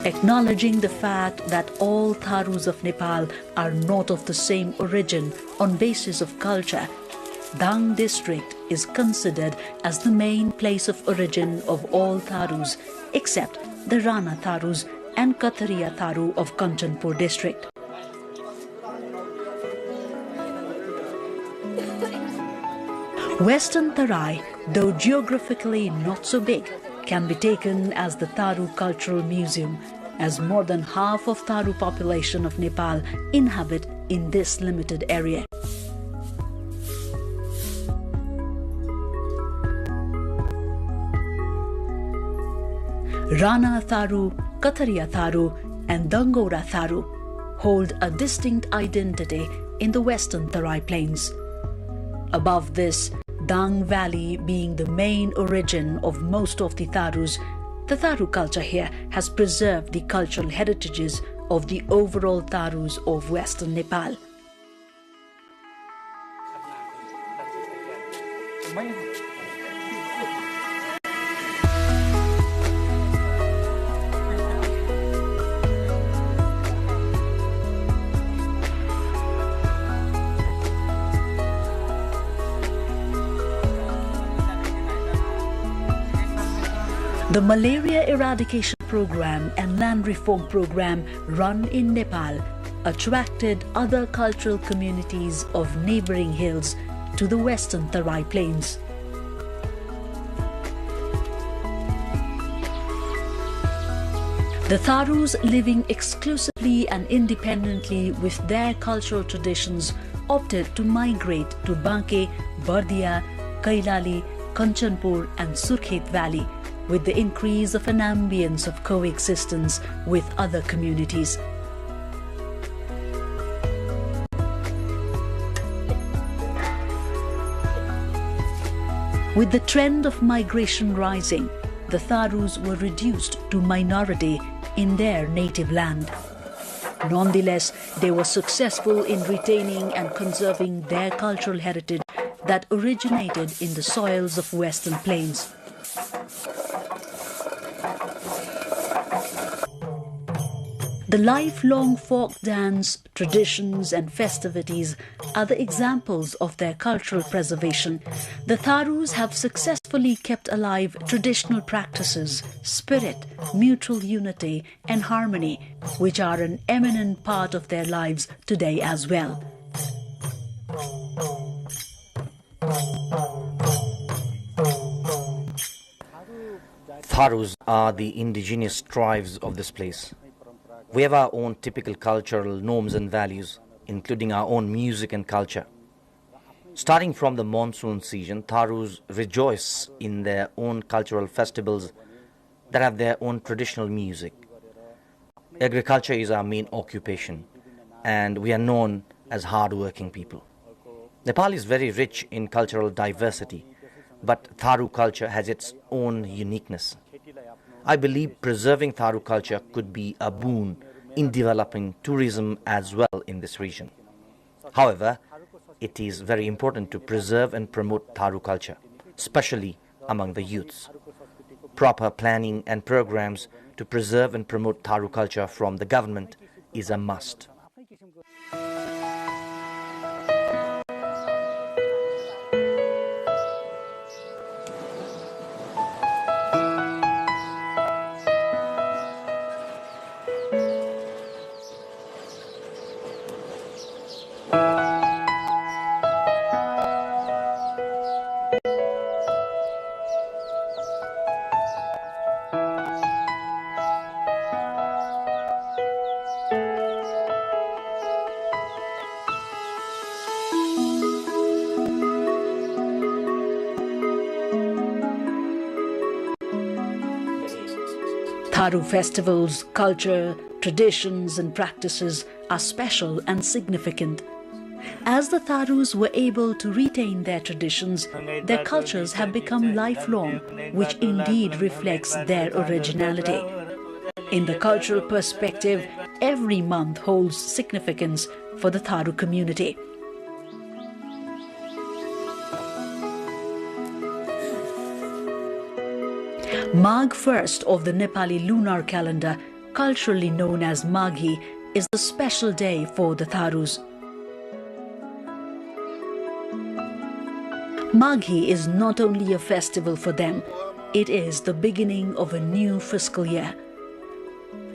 Acknowledging the fact that all Tharus of Nepal are not of the same origin on basis of culture, Dang district is considered as the main place of origin of all Tharus except the Rana Tharus and Kataria Tharu of Kanchanpur district. Western Tarai, though geographically not so big, can be taken as the Tharu Cultural Museum, as more than half of Tharu population of Nepal inhabit in this limited area. Rana Tharu, Kataria Tharu and Dangora Tharu hold a distinct identity in the Western Tarai Plains. Above this, Dang Valley being the main origin of most of the Tharus, the Tharu culture here has preserved the cultural heritages of the overall Tharus of Western Nepal. The malaria eradication program and land reform program run in Nepal attracted other cultural communities of neighboring hills to the Western Tarai Plains. The Tharus living exclusively and independently with their cultural traditions opted to migrate to Banke, Bardia, Kailali, Kanchanpur and Surkhet Valley, with the increase of an ambience of coexistence with other communities. With the trend of migration rising, the Tharus were reduced to minority in their native land. Nonetheless, they were successful in retaining and conserving their cultural heritage that originated in the soils of Western Plains. The lifelong folk dance, traditions and festivities are the examples of their cultural preservation. The Tharus have successfully kept alive traditional practices, spirit, mutual unity and harmony, which are an eminent part of their lives today as well. Tharus are the indigenous tribes of this place. We have our own typical cultural norms and values, including our own music and culture. Starting from the monsoon season, Tharus rejoice in their own cultural festivals that have their own traditional music. Agriculture is our main occupation, and we are known as hard-working people. Nepal is very rich in cultural diversity, but Tharu culture has its own uniqueness. I believe preserving Tharu culture could be a boon in developing tourism as well in this region. However, it is very important to preserve and promote Tharu culture, especially among the youths. Proper planning and programs to preserve and promote Tharu culture from the government is a must. Tharu festivals, culture, traditions and practices are special and significant. As the Tharus were able to retain their traditions, their cultures have become lifelong, which indeed reflects their originality. In the cultural perspective, every month holds significance for the Tharu community. Magh 1st of the Nepali lunar calendar, culturally known as Maghi, is the special day for the Tharus. Maghi is not only a festival for them, it is the beginning of a new fiscal year.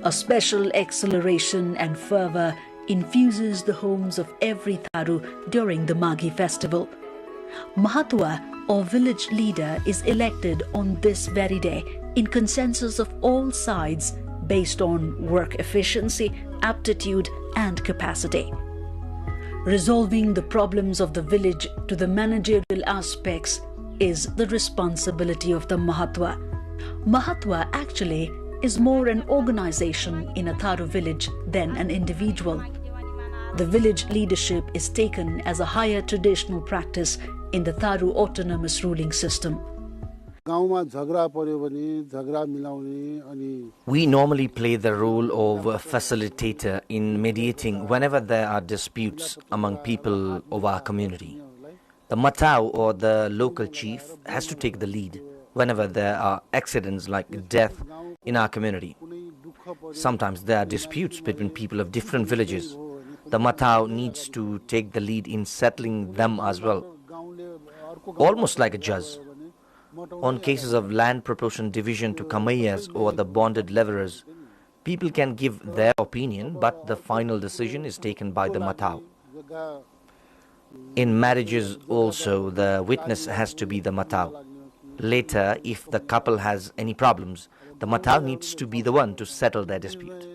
A special acceleration and fervour infuses the homes of every Tharu during the Maghi festival. Mahatwa, or village leader, is elected on this very day in consensus of all sides based on work efficiency, aptitude and capacity. Resolving the problems of the village to the managerial aspects is the responsibility of the Mahatwa. Mahatwa actually is more an organization in a Tharu village than an individual. The village leadership is taken as a higher traditional practice in the Tharu autonomous ruling system. We normally play the role of a facilitator in mediating whenever there are disputes among people of our community. The Matau, or the local chief, has to take the lead whenever there are accidents like death in our community. Sometimes there are disputes between people of different villages. The Matau needs to take the lead in settling them as well, almost like a judge. On cases of land proportion division to Kamayas or the bonded leverers, people can give their opinion, but the final decision is taken by the Matau. In marriages also, the witness has to be the Matau. Later, if the couple has any problems, the Matau needs to be the one to settle their dispute.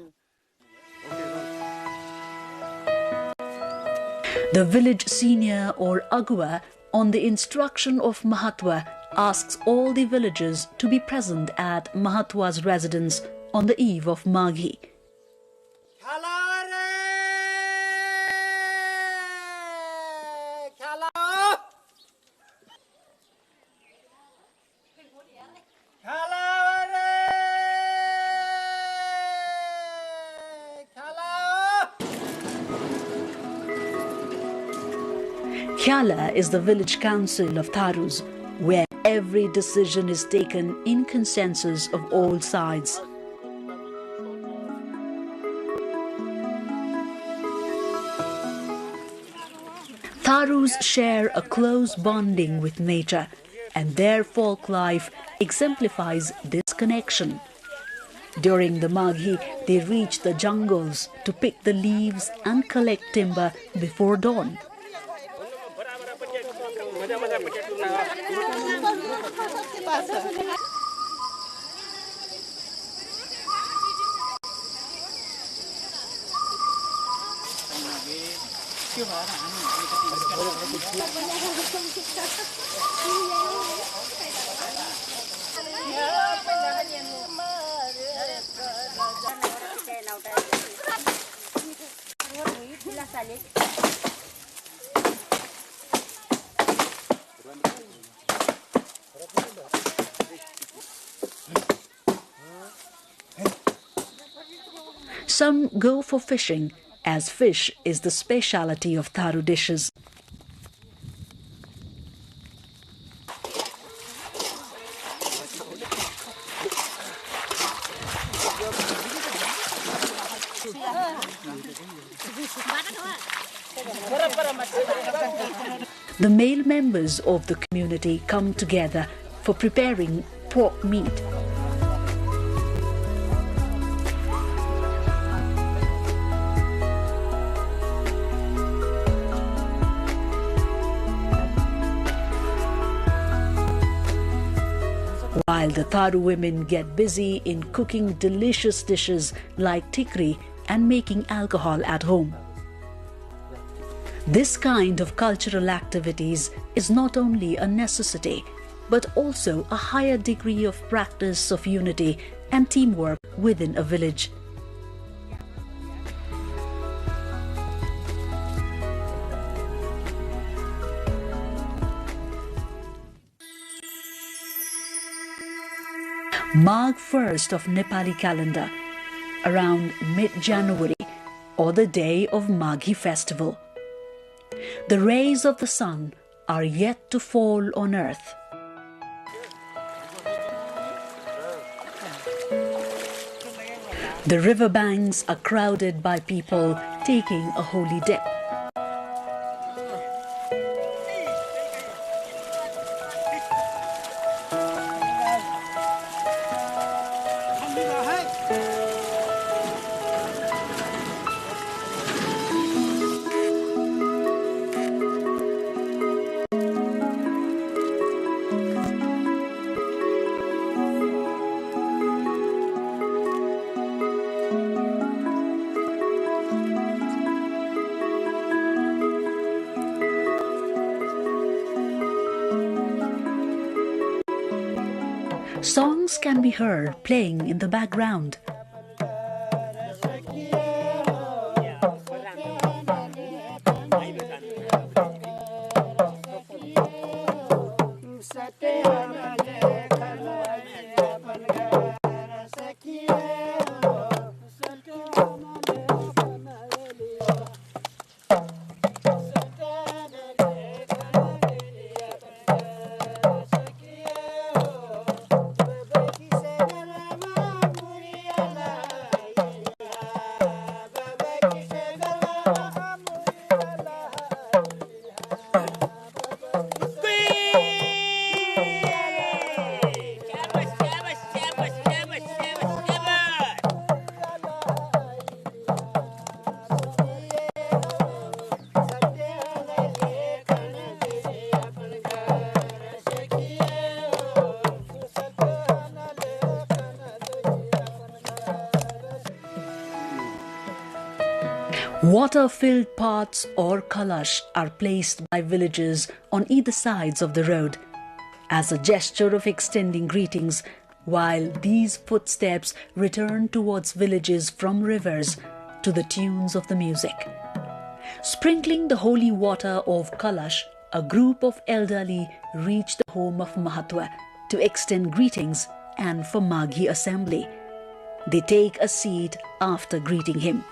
The village senior or Agua, on the instruction of Mahatwa, asks all the villagers to be present at Mahatwa's residence on the eve of Maghi. Khyala is the village council of Tharus, where every decision is taken in consensus of all sides. Tharus share a close bonding with nature, and their folk life exemplifies this connection. During the Maghi, they reach the jungles to pick the leaves and collect timber before dawn. Some go for fishing, as fish is the speciality of Tharu dishes. The male members of the community come together for preparing pork meat. While the Tharu women get busy in cooking delicious dishes like tikri and making alcohol at home. This kind of cultural activities is not only a necessity, but also a higher degree of practice of unity and teamwork within a village. Magh 1st of Nepali calendar, around mid-January, or the day of Maghi festival. The rays of the sun are yet to fall on earth. The riverbanks are crowded by people taking a holy dip. Songs can be heard playing in the background. Water-filled pots or kalash are placed by villagers on either sides of the road as a gesture of extending greetings, while these footsteps return towards villages from rivers to the tunes of the music. Sprinkling the holy water of kalash, a group of elderly reach the home of Mahatwa to extend greetings and for Maghi assembly. They take a seat after greeting him.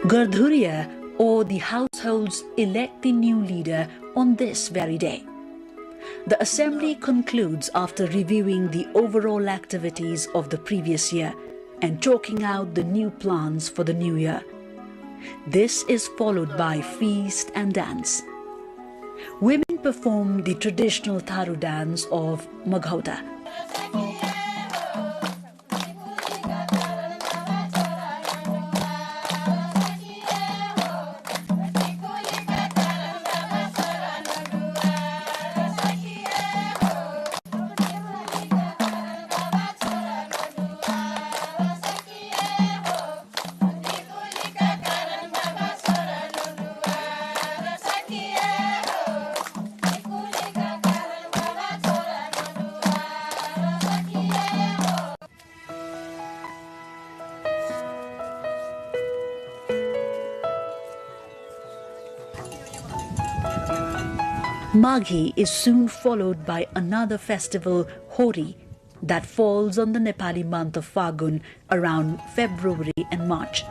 Gardhuria, or the households, elect the new leader on this very day. The assembly concludes after reviewing the overall activities of the previous year and chalking out the new plans for the new year. This is followed by feast and dance. Women perform the traditional Tharu dance of Maghauta. Maghi is soon followed by another festival, Hori, that falls on the Nepali month of Fagun around February and March.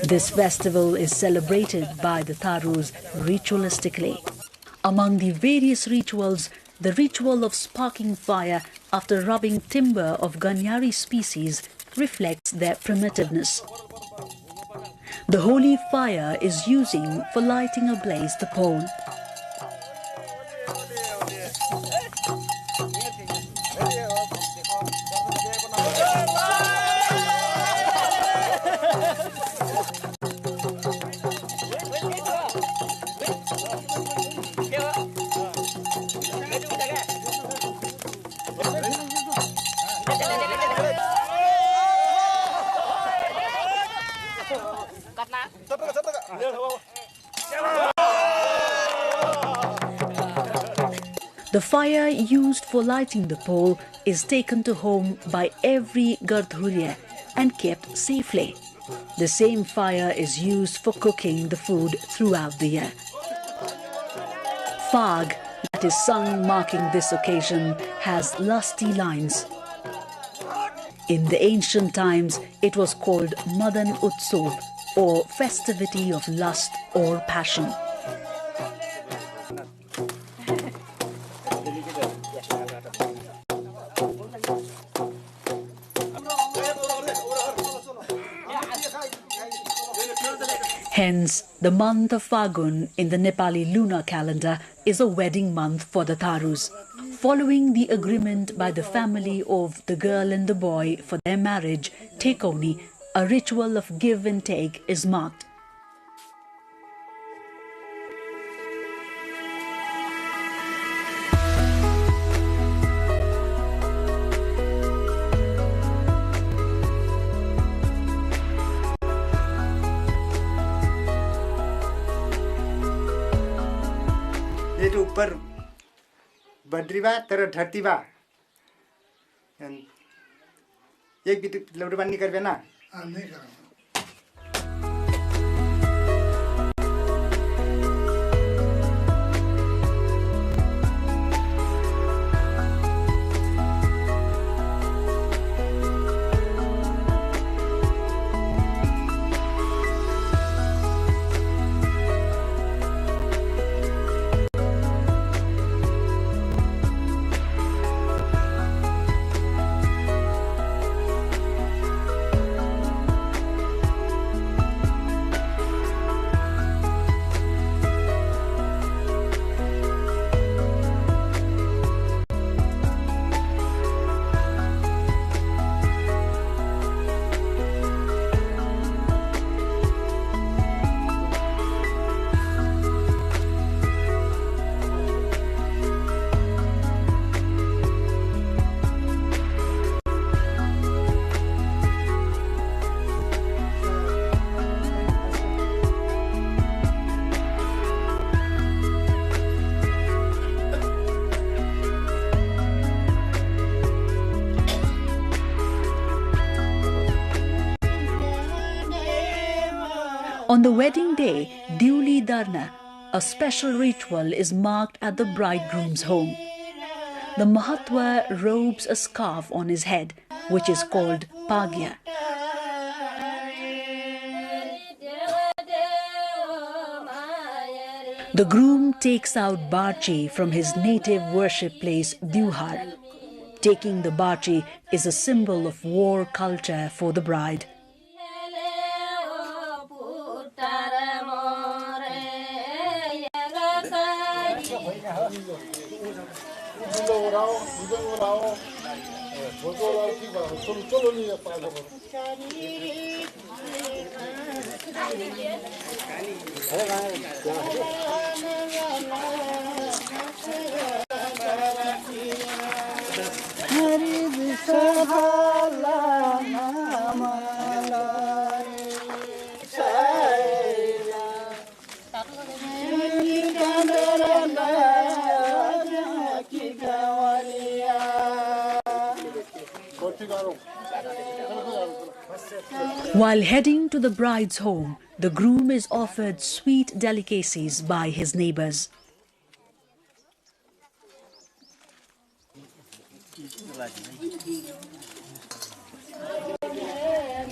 This festival is celebrated by the Tharus ritualistically. Among the various rituals, the ritual of sparking fire after rubbing timber of Ganyari species reflects their primitiveness. The holy fire is using for lighting ablaze the pole. The fire used for lighting the pole is taken to home by every Gardhurya and kept safely. The same fire is used for cooking the food throughout the year. Fag, that is sung marking this occasion, has lusty lines. In the ancient times, it was called Madan Utsav, or festivity of lust or passion. Hence, the month of Fagun in the Nepali lunar calendar is a wedding month for the Tharus. Following the agreement by the family of the girl and the boy for their marriage, Tekoni, a ritual of give and take, is marked. ऊपर बद्रीबा तर धरतीबा एक भी लौटबान नहीं करबे ना नहीं कर On the wedding day, Diuli Darna, a special ritual is marked at the bridegroom's home. The Mahatwa robes a scarf on his head, which is called Pagya. The groom takes out Barchi from his native worship place, Duhar. Taking the Barchi is a symbol of war culture for the bride. While heading to the bride's home, the groom is offered sweet delicacies by his neighbors.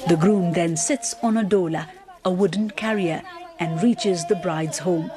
The groom then sits on a dola, a wooden carrier, and reaches the bride's home.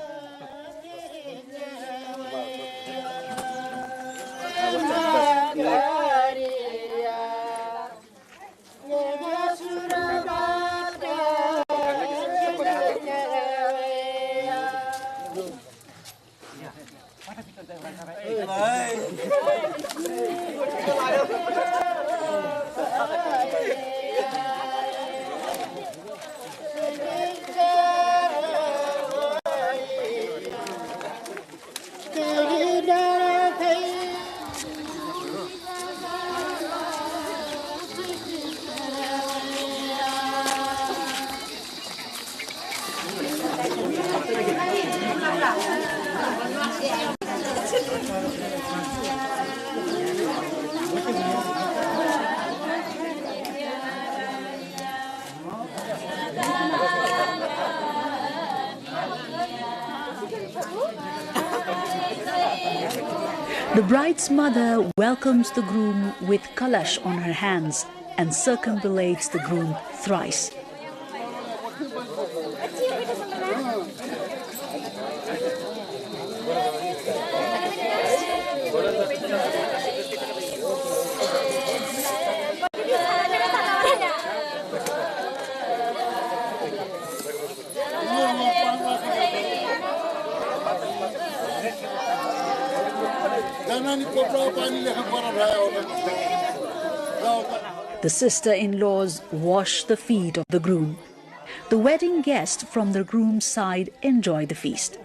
The bride's mother welcomes the groom with kalash on her hands and circumambulates the groom thrice. The sister-in-laws wash the feet of the groom. The wedding guests from the groom's side enjoy the feast.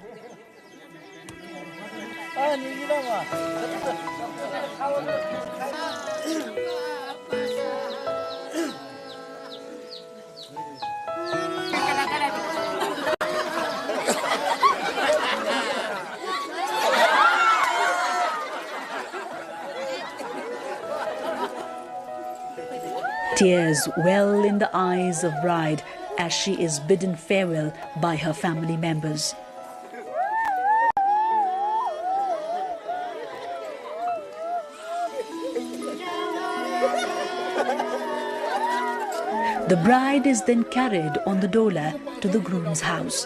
Tears well in the eyes of bride as she is bidden farewell by her family members. The bride is then carried on the dola to the groom's house.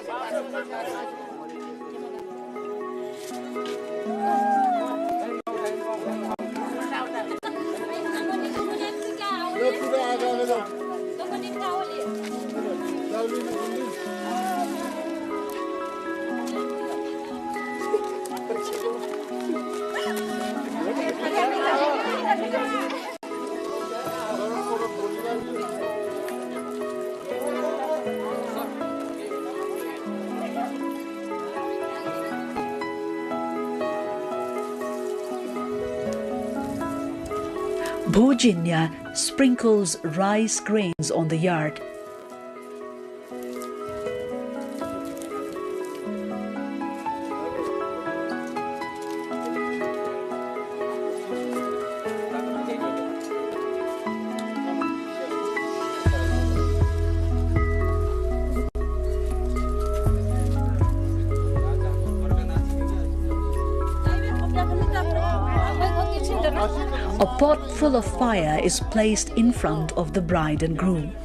Bhojinya sprinkles rice grains on the yard. A pot full of fire is placed in front of the bride and groom.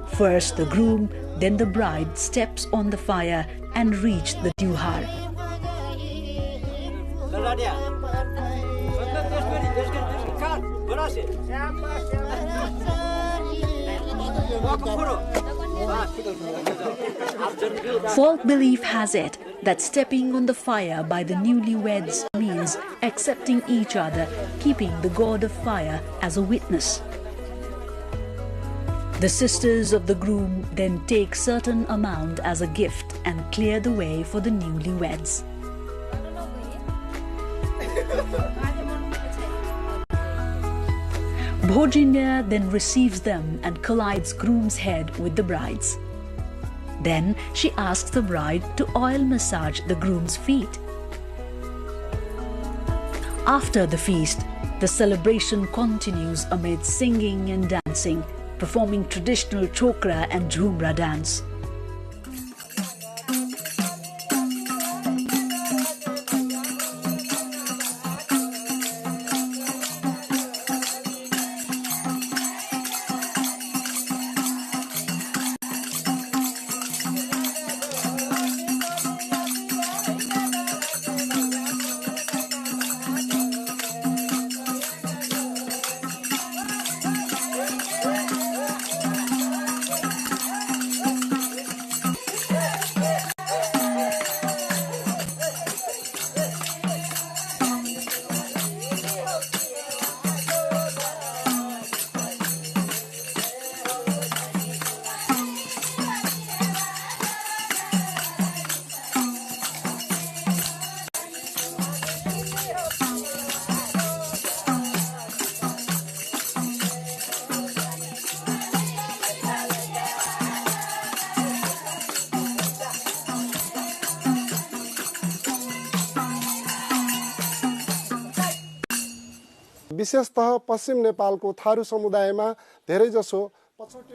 First the groom, then the bride steps on the fire and reach the duhar. Folk belief has it that stepping on the fire by the newlyweds means accepting each other, keeping the god of fire as a witness. The sisters of the groom then take certain amount as a gift and clear the way for the newlyweds. Bhojinya then receives them and collides groom's head with the bride's. Then she asks the bride to oil massage the groom's feet. After the feast, the celebration continues amid singing and dancing, performing traditional chokra and jhumra dance. विशेषतः पश्चिम नेपालको थारू समुदायमा धेरैजसो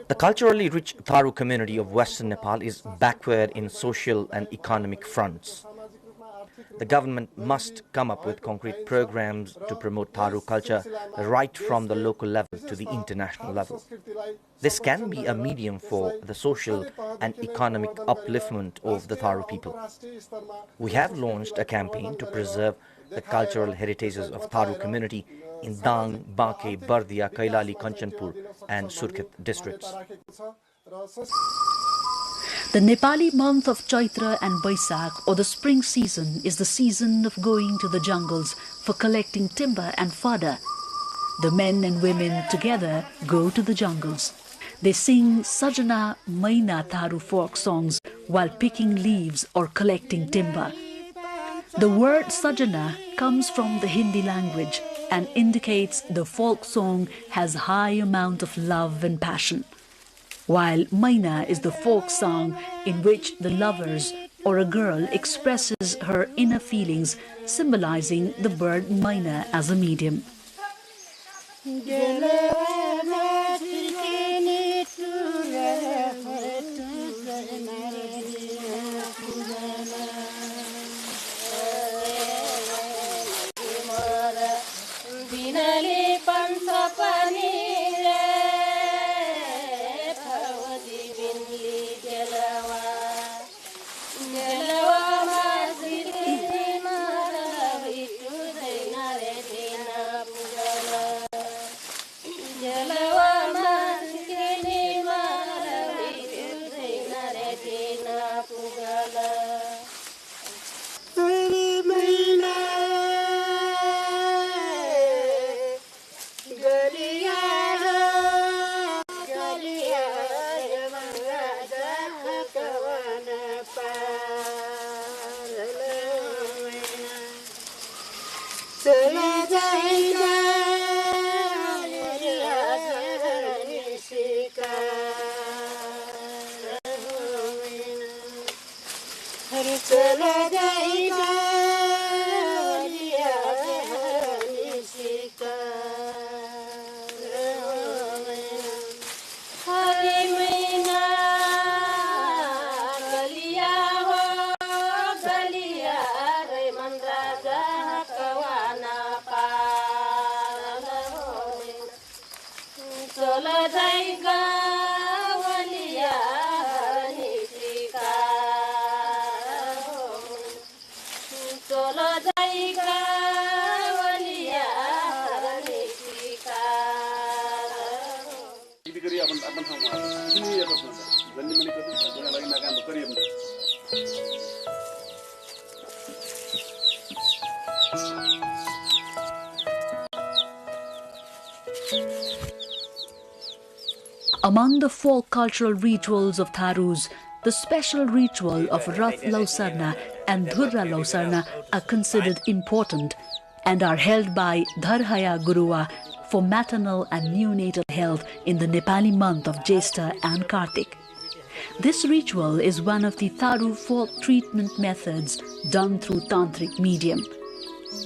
The culturally rich Tharu community of Western Nepal is backward in social and economic fronts. The government must come up with concrete programs to promote Tharu culture right from the local level to the international level. This can be a medium for the social and economic upliftment of the Tharu people. We have launched a campaign to preserve the cultural heritages of Tharu community in Dang, Banke, Bardia, Kailali, Kanchanpur and Surkhet districts. The Nepali month of Chaitra and Baisakh, or the spring season, is the season of going to the jungles for collecting timber and fodder. The men and women together go to the jungles. They sing Sajana Maina Tharu folk songs while picking leaves or collecting timber. The word Sajana comes from the Hindi language and indicates the folk song has high amount of love and passion, while Maina is the folk song in which the lovers or a girl expresses her inner feelings, symbolizing the bird Maina as a medium. Among the folk cultural rituals of Tharus, the special ritual of Rath Lausarna and Dhurra Lausarna are considered important and are held by Dharhaya Gurua for maternal and neonatal health in the Nepali month of Jesta and Kartik. This ritual is one of the Tharu folk treatment methods done through tantric medium.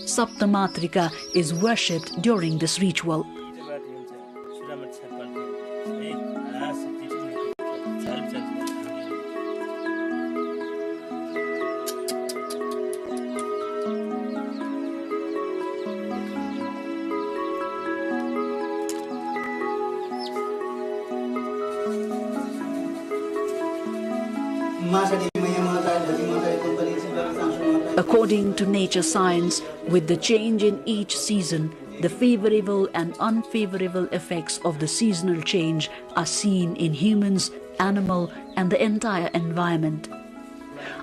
Saptamatrika is worshipped during this ritual. According to nature science, with the change in each season, the favorable and unfavorable effects of the seasonal change are seen in humans, animal, and the entire environment.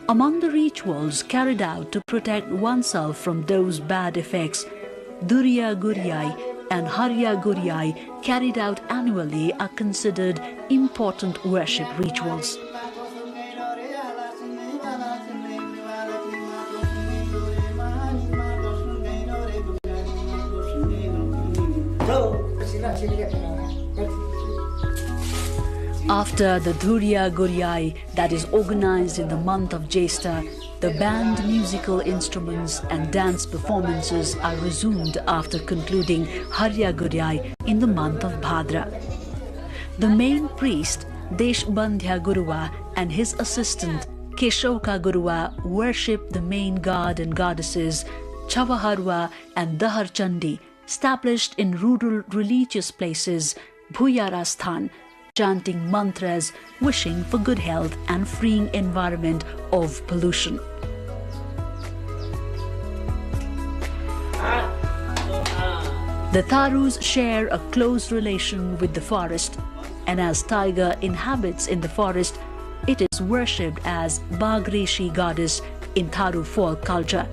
Among the rituals carried out to protect oneself from those bad effects, Durya Guryai and Harya Guryai carried out annually are considered important worship rituals. After the Dhurya Guryai that is organized in the month of Jesta, the band musical instruments and dance performances are resumed after concluding Harya Guryai in the month of Bhadra. The main priest, Deshbandhya Gurua, and his assistant, Keshoka Gurua, worship the main god and goddesses, Chavaharwa and Dahar Chandi, established in rural religious places, Bhuyarasthan, chanting mantras, wishing for good health and freeing environment of pollution. The Tharus share a close relation with the forest, and as tiger inhabits in the forest, it is worshipped as Bagreshi goddess in Tharu folk culture.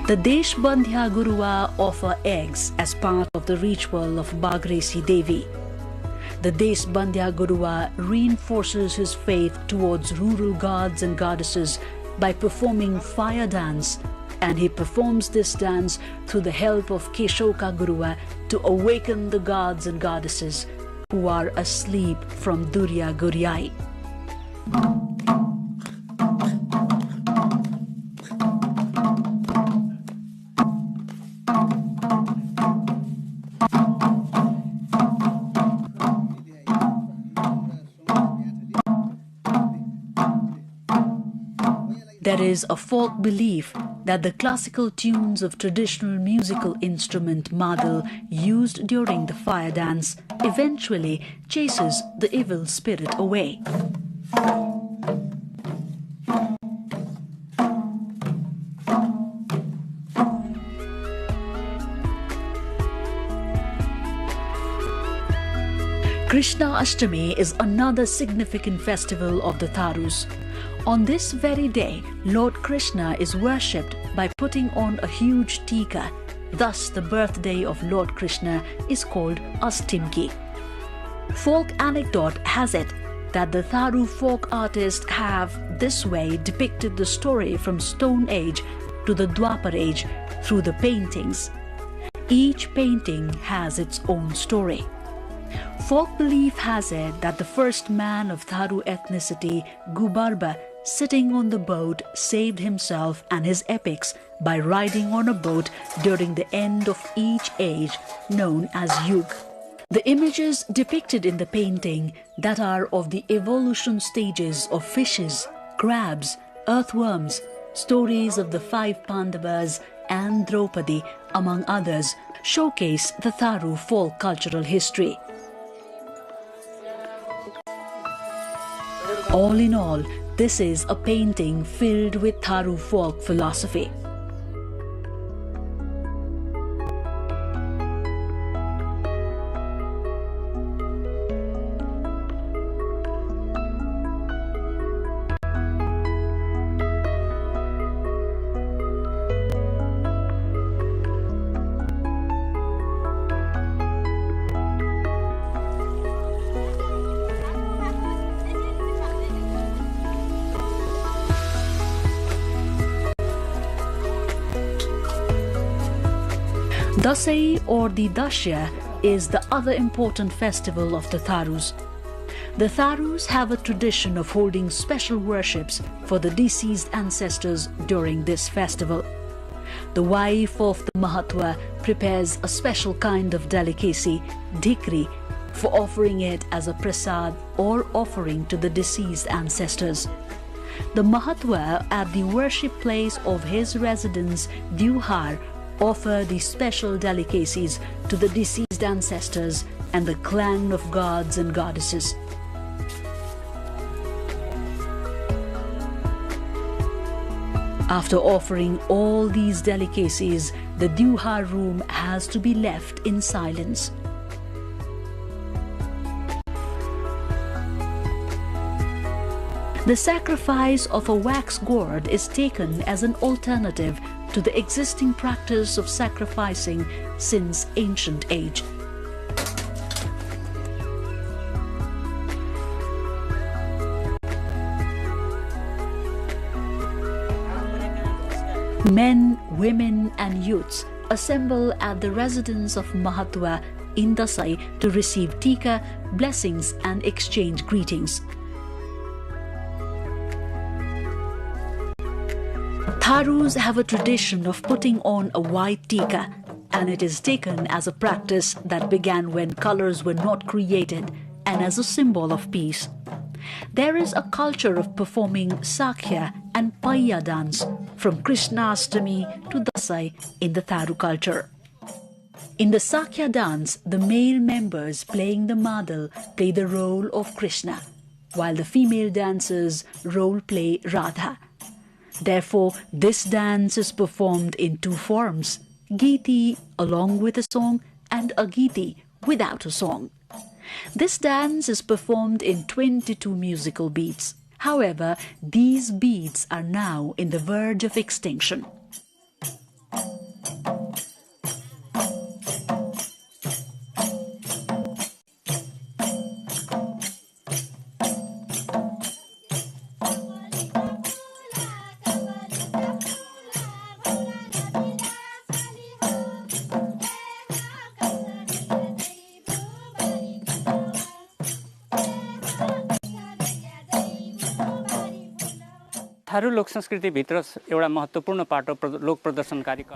The Deshbandhya Gurua offer eggs as part of the ritual of Bagresi Devi. The Deshbandhya Gurua reinforces his faith towards rural gods and goddesses by performing fire dance, and he performs this dance through the help of Keshoka Gurua to awaken the gods and goddesses who are asleep from Durya Guryai. There is a folk belief that the classical tunes of traditional musical instrument madal used during the fire dance eventually chases the evil spirit away. Krishna Ashtami is another significant festival of the Tharus. On this very day, Lord Krishna is worshipped by putting on a huge tika. Thus, the birthday of Lord Krishna is called Astimki. Folk anecdote has it that the Tharu folk artists have this way depicted the story from Stone Age to the Dwapar Age through the paintings. Each painting has its own story. Folk belief has it that the first man of Tharu ethnicity, Gubarba, sitting on the boat, saved himself and his epics by riding on a boat during the end of each age, known as Yug. The images depicted in the painting that are of the evolution stages of fishes, crabs, earthworms, stories of the 5 Pandavas and Draupadi, among others, showcase the Tharu folk cultural history. All in all, this is a painting filled with Tharu folk philosophy. Dasai or the Dashya is the other important festival of the Tharus. The Tharus have a tradition of holding special worships for the deceased ancestors during this festival. The wife of the Mahatwa prepares a special kind of delicacy, dhikri, for offering it as a prasad or offering to the deceased ancestors. The Mahatwa at the worship place of his residence, Dewhar, offer these special delicacies to the deceased ancestors and the clan of gods and goddesses. After offering all these delicacies, the Dewhar room has to be left in silence. The sacrifice of a wax gourd is taken as an alternative to the existing practice of sacrificing since ancient age. Men, women and youths assemble at the residence of Mahatwa in Dasai to receive tika, blessings and exchange greetings. Tharus have a tradition of putting on a white tika, and it is taken as a practice that began when colors were not created and as a symbol of peace. There is a culture of performing Sakhya and Paya dance from Krishnastami to Dasai in the Tharu culture. In the Sakhya dance, the male members playing the madal play the role of Krishna, while the female dancers role play Radha. Therefore, this dance is performed in two forms, Giti along with a song and a Giti without a song. This dance is performed in 22 musical beats. However, these beats are now in the verge of extinction.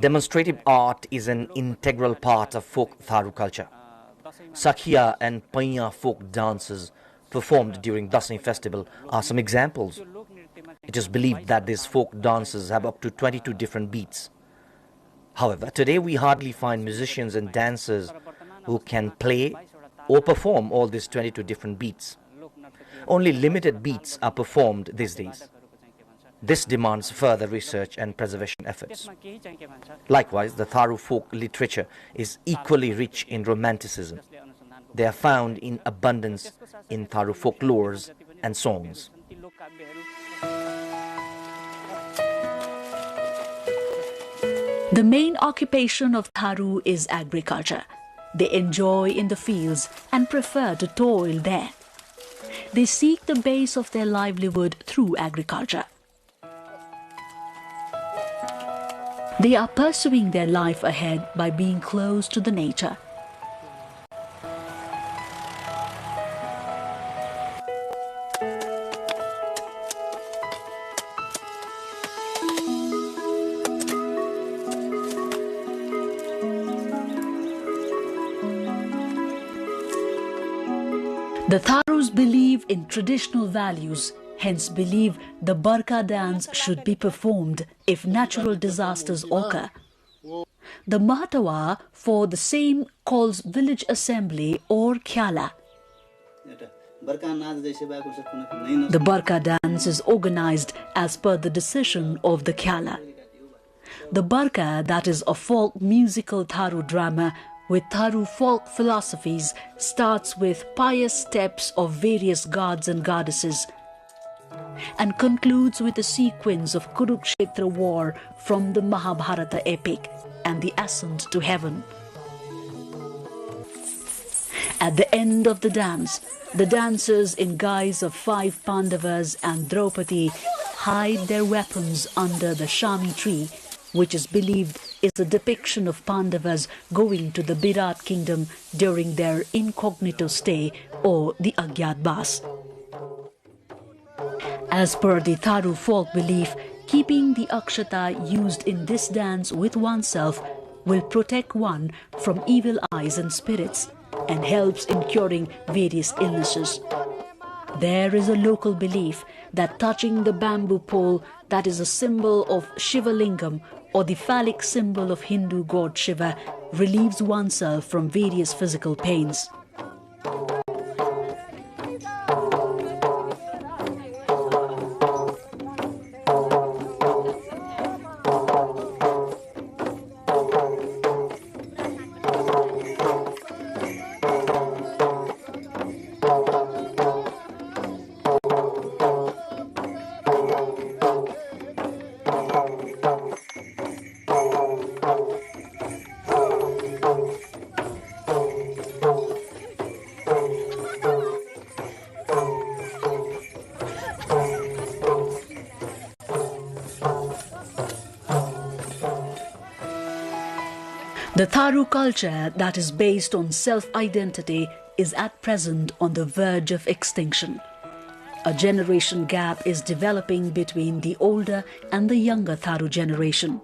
Demonstrative art is an integral part of folk Tharu culture. Sakhya and Panya folk dances performed during Dasai festival are some examples. It is believed that these folk dances have up to 22 different beats. However, today we hardly find musicians and dancers who can play or perform all these 22 different beats. Only limited beats are performed these days. This demands further research and preservation efforts. Likewise, the Tharu folk literature is equally rich in romanticism. They are found in abundance in Tharu folklores and songs. The main occupation of Tharu is agriculture. They enjoy in the fields and prefer to toil there. They seek the base of their livelihood through agriculture. They are pursuing their life ahead by being close to the nature. The Tharus believe in traditional values, hence believe the Barka dance should be performed if natural disasters occur. The Mahatawa for the same calls village assembly or Khyala. The Barka dance is organized as per the decision of the Khyala. The Barka, that is a folk musical Tharu drama with Tharu folk philosophies, starts with pious steps of various gods and goddesses and concludes with a sequence of Kurukshetra war from the Mahabharata epic and the ascent to heaven. At the end of the dance, the dancers in guise of 5 Pandavas and Draupadi hide their weapons under the Shami tree, which is believed is a depiction of Pandavas going to the Virat kingdom during their incognito stay or the Agyatbas. As per the Tharu folk belief, keeping the akshata used in this dance with oneself will protect one from evil eyes and spirits and helps in curing various illnesses. There is a local belief that touching the bamboo pole that is a symbol of Shiva Lingam or the phallic symbol of Hindu god Shiva relieves oneself from various physical pains. The Tharu culture that is based on self-identity is at present on the verge of extinction. A generation gap is developing between the older and the younger Tharu generation.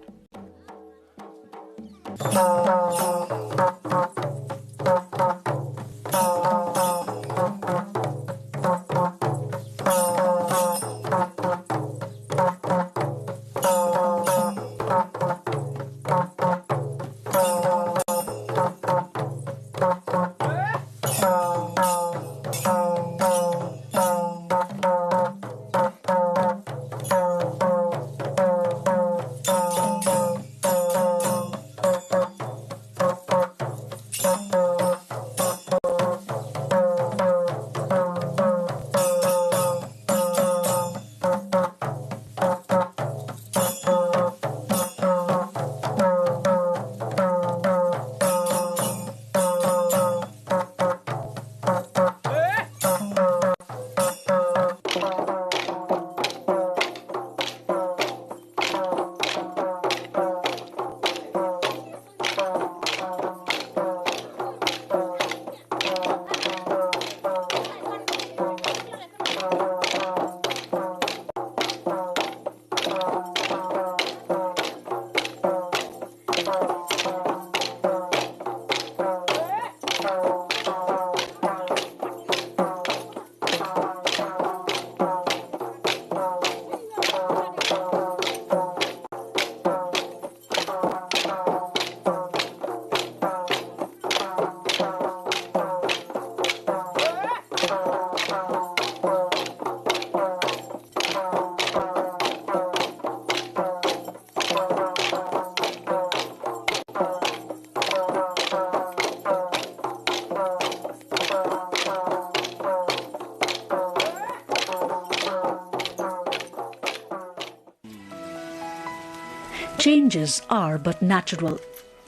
Changes are but natural.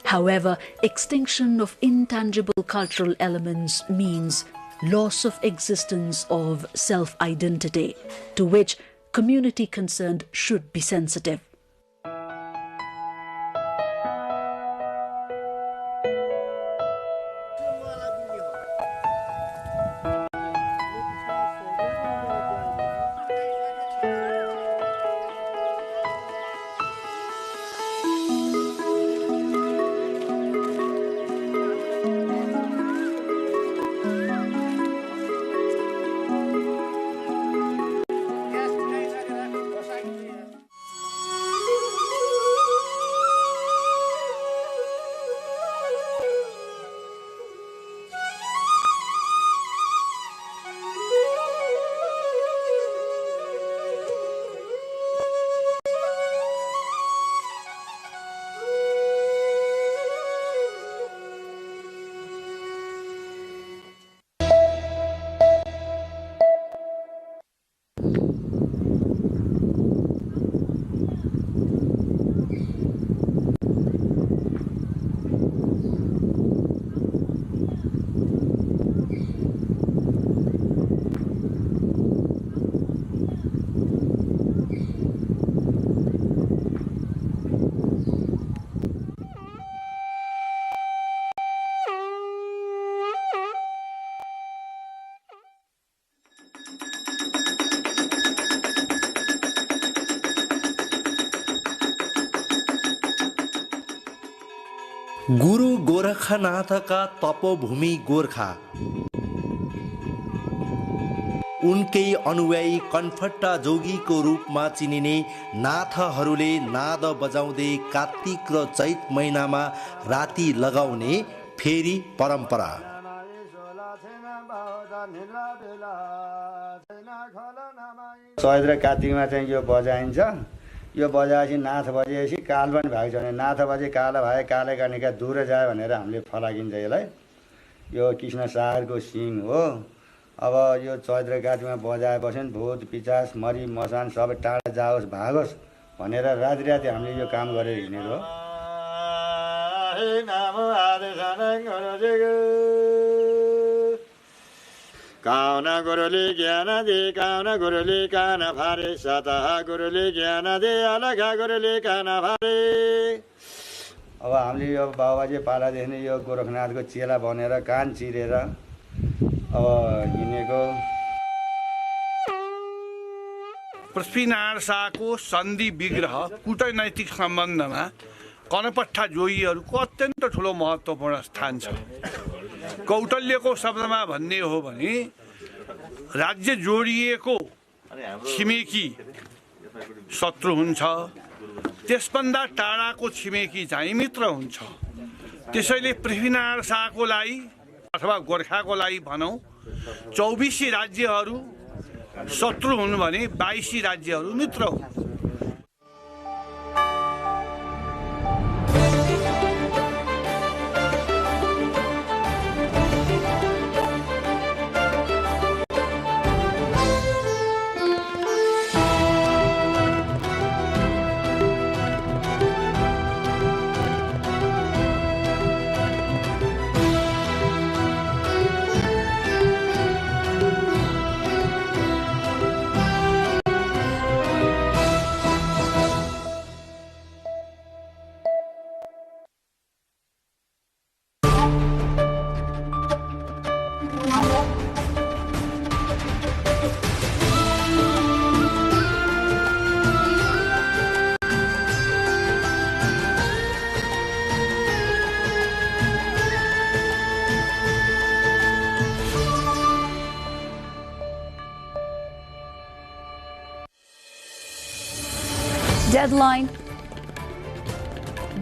However, extinction of intangible cultural elements means loss of existence of self-identity, to which community concerned should be sensitive. गुरु गोरखनाथका तपोभूमि गोर्खा उनकै अनुयायी कन्फट्टा जोगीको रूपमा चिनिने नाथहरूले नाद बजाउँदै कार्तिक र चैत महिनामा राति लगाउने फेरी परम्परा। चैत र कार्तिकमा चाहिँ यो बजाइन्छ। यो बजाएपछि नाथ बजेपछि काल पनि भाग्छ भने नाथ बजे काल भए काले कानेका दूर जाए भनेर हामीले फलाकिन्छ यसलाई। यो कृष्ण सागरको सिङ हो। अब यो चैत र कार्तिकमा बजाएपछि भूत पिचास मरी मसान सबै टाढा जाओस् भागोस् भनेर राति राति हामीले यो काम गरेर हिँडेको हो। काउना गुरुले ज्ञान दे काउना गुरुले कान फारे सतह गुरुले ज्ञान दे अलखा गुरुले कान फारे अब हामीले यो बाबाजे पालादेखि नै यो गोरखनाथको चेला बनेर कान चिरेर अब हिँडेको। पृथ्वीनारायण शाहको सन्धि विग्रह कूटनैतिक सम्बन्धमा कनपट्टा जोगीहरूको अत्यन्त ठुलो महत्त्वपूर्ण स्थान छ। कौटल्यको शब्दमा भन्ने हो भने राज्य जोडिएको छिमेकी शत्रु हुन्छ, त्यसभन्दा टाढाको छिमेकी चाहिँ मित्र हुन्छ। त्यसैले पृथ्वीनारायण शाहको लागि अथवा गोर्खाको लागि भनौँ 24 राज्यहरू शत्रु हुन् भने 22 राज्यहरू मित्र हुन्।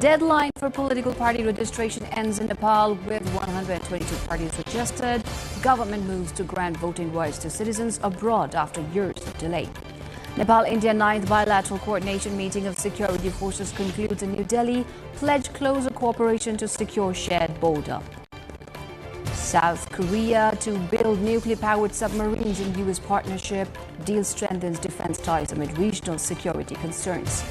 Deadline for political party registration ends in Nepal with 122 parties registered. Government moves to grant voting rights to citizens abroad after years of delay. Nepal-India 9th bilateral coordination meeting of security forces concludes in New Delhi. Pledge closer cooperation to secure shared border. South Korea to build nuclear-powered submarines in U.S. partnership. Deal strengthens defense ties amid regional security concerns.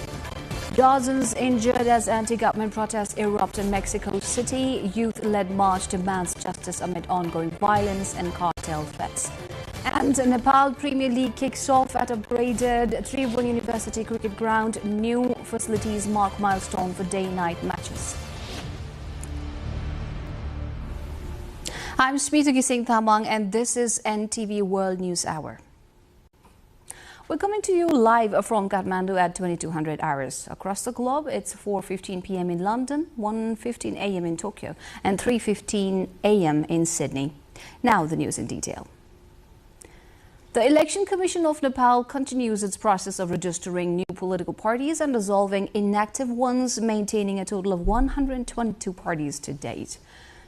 Dozens injured as anti-government protests erupt in Mexico City. Youth-led march demands justice amid ongoing violence and cartel threats. And Nepal Premier League kicks off at upgraded Tribhuvan University cricket ground. New facilities mark milestone for day-night matches. I'm Smita Singh Thamang and this is NTV World News Hour. We're coming to you live from Kathmandu at 2200 hours. Across the globe, it's 4:15 p.m. in London, 1:15 a.m. in Tokyo, and 3:15 a.m. in Sydney. Now the news in detail. The Election Commission of Nepal continues its process of registering new political parties and dissolving inactive ones, maintaining a total of 122 parties to date.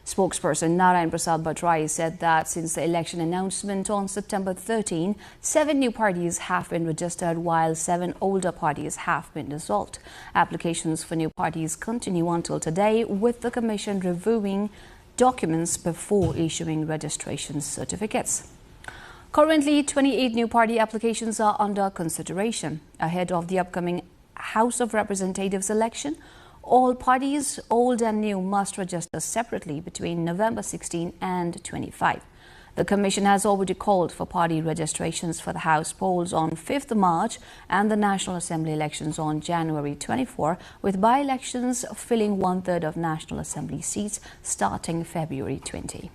Spokesperson Narayan Prasad Bhattarai said that since the election announcement on September 13, 7 new parties have been registered while 7 older parties have been dissolved. Applications for new parties continue until today, with the Commission reviewing documents before issuing registration certificates. Currently, 28 new party applications are under consideration. Ahead of the upcoming House of Representatives election, all parties, old and new, must register separately between November 16 and 25. The Commission has already called for party registrations for the House polls on 5th March and the National Assembly elections on January 24, with by-elections filling 1/3 of National Assembly seats starting February 20.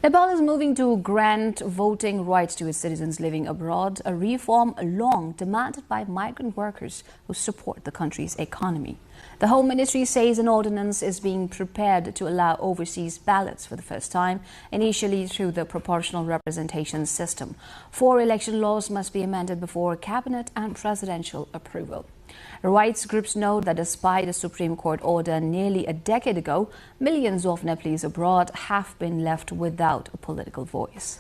Nepal is moving to grant voting rights to its citizens living abroad, a reform long demanded by migrant workers who support the country's economy. The Home Ministry says an ordinance is being prepared to allow overseas ballots for the first time, initially through the proportional representation system. 4 election laws must be amended before cabinet and presidential approval. Rights groups note that despite a Supreme Court order nearly a decade ago, millions of Nepalese abroad have been left without a political voice.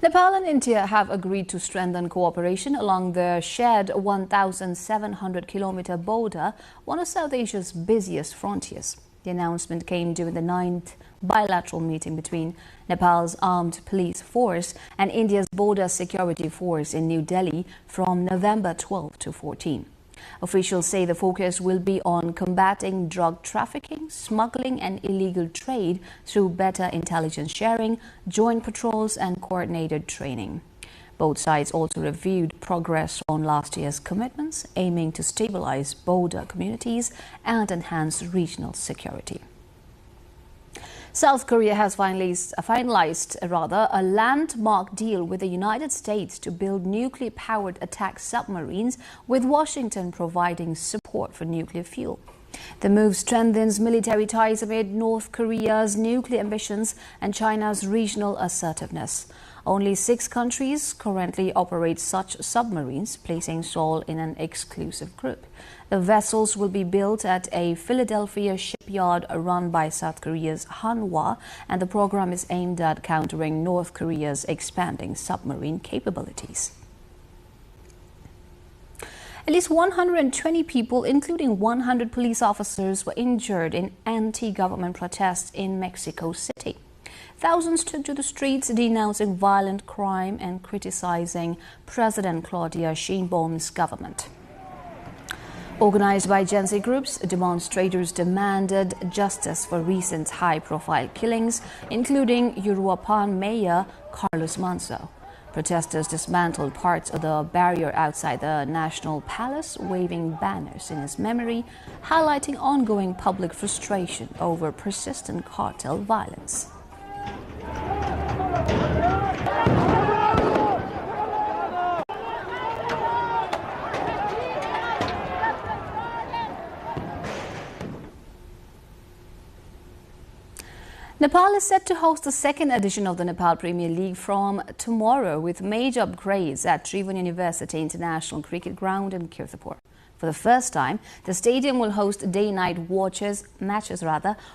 Nepal and India have agreed to strengthen cooperation along the shared 1,700-kilometer border, one of South Asia's busiest frontiers. The announcement came during the 9th bilateral meeting between Nepal's Armed Police Force and India's Border Security Force in New Delhi from November 12 to 14. Officials say the focus will be on combating drug trafficking, smuggling and illegal trade through better intelligence sharing, joint patrols and coordinated training. Both sides also reviewed progress on last year's commitments, aiming to stabilize border communities and enhance regional security. South Korea has finalized a landmark deal with the United States to build nuclear-powered attack submarines, with Washington providing support for nuclear fuel. The move strengthens military ties amid North Korea's nuclear ambitions and China's regional assertiveness. Only 6 countries currently operate such submarines, placing Seoul in an exclusive group. The vessels will be built at a Philadelphia shipyard run by South Korea's Hanwha, and the program is aimed at countering North Korea's expanding submarine capabilities. At least 120 people, including 100 police officers, were injured in anti-government protests in Mexico City. Thousands took to the streets denouncing violent crime and criticizing President Claudia Sheinbaum's government. Organized by Gen Z groups, demonstrators demanded justice for recent high-profile killings, including Uruapan Mayor Carlos Manso. Protesters dismantled parts of the barrier outside the National Palace, waving banners in his memory, highlighting ongoing public frustration over persistent cartel violence. Nepal is set to host the second edition of the Nepal Premier League from tomorrow, with major upgrades at Tribhuvan University International Cricket Ground in Kirtipur. For the first time, the stadium will host day-night matches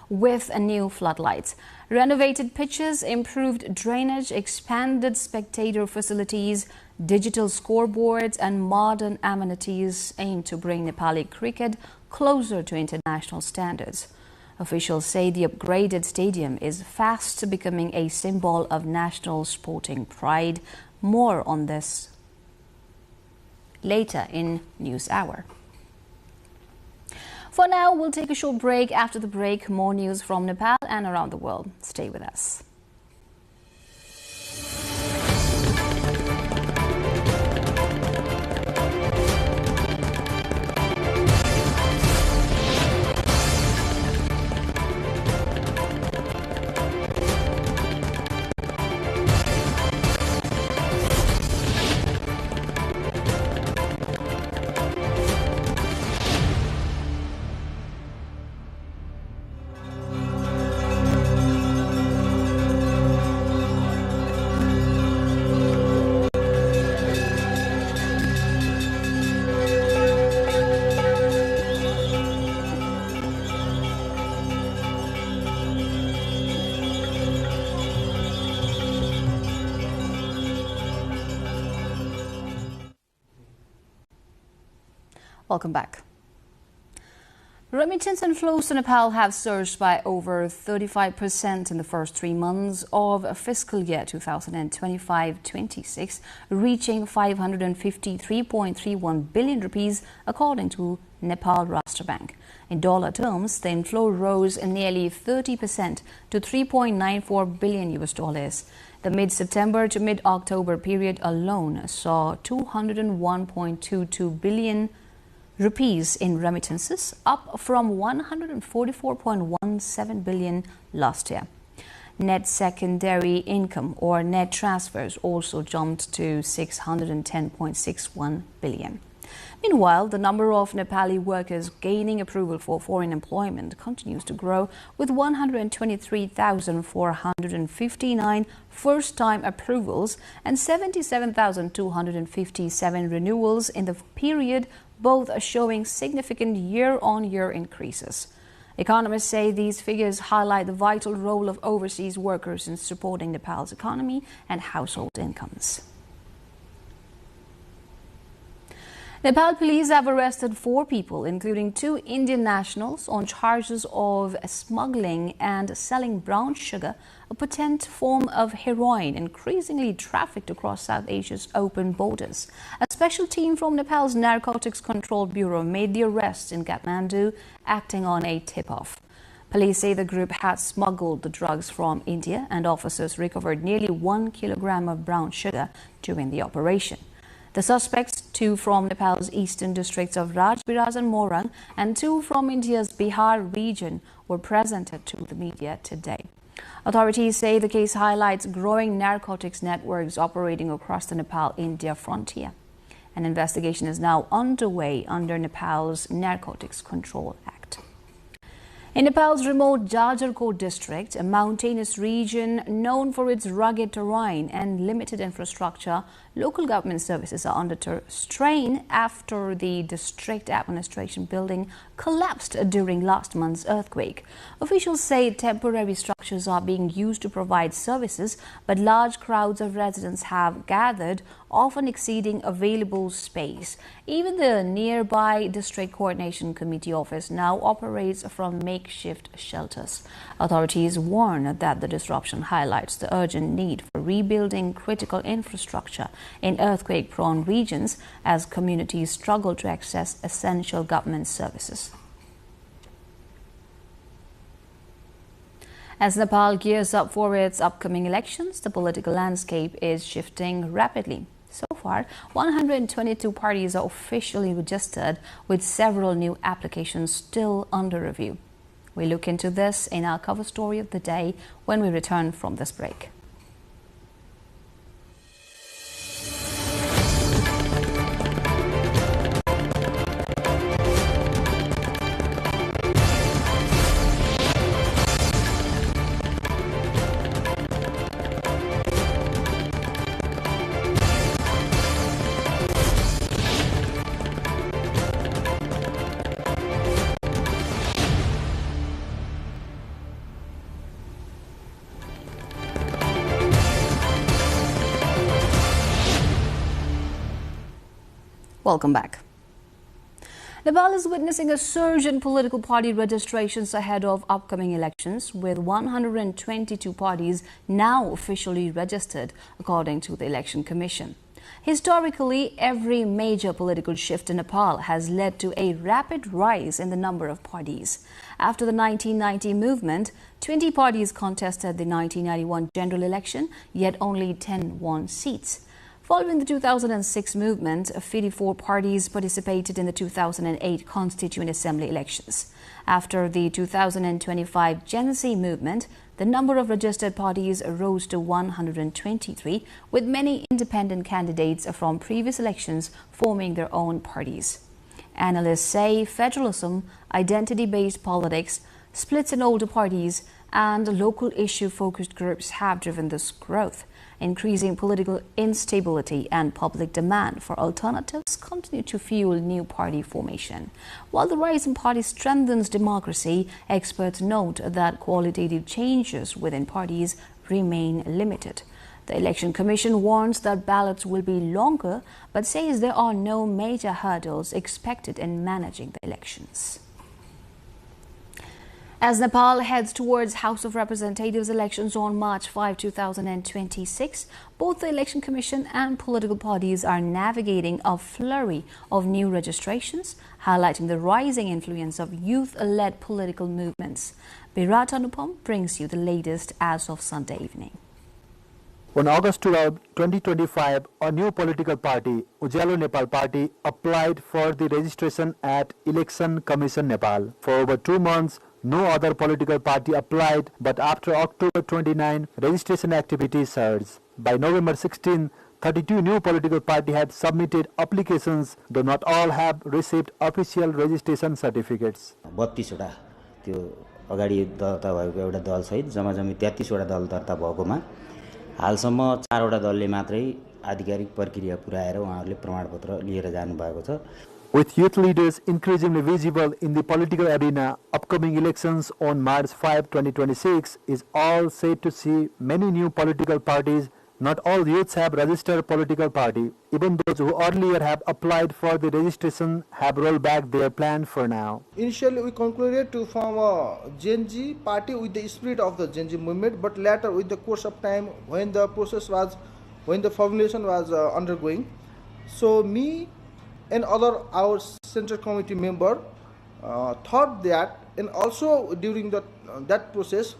with new floodlights. Renovated pitches, improved drainage, expanded spectator facilities, digital scoreboards and modern amenities aim to bring Nepali cricket closer to international standards. Officials say the upgraded stadium is fast becoming a symbol of national sporting pride. More on this later in News Hour. For now, we'll take a short break. After the break, more news from Nepal and around the world. Stay with us. Welcome back. Remittance and flows to Nepal have surged by over 35% in the first 3 months of fiscal year 2025-26, reaching 553.31 billion rupees, according to Nepal Rashtra Bank. In dollar terms, the inflow rose nearly 30% to $3.94 billion. The mid-September to mid-October period alone saw 201.22 billion rupees in remittances, up from 144.17 billion last year. Net secondary income or net transfers also jumped to 610.61 billion. Meanwhile, the number of Nepali workers gaining approval for foreign employment continues to grow, with 123,459 first-time approvals and 77,257 renewals in the period, both showing significant year-on-year increases. Economists say these figures highlight the vital role of overseas workers in supporting Nepal's economy and household incomes. Nepal police have arrested 4 people, including 2 Indian nationals, on charges of smuggling and selling brown sugar, a potent form of heroin increasingly trafficked across South Asia's open borders. A special team from Nepal's Narcotics Control Bureau made the arrest in Kathmandu, acting on a tip-off. Police say the group had smuggled the drugs from India, and officers recovered nearly 1 kilogram of brown sugar during the operation. The suspects, 2 from Nepal's eastern districts of Rajbiraz and Morang and 2 from India's Bihar region, were presented to the media today. Authorities say the case highlights growing narcotics networks operating across the Nepal-India frontier. An investigation is now underway under Nepal's Narcotics Control Act. In Nepal's remote Jajarkot district, a mountainous region known for its rugged terrain and limited infrastructure, local government services are under strain after the district administration building collapsed during last month's earthquake. Officials say temporary structures are being used to provide services, but large crowds of residents have gathered, often exceeding available space. Even the nearby District Coordination Committee office now operates from makeshift shelters. Authorities warn that the disruption highlights the urgent need for rebuilding critical infrastructure in earthquake-prone regions as communities struggle to access essential government services. As Nepal gears up for its upcoming elections, the political landscape is shifting rapidly. So far, 122 parties are officially registered, with several new applications still under review. We look into this in our cover story of the day when we return from this break. Welcome back. Nepal is witnessing a surge in political party registrations ahead of upcoming elections, with 122 parties now officially registered, according to the Election Commission. Historically, every major political shift in Nepal has led to a rapid rise in the number of parties. After the 1990 movement, 20 parties contested the 1991 general election, yet only 10 won seats. Following the 2006 movement, 54 parties participated in the 2008 Constituent Assembly elections. After the 2025 Gen Z movement, the number of registered parties rose to 123, with many independent candidates from previous elections forming their own parties. Analysts say federalism, identity-based politics, splits in older parties, and local issue-focused groups have driven this growth. Increasing political instability and public demand for alternatives continue to fuel new party formation. While the rise in parties strengthens democracy, experts note that qualitative changes within parties remain limited. The Election Commission warns that ballots will be longer, but says there are no major hurdles expected in managing the elections. As Nepal heads towards House of Representatives elections on March 5, 2026, both the Election Commission and political parties are navigating a flurry of new registrations, highlighting the rising influence of youth-led political movements. Birat Anupam brings you the latest as of Sunday evening. On August 12, 2025, a new political party, Ujalo Nepal Party, applied for the registration at Election Commission Nepal. For over 2 months, no other political party applied, but after October 29, registration activity surged. By November 16, 32 new political parties had submitted applications, though not all have received official registration certificates. 32 वटा त्यो अगाडि दर्ता भएको एउटा दलसहित जम्मा-जम्मी 33 वटा दल दर्ता भएकोमा हालसम्म 4 वटा दलले मात्रै आधिकारिक प्रक्रिया पुर्याएर उहाँहरूले प्रमाणपत्र लिएर जानु भएको छ. With youth leaders increasingly visible in the political arena, upcoming elections on March 5, 2026 is all set to see many new political parties. Not all youths have registered political party. Even those who earlier have applied for the registration have rolled back their plan for now. Initially, we concluded to form a Gen Z party with the spirit of the Gen Z movement, but later, with the course of time, when the formulation was undergoing, so me and our central committee member thought that and also during that process,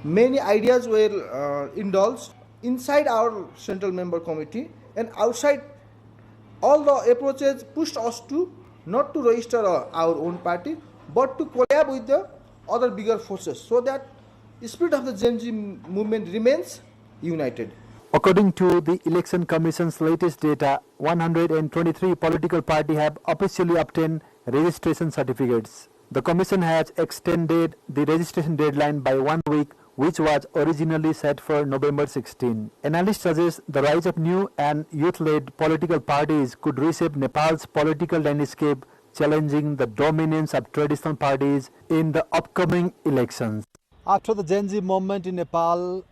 many ideas were indulged inside our Central Member Committee and outside. All the approaches pushed us to not to register our own party, but to collab with the other bigger forces so that the spirit of the Gen Z movement remains united. According to the Election Commission's latest data, 123 political parties have officially obtained registration certificates. The Commission has extended the registration deadline by 1 week, which was originally set for November 16. Analysts suggest the rise of new and youth-led political parties could reshape Nepal's political landscape, challenging the dominance of traditional parties in the upcoming elections. After the Gen Z movement in Nepal,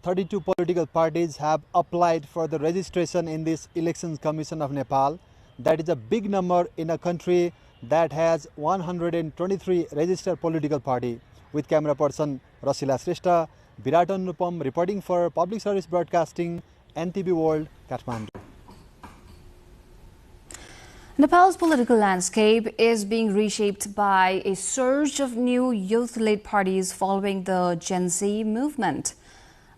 32 political parties have applied for the registration in this Elections Commission of Nepal. That is a big number in a country that has 123 registered political party. With camera person Rasila Sreshta, Virat Anupam reporting for Public Service Broadcasting, NTV World, Kathmandu. Nepal's political landscape is being reshaped by a surge of new youth-led parties following the Gen Z movement,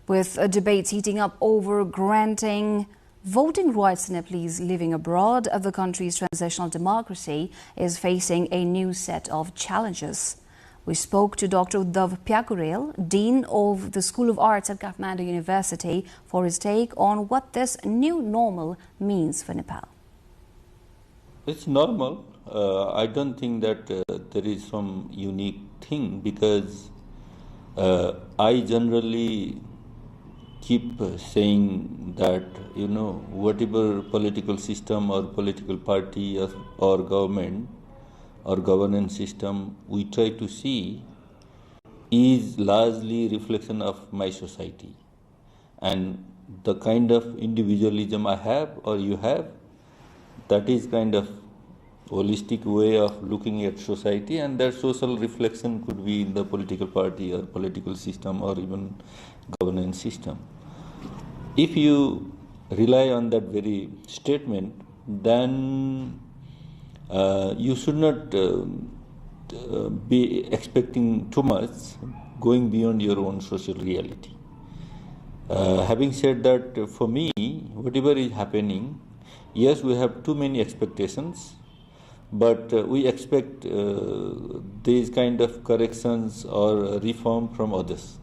with debates heating up over granting voting rights to Nepalese living abroad. The country's transitional democracy is facing a new set of challenges. We spoke to Dr. Uddhav Pyakurel, Dean of the School of Arts at Kathmandu University, for his take on what this new normal means for Nepal. It's normal. I don't think that there is some unique thing, because I generally keep saying that, whatever political system or political party or government or governance system we try to see is largely reflection of my society. And the kind of individualism I have or you have, that is kind of holistic way of looking at society, and that social reflection could be in the political party or political system or even governance system. If you rely on that very statement, then you should not be expecting too much, going beyond your own social reality. Having said that, for me, whatever is happening, yes, we have too many expectations, but we expect these kind of corrections or reform from others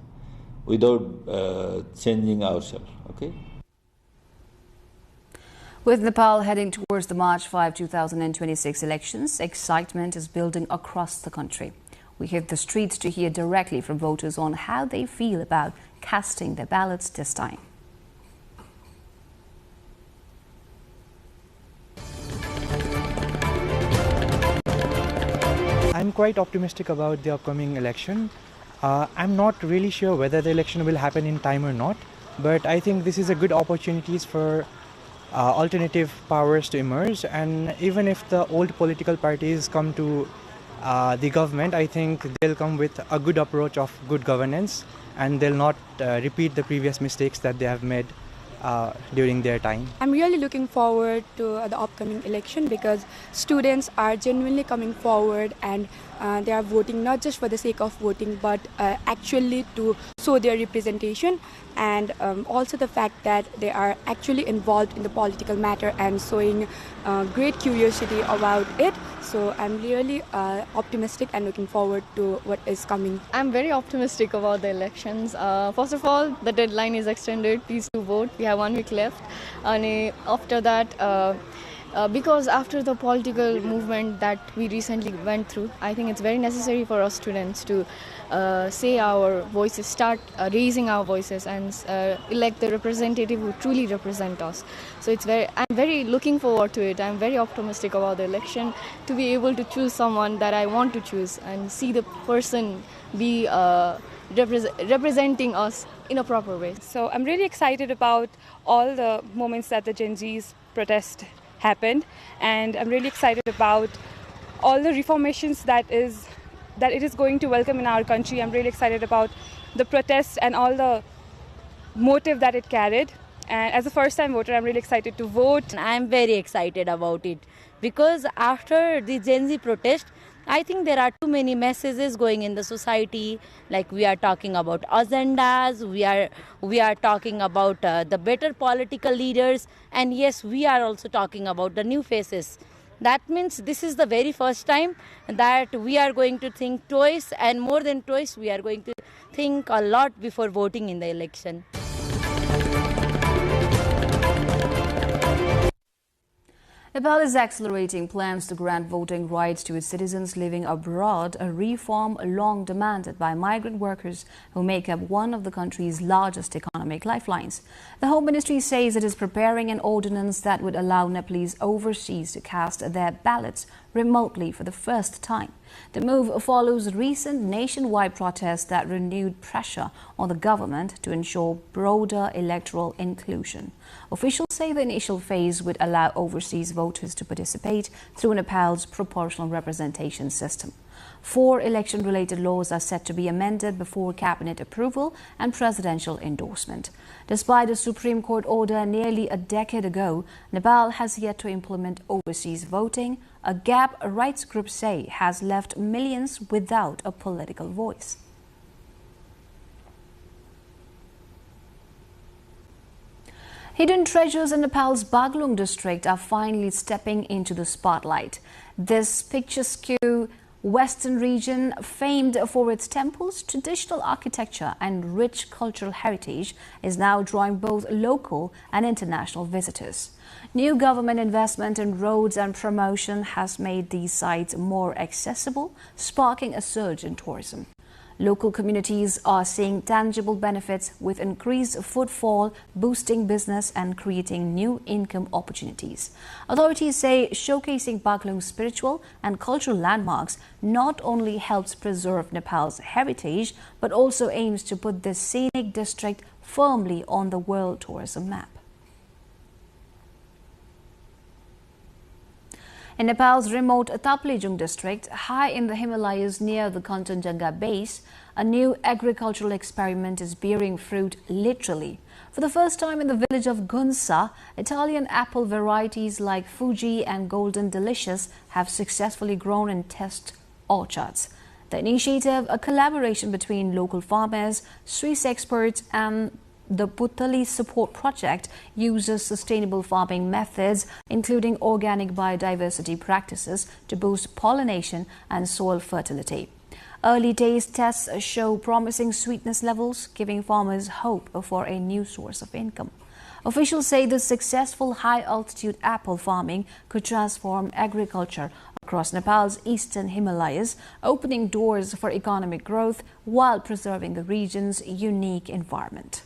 without changing ourselves. Okay. With Nepal heading towards the March 5, 2026 elections, excitement is building across the country. We hit the streets to hear directly from voters on how they feel about casting their ballots this time. I'm quite optimistic about the upcoming election. I'm not really sure whether the election will happen in time or not, but I think this is a good opportunity for alternative powers to emerge, and even if the old political parties come to the government, I think they'll come with a good approach of good governance, and they'll not repeat the previous mistakes that they have made during their time. I'm really looking forward to the upcoming election, because students are genuinely coming forward and they are voting not just for the sake of voting, but actually to show their representation, and also the fact that they are actually involved in the political matter and showing great curiosity about it. So I'm really optimistic and looking forward to what is coming. I'm very optimistic about the elections. First of all, the deadline is extended. Please do vote. We have 1 week left. And after that, because after the political movement that we recently went through, I think it's very necessary for us students to say our voices, start raising our voices, and elect the representative who truly represent us. So I'm very looking forward to it. I'm very optimistic about the election, to be able to choose someone that I want to choose and see the person be representing us in a proper way. So I'm really excited about all the moments that the Gen Z's protest happened, and I'm really excited about all the reformations that it is going to welcome in our country. I'm really excited about the protests and all the motive that it carried. And as a first-time voter, I'm really excited to vote. I'm very excited about it, because after the Gen Z protest, I think there are too many messages going in the society, like we are talking about agendas, we are talking about the better political leaders, and yes, we are also talking about the new faces. That means this is the very first time that we are going to think twice, and more than twice, we are going to think a lot before voting in the election. Nepal is accelerating plans to grant voting rights to its citizens living abroad, a reform long demanded by migrant workers who make up one of the country's largest economic lifelines. The Home Ministry says it is preparing an ordinance that would allow Nepalese overseas to cast their ballots remotely for the first time. The move follows recent nationwide protests that renewed pressure on the government to ensure broader electoral inclusion. Officials say the initial phase would allow overseas voters to participate through Nepal's proportional representation system. 4 election-related laws are set to be amended before cabinet approval and presidential endorsement. Despite a Supreme Court order nearly a decade ago, Nepal has yet to implement overseas voting, a gap rights groups say has left millions without a political voice. Hidden treasures in Nepal's Baglung district are finally stepping into the spotlight. This picturesque western region, famed for its temples, traditional architecture and rich cultural heritage, is now drawing both local and international visitors. New government investment in roads and promotion has made these sites more accessible, sparking a surge in tourism. Local communities are seeing tangible benefits with increased footfall, boosting business and creating new income opportunities. Authorities say showcasing Baglung's spiritual and cultural landmarks not only helps preserve Nepal's heritage, but also aims to put this scenic district firmly on the world tourism map. In Nepal's remote Taplejung district, high in the Himalayas near the Kanchenjunga base, a new agricultural experiment is bearing fruit literally. For the first time in the village of Gunsa, Italian apple varieties like Fuji and Golden Delicious have successfully grown in test orchards. The initiative, a collaboration between local farmers, Swiss experts and the Putali Support Project, uses sustainable farming methods, including organic biodiversity practices, to boost pollination and soil fertility. Early taste tests show promising sweetness levels, giving farmers hope for a new source of income. Officials say the successful high-altitude apple farming could transform agriculture across Nepal's eastern Himalayas, opening doors for economic growth while preserving the region's unique environment.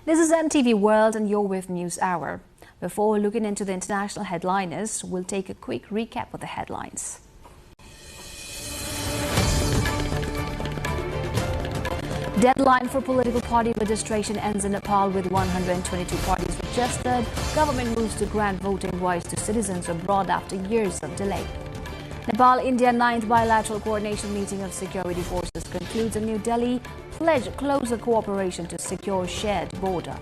This is NTV World and you're with News Hour. Before looking into the international headliners, we'll take a quick recap of the headlines. Deadline for political party registration ends in Nepal with 122 parties registered. Government moves to grant voting rights to citizens abroad after years of delay. Nepal-India 9th bilateral coordination meeting of security forces concludes in New Delhi. Pledge closer cooperation to secure shared border.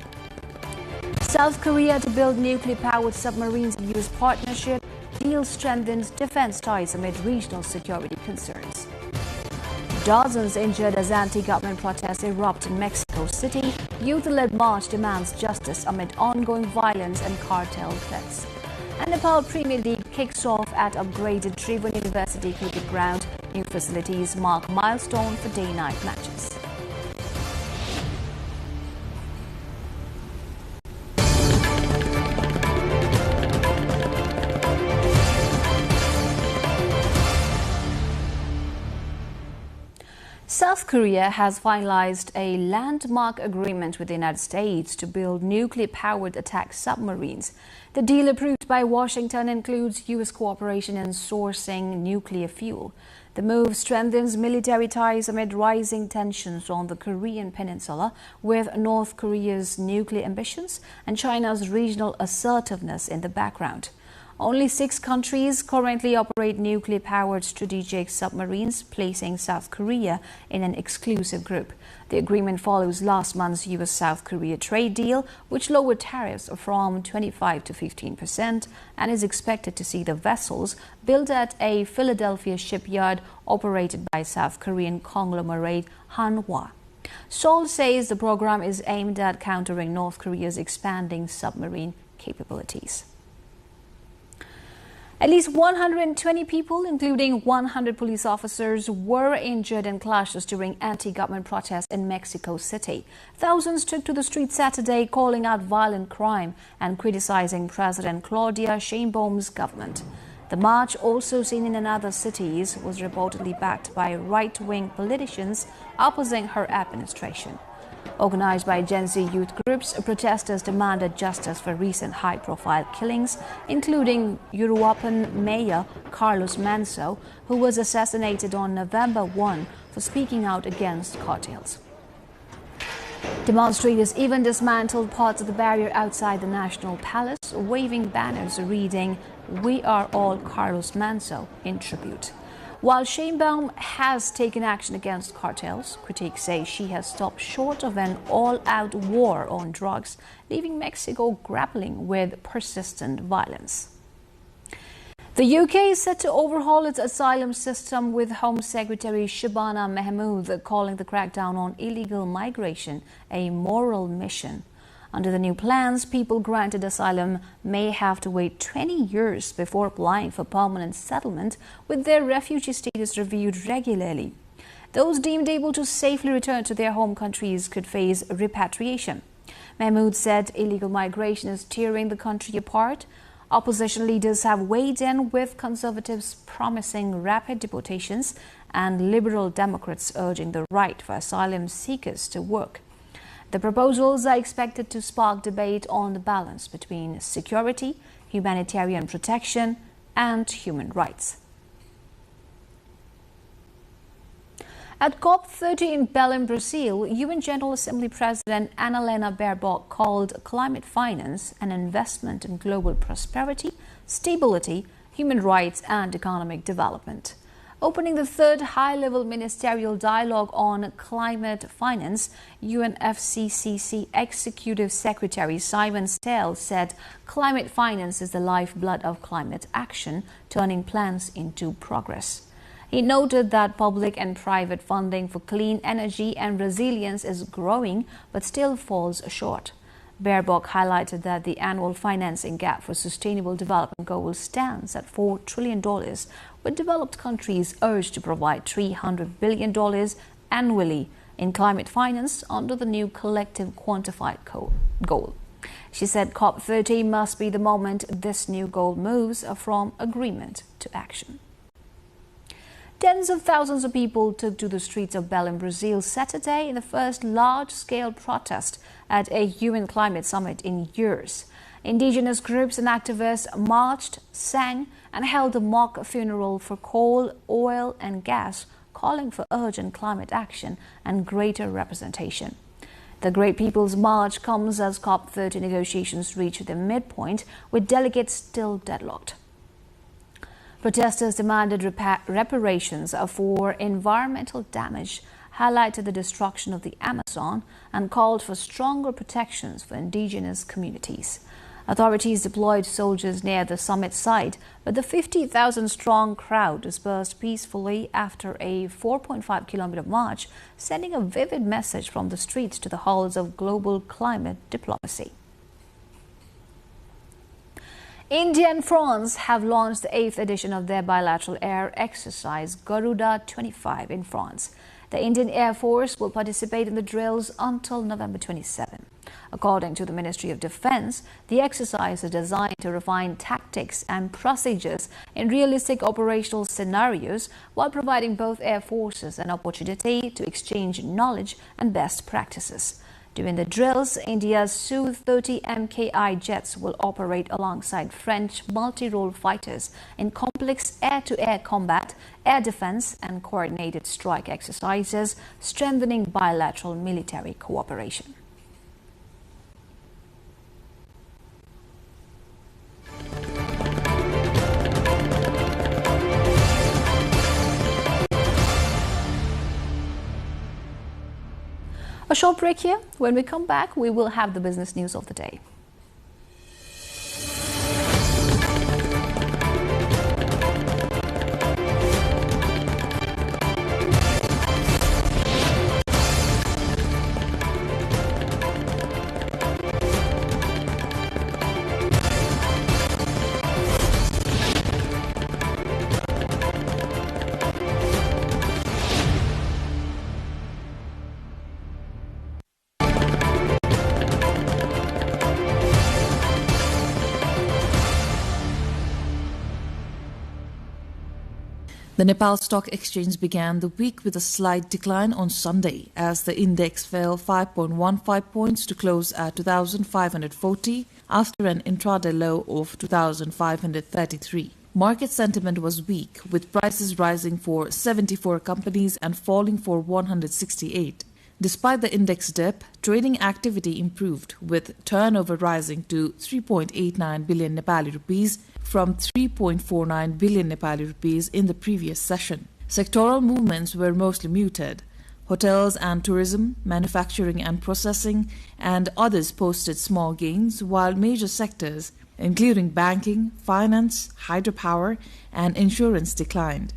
South Korea to build nuclear-powered submarines in U.S. partnership. Deal strengthens defense ties amid regional security concerns. Dozens injured as anti-government protests erupt in Mexico City. Youth-led march demands justice amid ongoing violence and cartel threats. And Nepal Premier League kicks off at upgraded Tribhuvan University cricket ground. New facilities mark milestone for day-night matches. South Korea has finalized a landmark agreement with the United States to build nuclear-powered attack submarines. The deal approved by Washington includes U.S. cooperation in sourcing nuclear fuel. The move strengthens military ties amid rising tensions on the Korean peninsula, with North Korea's nuclear ambitions and China's regional assertiveness in the background. Only 6 countries currently operate nuclear-powered strategic submarines, placing South Korea in an exclusive group. The agreement follows last month's U.S.-South Korea trade deal, which lowered tariffs from 25% to 15% and is expected to see the vessels built at a Philadelphia shipyard operated by South Korean conglomerate Hanwha. Seoul says the program is aimed at countering North Korea's expanding submarine capabilities. At least 120 people, including 100 police officers, were injured in clashes during anti-government protests in Mexico City. Thousands took to the streets Saturday, calling out violent crime and criticizing President Claudia Sheinbaum's government. The march, also seen in other cities, was reportedly backed by right-wing politicians opposing her administration. Organized by Gen Z youth groups, protesters demanded justice for recent high-profile killings, including Uruapan Mayor Carlos Manso, who was assassinated on November 1 for speaking out against cartels. Demonstrators even dismantled parts of the barrier outside the National Palace, waving banners reading, "We are all Carlos Manso," in tribute. While Sheinbaum has taken action against cartels, critics say she has stopped short of an all-out war on drugs, leaving Mexico grappling with persistent violence. The UK is set to overhaul its asylum system, with Home Secretary Shabana Mahmood calling the crackdown on illegal migration a moral mission. Under the new plans, people granted asylum may have to wait 20 years before applying for permanent settlement, with their refugee status reviewed regularly. Those deemed able to safely return to their home countries could face repatriation. Mahmood said illegal migration is tearing the country apart. Opposition leaders have weighed in, with Conservatives promising rapid deportations and Liberal Democrats urging the right for asylum seekers to work. The proposals are expected to spark debate on the balance between security, humanitarian protection, and human rights. At COP30 in Belém, Brazil, UN General Assembly President Annalena Baerbock called climate finance an investment in global prosperity, stability, human rights, and economic development. Opening the third high-level ministerial dialogue on climate finance, UNFCCC Executive Secretary Simon Stell said climate finance is the lifeblood of climate action, turning plans into progress. He noted that public and private funding for clean energy and resilience is growing, but still falls short. Baerbock highlighted that the annual financing gap for sustainable development goals stands at $4 trillion, with developed countries urged to provide $300 billion annually in climate finance under the new collective quantified goal. She said COP30 must be the moment this new goal moves from agreement to action. Tens of thousands of people took to the streets of Belém, Brazil Saturday in the first large-scale protest at a UN climate summit in years. Indigenous groups and activists marched, sang, and held a mock funeral for coal, oil, and gas, calling for urgent climate action and greater representation. The Great People's March comes as COP30 negotiations reach their midpoint, with delegates still deadlocked. Protesters demanded reparations for environmental damage, highlighted the destruction of the Amazon, and called for stronger protections for indigenous communities. Authorities deployed soldiers near the summit site, but the 50,000-strong crowd dispersed peacefully after a 4.5-kilometer march, sending a vivid message from the streets to the halls of global climate diplomacy. India and France have launched the 8th edition of their bilateral air exercise, Garuda-25, in France. The Indian Air Force will participate in the drills until November 27. According to the Ministry of Defense, the exercise is designed to refine tactics and procedures in realistic operational scenarios, while providing both air forces an opportunity to exchange knowledge and best practices. During the drills, India's Su-30 MKI jets will operate alongside French multi-role fighters in complex air-to-air combat, air defense, and coordinated strike exercises, strengthening bilateral military cooperation. A short break here. When we come back, we will have the business news of the day. The Nepal Stock Exchange began the week with a slight decline on Sunday as the index fell 5.15 points to close at 2,540 after an intraday low of 2,533. Market sentiment was weak, with prices rising for 74 companies and falling for 168. Despite the index dip, trading activity improved, with turnover rising to 3.89 billion Nepali rupees from 3.49 billion Nepali rupees in the previous session. Sectoral movements were mostly muted. Hotels and tourism, manufacturing and processing, and others posted small gains, while major sectors, including banking, finance, hydropower, and insurance, declined.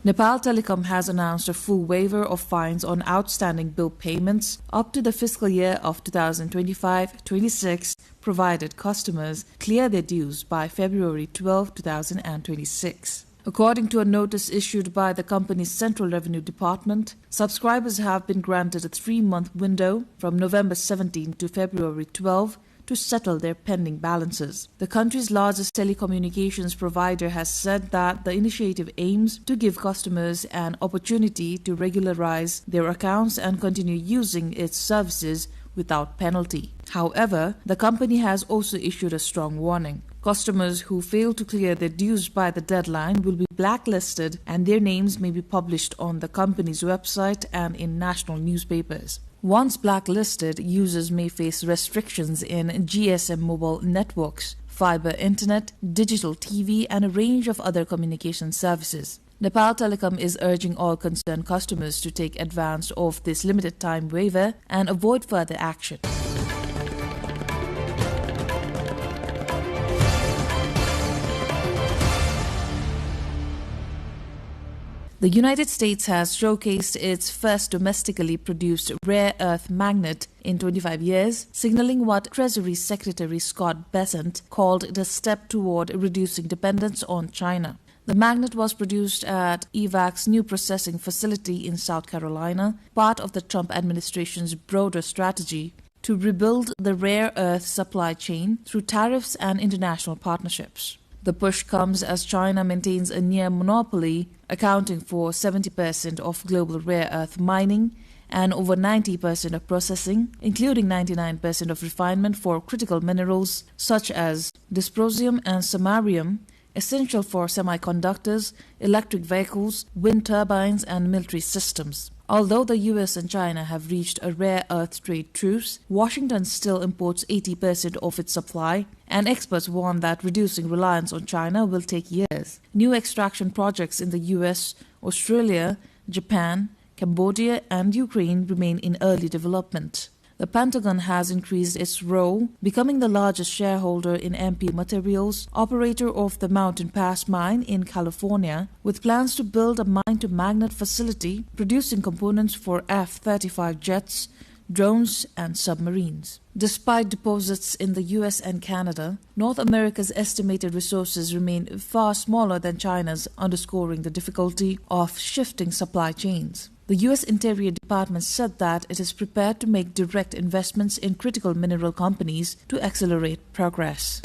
Nepal Telecom has announced a full waiver of fines on outstanding bill payments up to the fiscal year of 2025-26, provided customers clear their dues by February 12, 2026. According to a notice issued by the company's Central Revenue Department, subscribers have been granted a 3-month window from November 17 to February 12 to settle their pending balances. The country's largest telecommunications provider has said that the initiative aims to give customers an opportunity to regularize their accounts and continue using its services without penalty. However, the company has also issued a strong warning. Customers who fail to clear their dues by the deadline will be blacklisted, and their names may be published on the company's website and in national newspapers. Once blacklisted, users may face restrictions in GSM mobile networks, fiber internet, digital TV, and a range of other communication services. Nepal Telecom is urging all concerned customers to take advantage of this limited time waiver and avoid further action. The United States has showcased its first domestically produced rare earth magnet in 25 years, signaling what Treasury Secretary Scott Bessent called the step toward reducing dependence on China. The magnet was produced at EVAC's new processing facility in South Carolina, part of the Trump administration's broader strategy to rebuild the rare earth supply chain through tariffs and international partnerships. The push comes as China maintains a near monopoly, accounting for 70% of global rare earth mining and over 90% of processing, including 99% of refinement for critical minerals such as dysprosium and samarium, essential for semiconductors, electric vehicles, wind turbines, and military systems. Although the US and China have reached a rare earth trade truce, Washington still imports 80% of its supply, and experts warn that reducing reliance on China will take years. New extraction projects in the US, Australia, Japan, Cambodia, and Ukraine remain in early development. The Pentagon has increased its role, becoming the largest shareholder in MP Materials, operator of the Mountain Pass mine in California, with plans to build a mine-to-magnet facility producing components for F-35 jets, drones, and submarines. Despite deposits in the US and Canada, North America's estimated resources remain far smaller than China's, underscoring the difficulty of shifting supply chains. The U.S. Interior Department said that it is prepared to make direct investments in critical mineral companies to accelerate progress.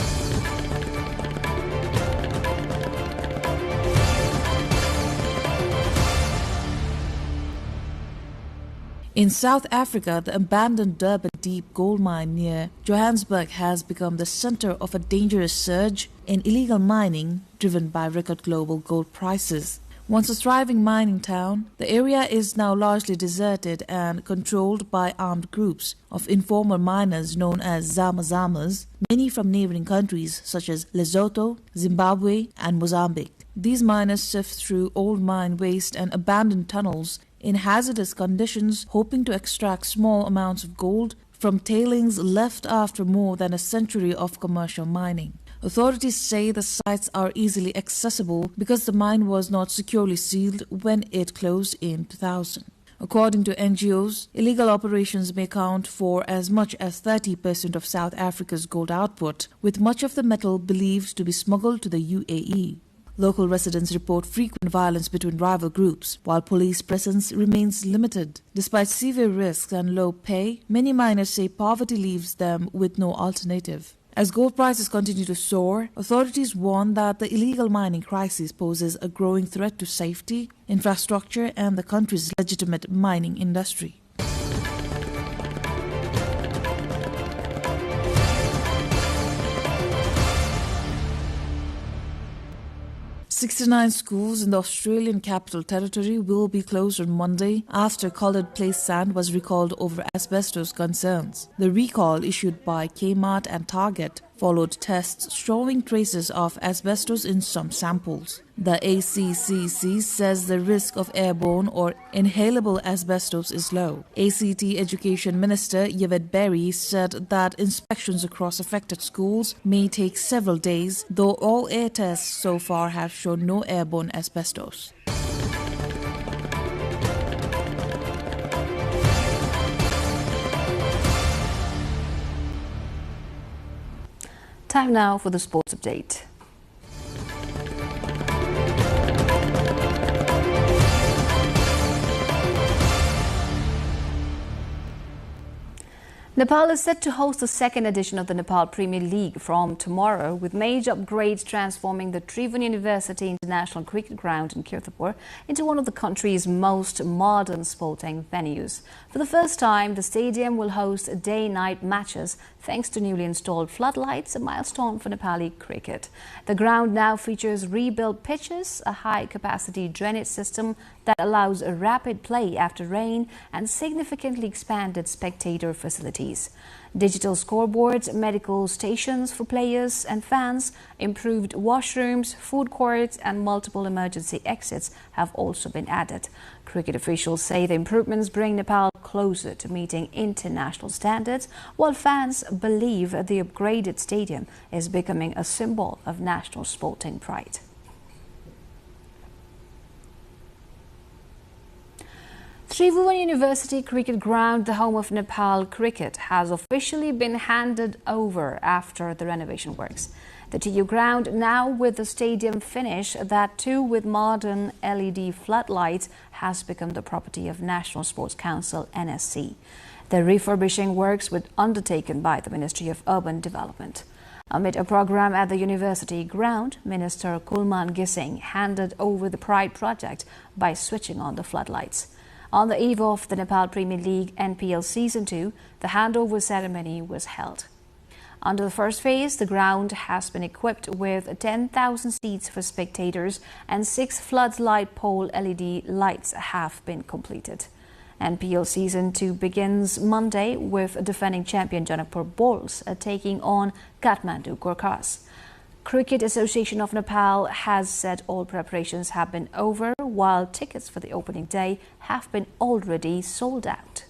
In South Africa, the abandoned Durban Deep gold mine near Johannesburg has become the center of a dangerous surge in illegal mining driven by record global gold prices. Once a thriving mining town, the area is now largely deserted and controlled by armed groups of informal miners known as Zama-Zamas, many from neighboring countries such as Lesotho, Zimbabwe, and Mozambique. These miners sift through old mine waste and abandoned tunnels in hazardous conditions, hoping to extract small amounts of gold from tailings left after more than a century of commercial mining. Authorities say the sites are easily accessible because the mine was not securely sealed when it closed in 2000. According to NGOs, illegal operations may account for as much as 30% of South Africa's gold output, with much of the metal believed to be smuggled to the UAE. Local residents report frequent violence between rival groups, while police presence remains limited. Despite severe risks and low pay, many miners say poverty leaves them with no alternative. As gold prices continue to soar, authorities warn that the illegal mining crisis poses a growing threat to safety, infrastructure, and the country's legitimate mining industry. 69 schools in the Australian Capital Territory will be closed on Monday after coloured place sand was recalled over asbestos concerns. The recall, issued by Kmart and Target, followed tests showing traces of asbestos in some samples. The ACCC says the risk of airborne or inhalable asbestos is low. ACT Education Minister Yvette Berry said that inspections across affected schools may take several days, though all air tests so far have shown no airborne asbestos. Time now for the sports update. Nepal is set to host the second edition of the Nepal Premier League from tomorrow, with major upgrades transforming the Tribhuvan University International Cricket Ground in Kirtipur into one of the country's most modern sporting venues. For the first time, the stadium will host day-night matches thanks to newly installed floodlights, a milestone for Nepali cricket. The ground now features rebuilt pitches, a high-capacity drainage system that allows a rapid play after rain, and significantly expanded spectator facilities. Digital scoreboards, medical stations for players and fans, improved washrooms, food courts and multiple emergency exits have also been added. Cricket officials say the improvements bring Nepal closer to meeting international standards, while fans believe the upgraded stadium is becoming a symbol of national sporting pride. Tribhuvan University Cricket Ground, the home of Nepal cricket, has officially been handed over after the renovation works. The TU ground, now with the stadium finish, that too with modern LED floodlights, has become the property of National Sports Council NSC. The refurbishing works were undertaken by the Ministry of Urban Development. Amid a program at the university ground, Minister Kulman Gising handed over the Pride project by switching on the floodlights. On the eve of the Nepal Premier League NPL Season 2, the handover ceremony was held. Under the first phase, the ground has been equipped with 10,000 seats for spectators and 6 floodlight pole LED lights have been completed. NPL Season 2 begins Monday with defending champion Janakpur Bulls taking on Kathmandu Gorkhas. Cricket Association of Nepal has said all preparations have been over, while tickets for the opening day have been already sold out.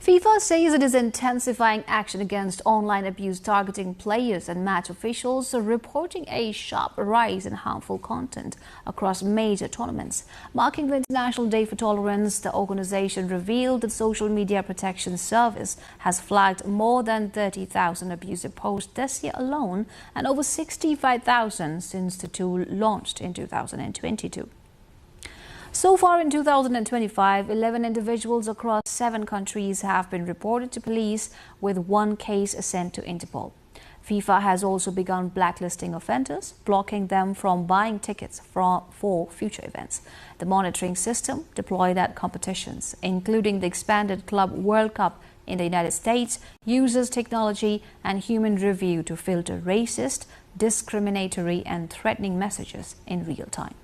FIFA says it is intensifying action against online abuse, targeting players and match officials, reporting a sharp rise in harmful content across major tournaments. Marking the International Day for Tolerance, the organization revealed that Social Media Protection Service has flagged more than 30,000 abusive posts this year alone, and over 65,000 since the tool launched in 2022. So far in 2025, 11 individuals across 7 countries have been reported to police, with 1 case sent to Interpol. FIFA has also begun blacklisting offenders, blocking them from buying tickets for future events. The monitoring system deployed at competitions, including the expanded Club World Cup in the United States, uses technology and human review to filter racist, discriminatory and threatening messages in real time.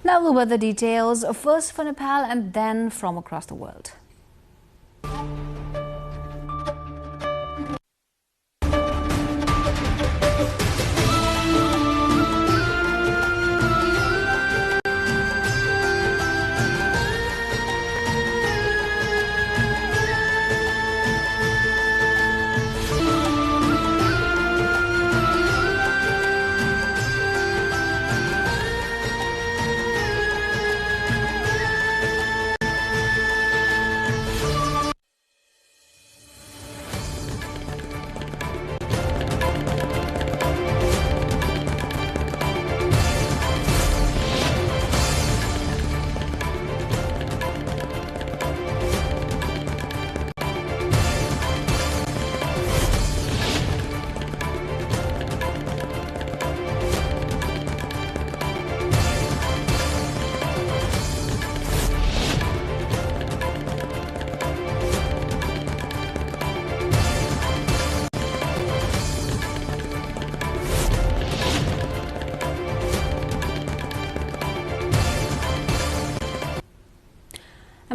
Now look at the details, first for Nepal and then from across the world.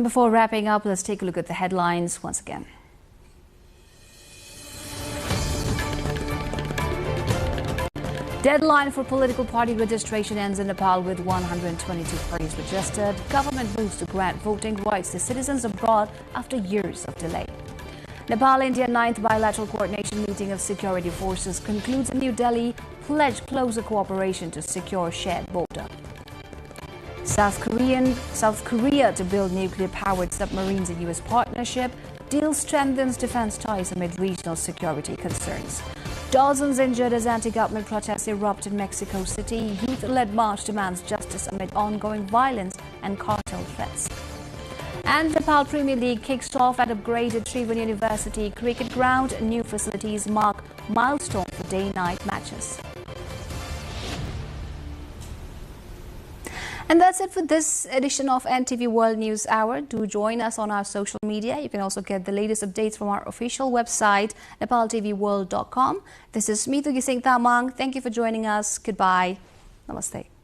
And before wrapping up, let's take a look at the headlines once again. Deadline for political party registration ends in Nepal with 122 parties registered. Government moves to grant voting rights to citizens abroad after years of delay. Nepal-India 9th bilateral coordination meeting of security forces concludes in New Delhi, pledged closer cooperation to secure shared border. South Korea to build nuclear-powered submarines in U.S. partnership. Deal strengthens defense ties amid regional security concerns. Dozens injured as anti-government protests erupt in Mexico City. Youth-led march demands justice amid ongoing violence and cartel threats. And Nepal Premier League kicks off at upgraded Tribhuvan University cricket ground. New facilities mark milestone for day-night matches. And that's it for this edition of NTV World News Hour. Do join us on our social media. You can also get the latest updates from our official website, nepaltelevision.com. This is Mithu Gising Tamang. Thank you for joining us. Goodbye. Namaste.